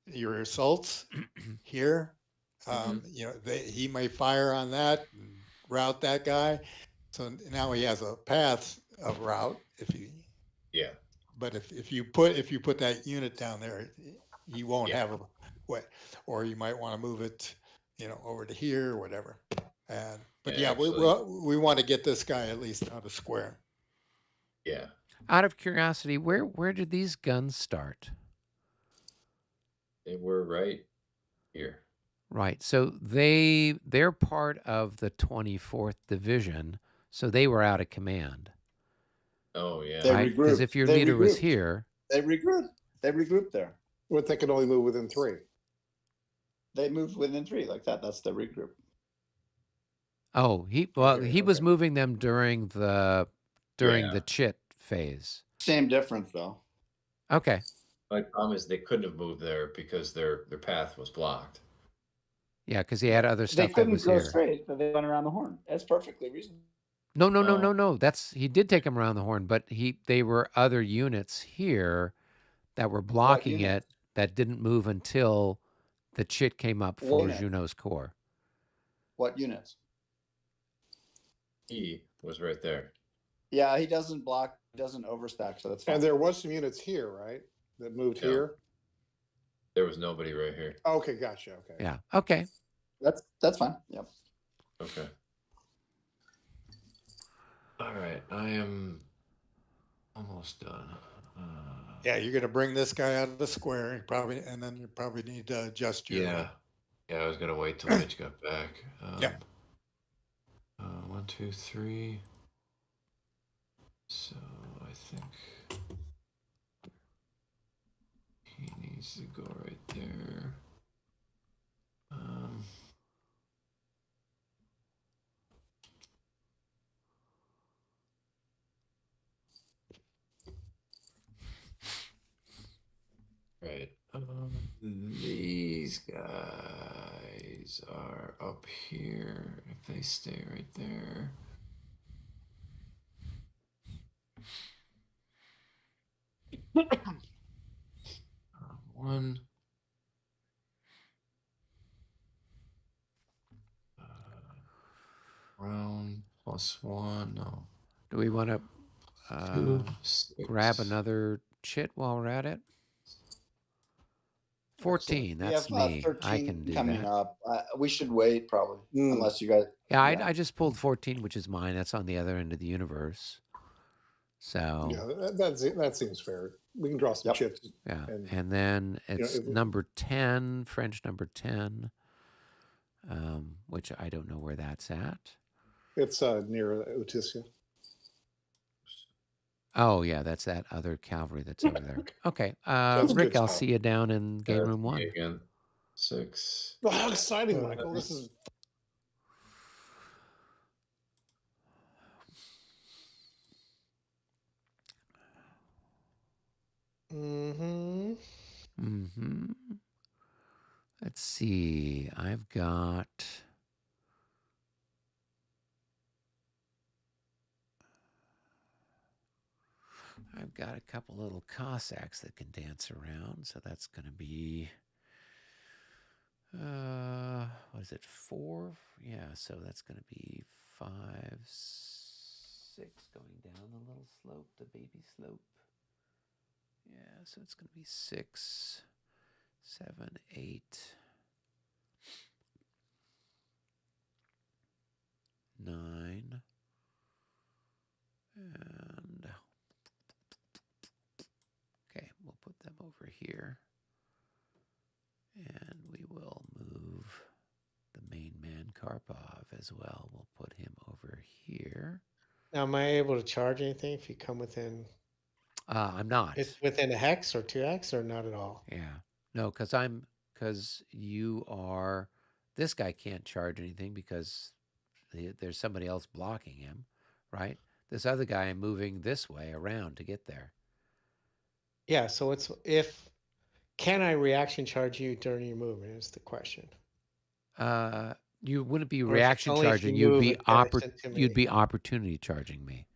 your assaults here. He may fire on that and route that guy. So now he has a path of route Yeah. but if you put that unit down there, you won't have a way, or you might want to move it, over to here or whatever. But we want to get this guy at least out of square. Yeah. Out of curiosity, where did these guns start? They were right here. Right. So they're part of the 24th Division, so they were out of command. Oh yeah. They Right? Because if your leader was here, They regrouped there. What they can only move within 3. They moved within 3 like that. That's the regroup. oh, he was moving them during the chit phase. Same difference though. Okay. My problem is they couldn't have moved there because their path was blocked. Yeah, because he had other They stuff that couldn't was go here. straight, but they went around the horn. That's perfectly reasonable. No. He did take him around the horn, but they were other units here that were blocking it units? that didn't move until the chit came up for What unit? Junot's core. What units? He was right there. Yeah, he doesn't block, doesn't overstack, so that's fine. And there was some units here, right? That moved Yeah. here. There was nobody right here. Okay, gotcha. Okay. Yeah. Okay. That's fine. Yep. Okay. All right, I am almost done. Yeah, you're gonna bring this guy out of the square, and then you probably need to adjust your. Yeah. Yeah, I was gonna wait till Mitch got back. Yeah. 1, 2, 3. So I think he needs to go right there. Right. These guys are up here. If they stay right there. One. Round +1. No. Do we want to 2, 6. grab another chit while we're at it? 14. That's we have me. 13 I can do coming that. up. We should wait probably, Mm. unless you guys. Yeah, Yeah. I just pulled 14, which is mine. That's on the other end of the universe. So Yeah, that seems fair. We can draw some Yep. chips. yeah, And, and then it's if we- number 10, French number 10, which I don't know where that's at. It's near Otisia. Oh yeah, that's that other cavalry that's over there. Okay, That's a Rick, good I'll spot. see you down in game That's room me 1. again. 6. Oh, how exciting, Michael! This is Mm-hmm. Mm-hmm. Let's see. I've got a couple little Cossacks that can dance around, so that's going to be what is it, 4? Yeah, so that's going to be 5, 6 going down the little slope, the baby slope. Yeah, so it's going to be 6, 7, 8, 9, and okay, we'll put them over here, and we will move the main man Karpov as well. We'll put him over here. Now, am I able to charge anything if you come within? I'm not. It's within a hex or 2x or not at all? Yeah. No, because you are, this guy can't charge anything because there's somebody else blocking him, right? This other guy I'm moving this way around to get there. Yeah. So can I reaction charge you during your movement? Is the question. You wouldn't be Or if it's reaction only if charging. you You'd move be adjacent to me. you'd be opportunity charging me.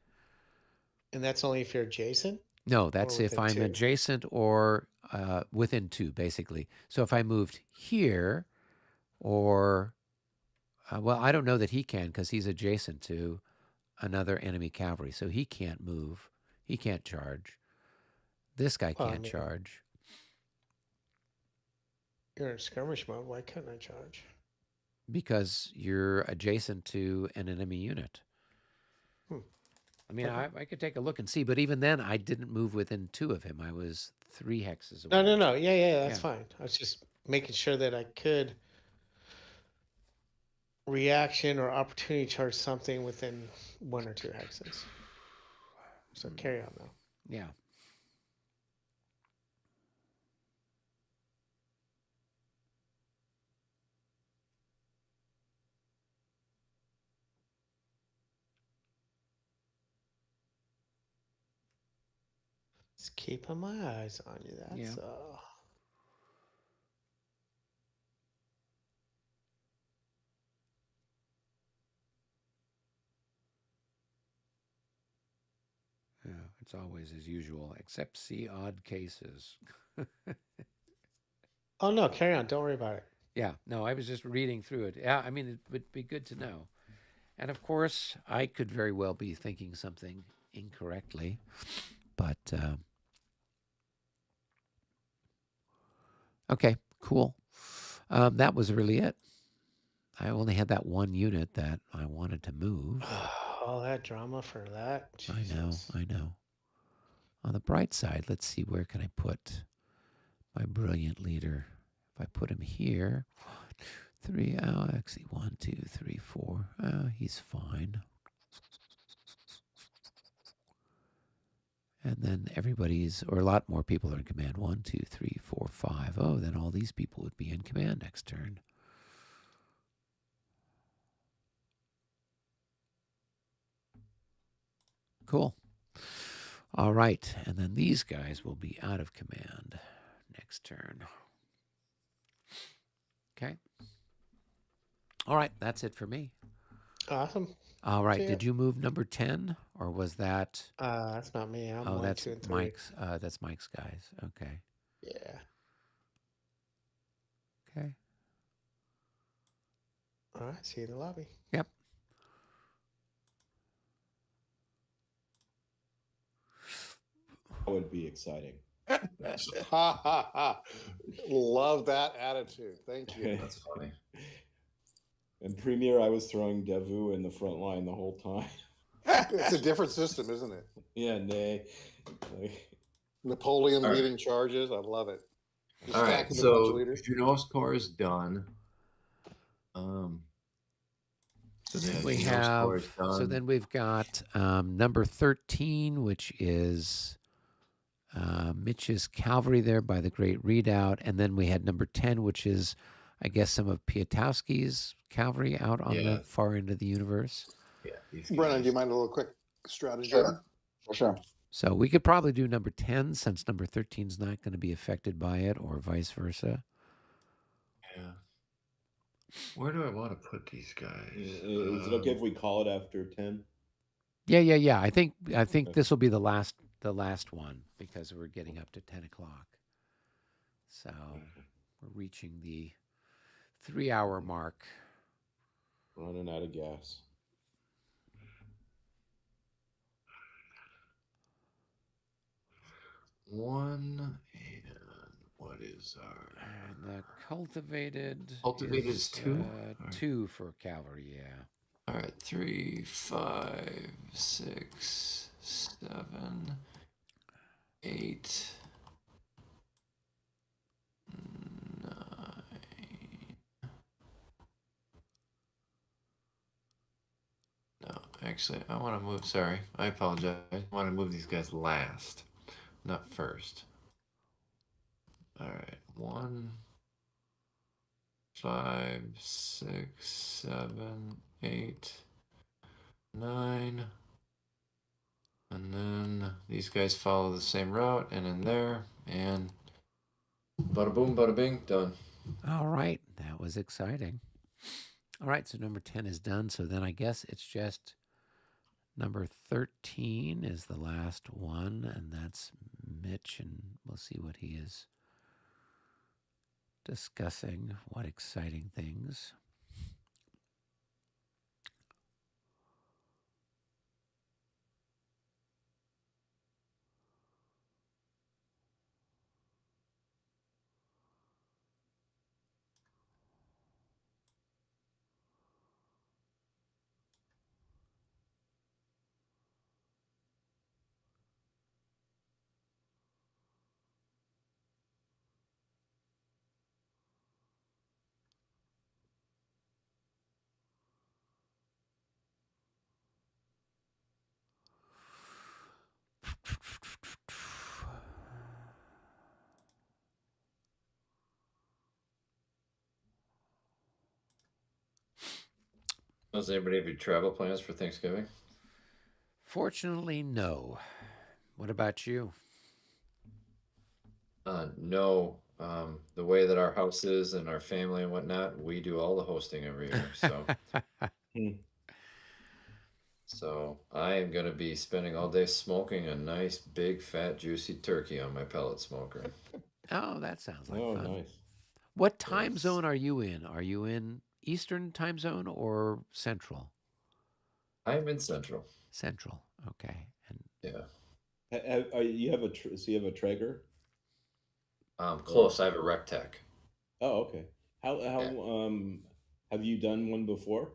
And that's only if you're adjacent? No, that's if within I'm 2? adjacent or within 2, basically. So if I moved here, or well, I don't know that he can because he's adjacent to another enemy cavalry, so he can't move. He can't charge. This guy Well, I can't mean- charge. You're in skirmish mode. Why couldn't I charge? Because you're adjacent to an enemy unit. I mean, Okay. I could take a look and see, but even then, I didn't move within 2 of him. I was 3 hexes away. No. Yeah, that's Yeah. fine. I was just making sure that I could reaction or opportunity charge something within 1 or 2 hexes. So carry on though. Yeah. Just keeping my eyes on you. That's Yeah. Yeah, it's always as usual, except see odd cases. Oh no, carry on. Don't worry about it. Yeah, no, I was just reading through it. Yeah, I mean, it would be good to know. And of course, I could very well be thinking something incorrectly, but okay, cool. That was really it. I only had that one unit that I wanted to move. All that drama for that? Jesus. I know. On the bright side, let's see, where can I put my brilliant leader? If I put him here, 3, actually 1, 2, 3, 4. He's fine. And then everybody's, or a lot more people are in command. 1, 2, 3, 4, 5. Oh, then all these people would be in command next turn. Cool. All right, and then these guys will be out of command next turn. Okay. All right, that's it for me. Awesome. All right, See ya. did you move number 10, or was that? That's not me. I'm Oh, 1, that's 2, and 3. Mike's. That's Mike's guys. Okay. Yeah. Okay. All right. See you in the lobby. Yep. That would be exciting. Ha ha ha. Love that attitude. Thank you. That's funny. In Premiere, I was throwing Devu in the front line the whole time. It's a different system, isn't it? Yeah, nay. Like, Napoleon All right. leading charges. I love it. Just All right, stacking a bunch of so leaders. Juno's core is done. So then We Juno's have, core is done. so then we've got number 13, which is Mitch's cavalry there by the Great Redoubt. And then we had number 10, which is, I guess, some of Piatowski's cavalry out on Yeah. the far end of the universe. Yeah, these Brennan, guys. do you mind a little quick strategy? Sure. For sure. So we could probably do number 10 since number 13 is not going to be affected by it, or vice versa. Yeah. Where do I want to put these guys? is it okay if we call it after 10? Yeah. I think Okay. this will be the last one because we're getting up to 10 o'clock. So we're reaching the 3-hour mark. Running out of gas. One, and what is our And the cultivated is 2? Alright. 2 for cavalry, yeah. All right, 3, 5, 6, 7, 8, 9. No, actually, I want to move. Sorry, I apologize. I want to move these guys last, not first. All right, 1, 5, 6, 7, 8, 9. And then these guys follow the same route and in there, and bada boom, bada bing, done. All right, that was exciting. All right, so number 10 is done. So then I guess it's just number 13 is the last one, and that's Mitch, and we'll see what he is discussing. What exciting things. Does anybody have any travel plans for Thanksgiving? Fortunately, no. What about you? No. The way that our house is and our family and whatnot, we do all the hosting every year. So, so I am going to be spending all day smoking a nice, big, fat, juicy turkey on my pellet smoker. Oh, that sounds like Oh, fun. nice. What time Yes. zone are you in? Are you in Eastern time zone or Central? I'm in Central. Central. Okay. And Yeah. You have so you have a Traeger? Close. I have a Rec Tech. Oh, okay. How have you done one before?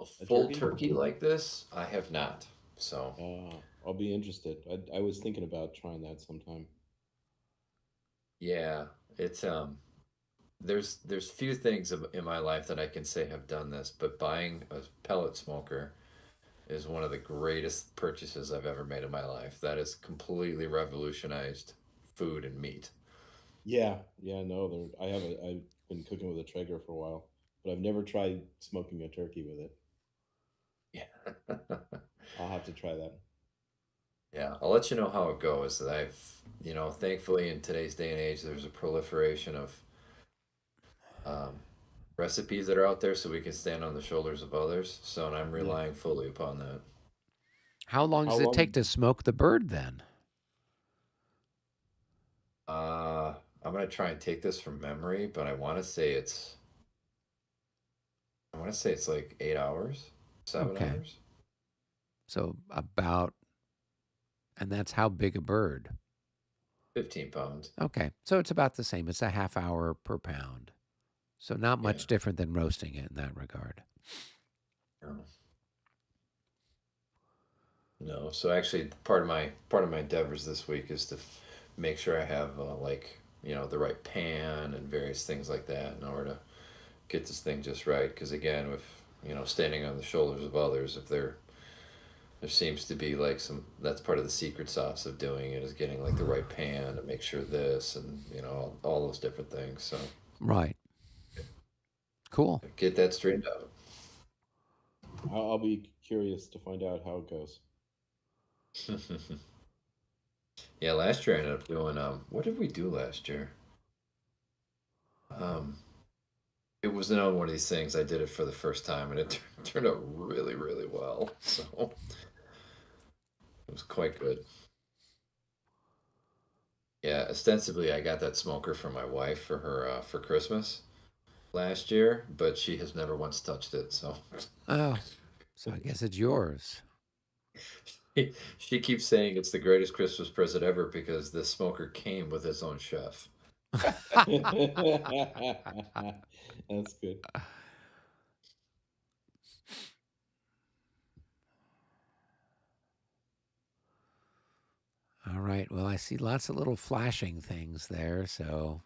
A A full turkey? turkey like this, I have not. So I'll be interested. I was thinking about trying that sometime. yeah, it's there's few things in my life that I can say have done this, but buying a pellet smoker is one of the greatest purchases I've ever made in my life. That has completely revolutionized food and meat. Yeah, no, I've been cooking with a Traeger for a while, but I've never tried smoking a turkey with it. Yeah. I'll have to try that. Yeah, I'll let you know how it goes. Thankfully in today's day and age, there's a proliferation of um, recipes that are out there so we can stand on the shoulders of others. So, and I'm Yeah. relying fully upon that. How long does it take to smoke the bird then? I'm gonna try and take this from memory, but I want to say it's like 8 hours, 7 hours. So about, and that's how big a bird? 15 pounds. Okay, so it's about the same. It's a half hour per pound. So not much different than roasting it in that regard. No. So actually, part of my endeavors this week is to make sure I have the right pan and various things like that in order to get this thing just right. Because again, with standing on the shoulders of others, if there seems to be like that's part of the secret sauce of doing it is getting like the right pan to make sure this and all those different things. So right. Cool. Get that straightened out. I'll be curious to find out how it goes. Yeah, last year I ended up doing what did we do last year? It was another one of these things. I did it for the first time and it turned out really, really well. So it was quite good. Yeah, ostensibly I got that smoker for my wife for her for Christmas last year, but she has never once touched it. So oh, so I guess it's yours. She keeps saying it's the greatest Christmas present ever because the smoker came with its own chef. That's good. All right. Well, I see lots of little flashing things there. So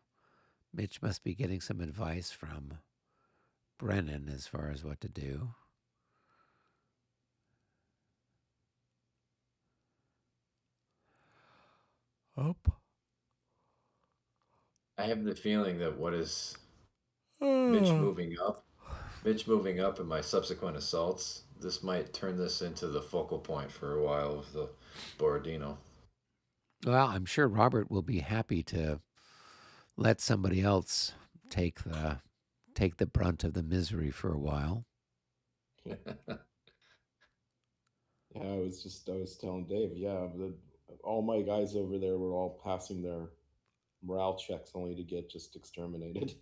Mitch must be getting some advice from Brennan as far as what to do. Up. I have the feeling that what is Mitch moving up and my subsequent assaults, this might turn this into the focal point for a while of the Borodino. Well, I'm sure Robert will be happy to let somebody else take the brunt of the misery for a while. Yeah, I was telling Dave, all my guys over there were all passing their morale checks only to get just exterminated.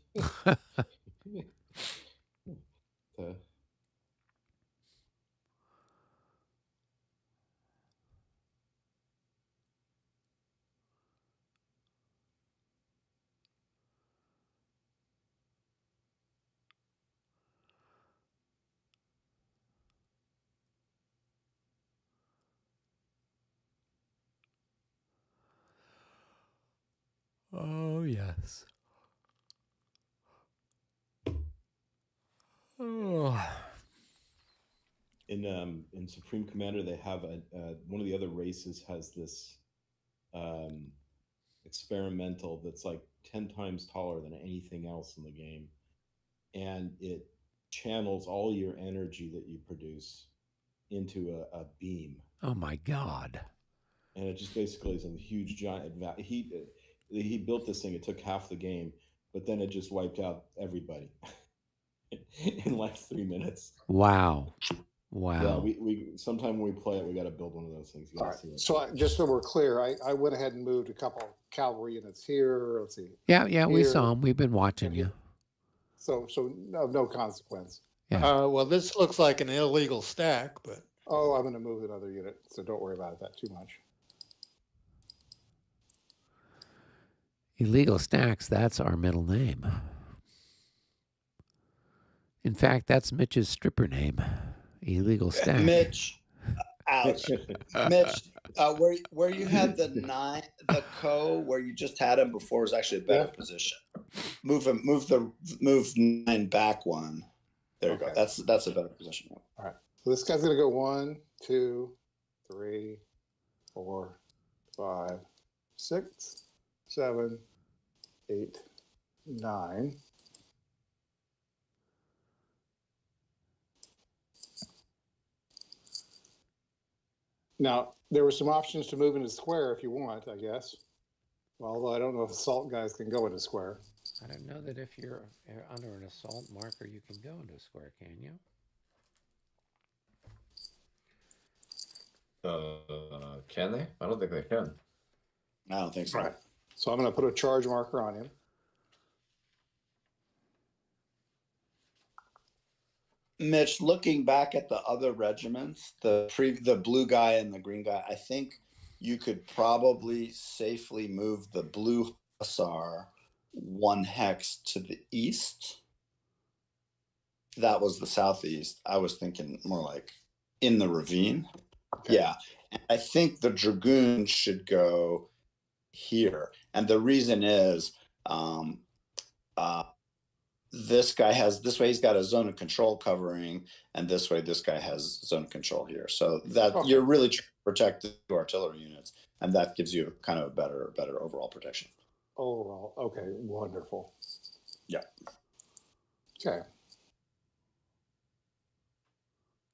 Oh, yes. Oh. In Supreme Commander, they have one of the other races has this experimental that's like 10 times taller than anything else in the game, and it channels all your energy that you produce into a beam. Oh my God. And it just basically is a huge giant he built this thing. It took half the game, but then it just wiped out everybody in like 3 minutes. Wow. Yeah, we sometime when we play it, we got to build one of those things. All right. So just so we're clear, I went ahead and moved a couple cavalry units here. Let's see. Yeah, we here. saw them. We've been watching you. So no consequence. Yeah. Well, this looks like an illegal stack, but Oh, I'm going to move another unit, so don't worry about that too much. Illegal Stacks, that's our middle name. In fact, that's Mitch's stripper name. Illegal Stack. Mitch, ouch. Mitch, where you had the 9, the where you just had him before was actually a better position. Move 9 back one. There you go. That's a better position. All right. So this guy's going to go 1, 2, 3, 4, 5, 6, 7, 8, 9. Now, there were some options to move into square if you want, I guess. Although I don't know if assault guys can go into square. I don't know that if you're under an assault marker, you can go into a square, can you? Can they? I don't think they can. I don't think so. Right. So I'm going to put a charge marker on him. Mitch, looking back at the other regiments, the blue guy and the green guy, I think you could probably safely move the blue hussar 1 hex to the east. That was the southeast. I was thinking more like in the ravine. Okay. Yeah. And I think the dragoon should go here. And the reason is this guy has, this way he's got a zone of control covering, and this way this guy has zone of control here. So that you're really protected to artillery units, and that gives you kind of a better overall protection. Overall, okay, wonderful. Yeah. Okay.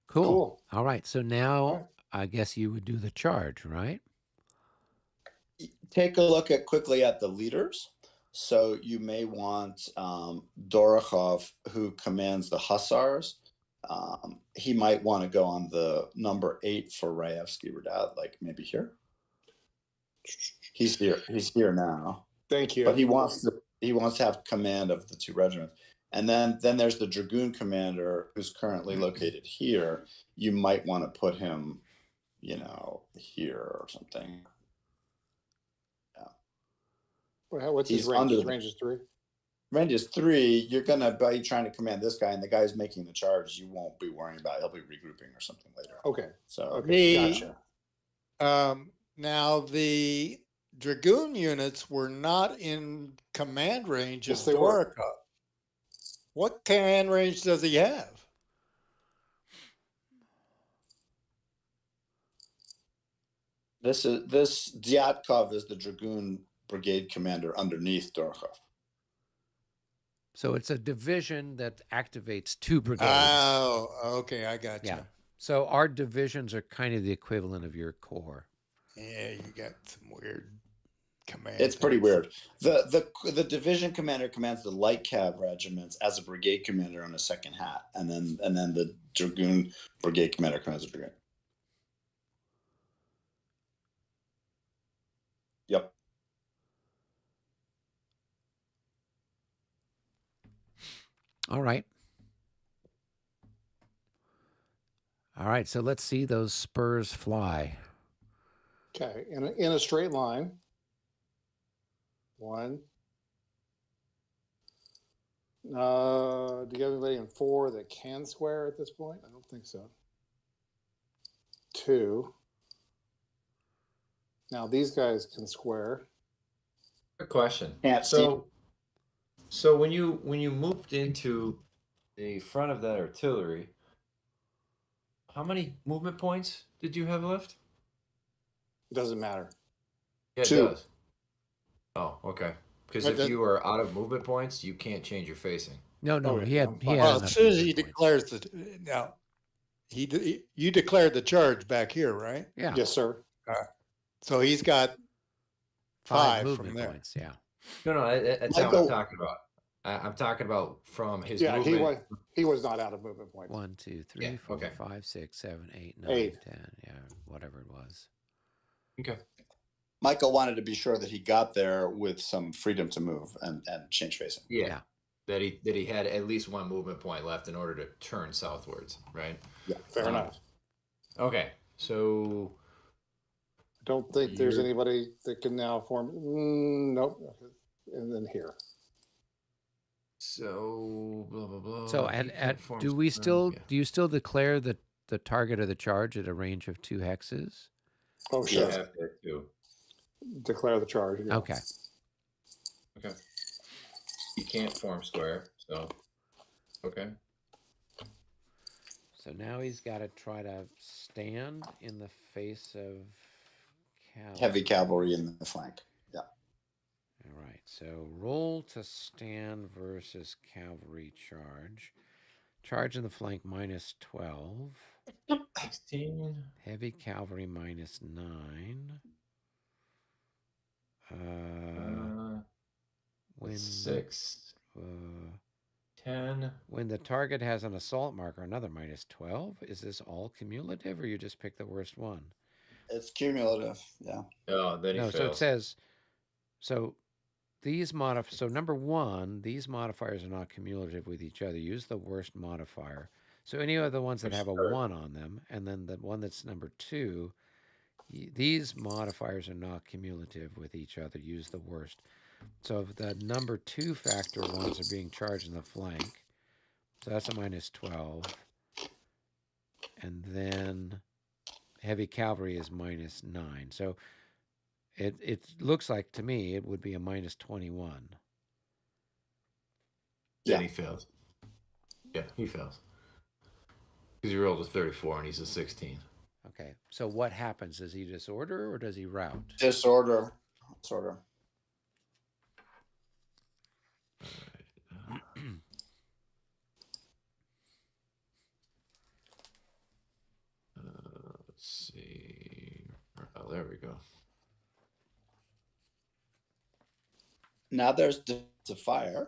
Cool. All right. So now I guess you would do the charge, right? Take a look quickly at the leaders. So you may want Dorokhov, who commands the hussars. He might want to go on the number 8 for Raevsky Redoubt, like maybe here. He's here. He's here now. Thank you. But he wants to have command of the 2 regiments. And then there's the dragoon commander, who's currently located here. You might want to put him, here or something. What's his range? His range is 3? Range is 3. You're going to be trying to command this guy, and the guy's making the charge. You won't be worrying about it. He'll be regrouping or something later. Okay. So, gotcha. Now, the dragoon units were not in command range of Dorokhov. What command range does he have? This Dyatkov is the dragoon brigade commander underneath Dorokhov. So it's a division that activates 2 brigades. Oh, okay, I got you. Yeah. So our divisions are kind of the equivalent of your corps. Yeah, you got some weird command. It's pretty weird. The division commander commands the light cav regiments as a brigade commander on a second hat, and then the dragoon brigade commander commands the dragoon. Yep. All right. All right, so let's see those spurs fly. Okay, in a straight line. 1. Do you have anybody in 4 that can square at this point? I don't think so. 2. Now these guys can square. Good question. Can't So when you moved into the front of that artillery, how many movement points did you have left? It doesn't matter. Yeah, it 2. does. Oh, okay. Because if you are out of movement points, you can't change your facing. No, he had. Well, as soon as he declares you declared the charge back here, right? Yeah. Yes, sir. So he's got 5 movement from there. points. Yeah. No, that's not what I'm talking about. I'm talking about from his movement. He was not out of movement points. 1, 2, 3, 4, 5, 6, 7, 8, 9, 8. 10. Yeah, whatever it was. Okay. Michael wanted to be sure that he got there with some freedom to move and change facing. Yeah. That he had at least 1 movement point left in order to turn southwards, right? Yeah, fair enough. Okay, so I don't think there's You're- anybody that can now form. Nope. And then here. so blah blah blah. So He can't form do we square, still yeah. do you still declare the target of the charge at a range of 2 hexes? Oh, You sure. have that too. Declare the charge. Yeah. Okay. Okay. He can't form square, so okay. So now he's got to try to stand in the face of cavalry. Heavy cavalry in the flank. Yeah. All right. So roll to stand versus cavalry charge. Charge in the flank minus 12. 16. Heavy cavalry minus 9. When 6. uh, 10. when the target has an assault marker, another minus 12. Is this all cumulative, or you just pick the worst one? It's cumulative. Yeah. Oh, then he No. fails. So it says. So these So number 1, these modifiers are not cumulative with each other. Use the worst modifier. So any of the ones that have a 1 on them, and then the one that's number 2, these modifiers are not cumulative with each other. Use the worst. So if the number 2 factor ones are being charged in the flank, so that's a minus 12. And then heavy cavalry is minus 9. So it looks like to me it would be a minus 21. Then he fails. Yeah, he fails. Because he rolled a 34 and he's a 16. Okay. So what happens? Does he disorder or does he rout? Disorder. Disorder. Let's see. Oh, there we go. Now there's the fire.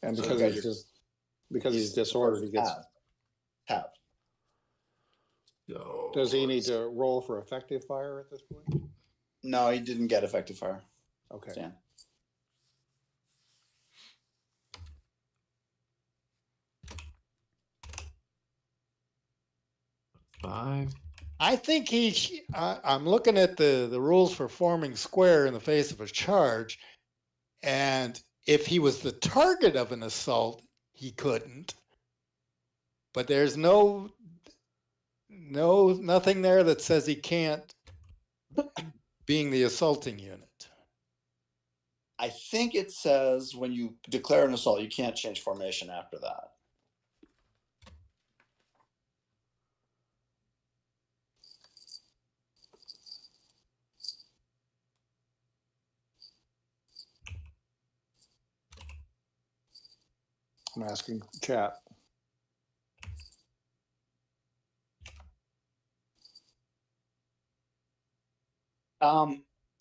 And So because you he's guys- just he's disordered, he gets. Tab. So Does he need to roll for effective fire at this point? No, he didn't get effective fire. Okay. Stan. Five. I think I'm looking at the rules for forming square in the face of a charge, and if he was the target of an assault, he couldn't. But there's nothing there that says he can't, being the assaulting unit. I think it says when you declare an assault, you can't change formation after that. I'm asking chat.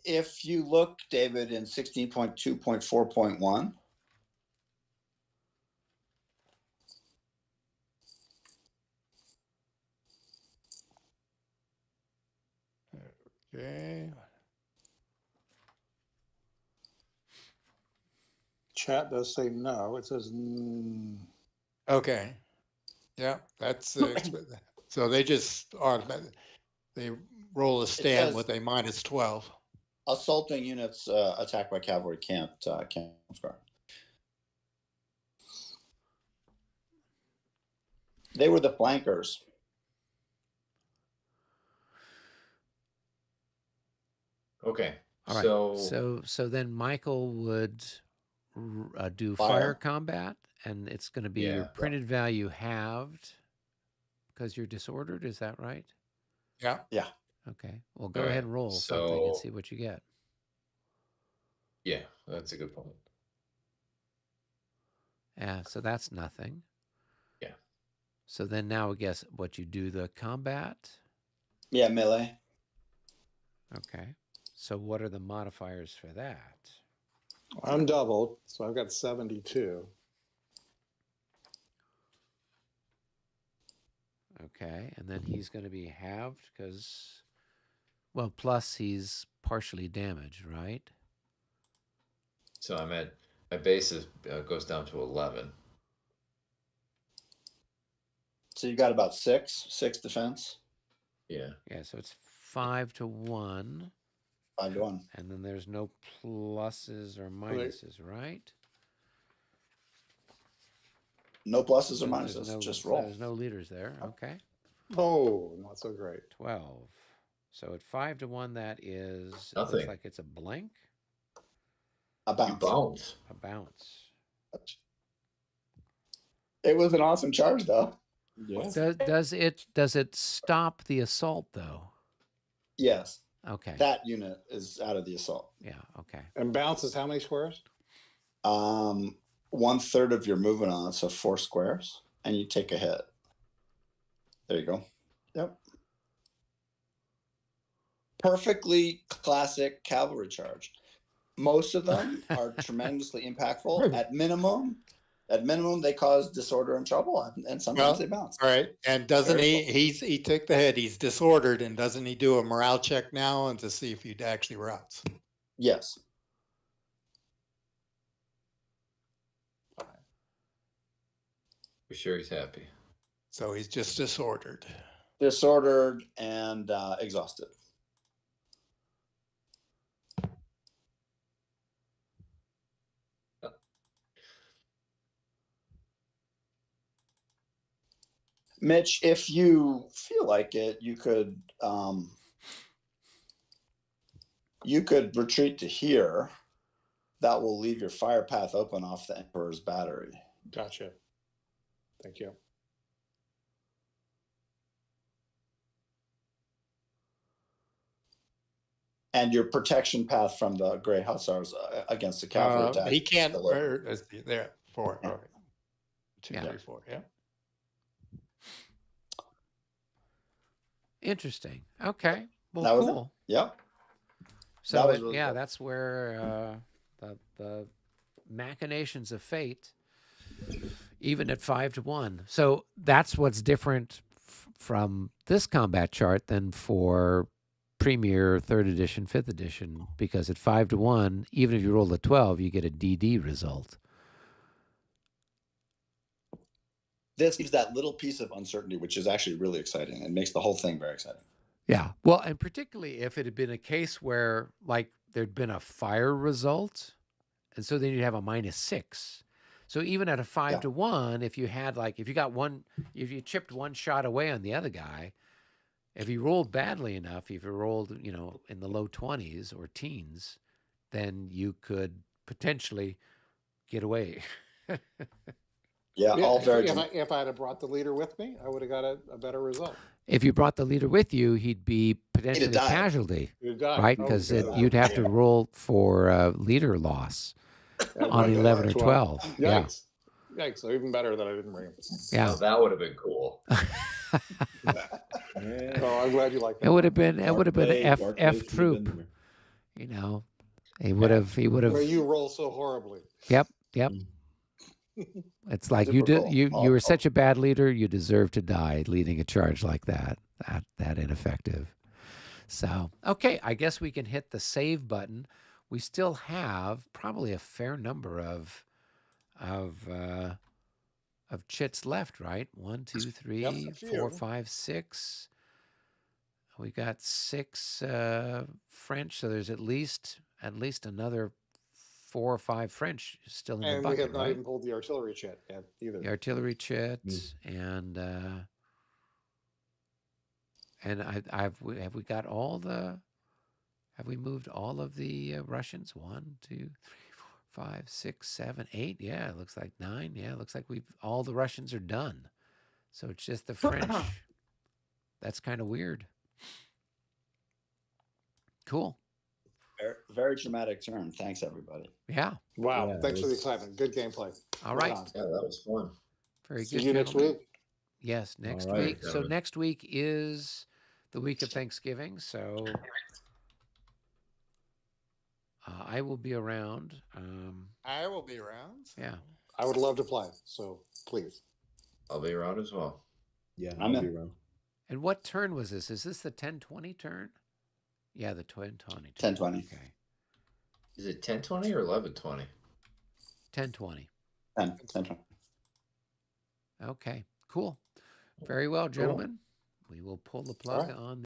If you look, David, in 16.2.4.1, Okay. Chat does say no. It says Okay. Yeah, that's so they just they roll a stand says- with a minus 12. assaulting units attacked by cavalry can't score. They were the flankers. Okay. All right. So then Michael would do fire combat, and it's going to be your printed value halved because you're disordered. Is that right? Yeah. Yeah. Okay. Well, go ahead and roll something and see what you get. Yeah, that's a good point. Yeah. So that's nothing. Yeah. So then now I guess what you do the combat. Yeah, melee. Okay. So what are the modifiers for that? I'm doubled, so I've got 72. Okay. And then he's going to be halved because, well, plus he's partially damaged, right? So I'm at my base goes down to 11. So you got about six defense. Yeah. Yeah, so it's 5-1. 5-1. And then there's no pluses or minuses, right? No pluses or There's minuses. no, Just roll. There's no leaders there. Okay. Oh, not so great. 12. So at 5-1, that is, it Nothing. looks like it's a blank, A You bounce. bounce. a bounce. It was an awesome charge, though. Yeah. Does it stop the assault though? Yes. Okay. That unit is out of the assault. Yeah. Okay. And bounce is how many squares? 1/3 of your movement on it, so 4 squares, and you take a hit. There you go. Yep. Perfectly classic cavalry charge. Most of them are tremendously impactful. At minimum, they cause disorder and trouble, and sometimes they bounce. All right. And doesn't Very he took the hit, he's disordered, and doesn't he do a morale check now and to see if he'd actually routes? Yes. We're sure he's happy. So he's just disordered. Disordered and exhausted. Mitch, if you feel like it, you could retreat to here. That will leave your fire path open off the Emperor's battery. Gotcha. Thank you. And your protection path from the Grey Hussars against the cavalry attack. He can't. Delivered. There, 4. Yeah. All right. 2, Yeah. 3, 4. Yeah. Interesting. Okay. Well, That was it. cool. Yep. So That was really yeah, cool. that's where the machinations of fate, even at 5-1. So that's what's different from this combat chart than for Premier 3rd edition, 5th edition, because at 5-1, even if you roll a 12, you get a DD result. This gives that little piece of uncertainty, which is actually really exciting and makes the whole thing very exciting. Yeah. Well, and particularly if it had been a case where, like, there'd been a fire result, and so then you'd have a -6. So even at a 5-1, if you had, like, if you chipped one shot away on the other guy, if he rolled badly enough, if he rolled, in the low 20s or teens, then you could potentially get away. Yeah, all very. If I had brought the leader with me, I would have got a better result. If you brought the leader with you, he'd be potentially a died. casualty, You'd die. right? Oh, Because God. you'd have to roll for leader loss on 11 or 12. Yeah. Yikes. Yikes. So even better that I didn't bring him. Yeah. Now, that would have been cool. Yeah. Oh, I'm glad you like that. It would have been F Barclay F should have troop. been there. He would have. Where you roll so horribly. Yep. It's like you Typical. you were such a bad leader, you deserve to die leading a charge like that. That ineffective. So okay, I guess we can hit the save button. We still have probably a fair number of chits left, right? 1, 2, 3, Yep, a 4, few. 5, 6. We got 6 French, so there's at least another 4 or 5 French still in the And we bucket, have not right? even pulled the artillery chit yet either. The artillery chits and have we got all the? Have we moved all of the Russians? 1, 2, 3, 4, 5, 6, 7, 8. Yeah, it looks like 9. Yeah, it looks like all the Russians are done. So it's just the French. That's kind of weird. Cool. Very, very dramatic turn. Thanks, everybody. Yeah. Wow. Yeah, Thanks it for the was- excitement. Good gameplay. All Right right. on. Yeah, that was fun. Very See good. you next gentlemen. week. Yes, next right, week. So Kevin. next week is the week of Thanksgiving. So I will be around. I will be around. So. Yeah. I would love to play. So please. I'll be around as well. Yeah, I'm I'll be in. around. And what turn was this? Is this the 10-20 turn? Yeah, the 10-20 turn. 10-20. Okay. Is it 10-20 or 11-20? 10-20. 10. Okay, cool. Very well, gentlemen. We will pull the plug right. on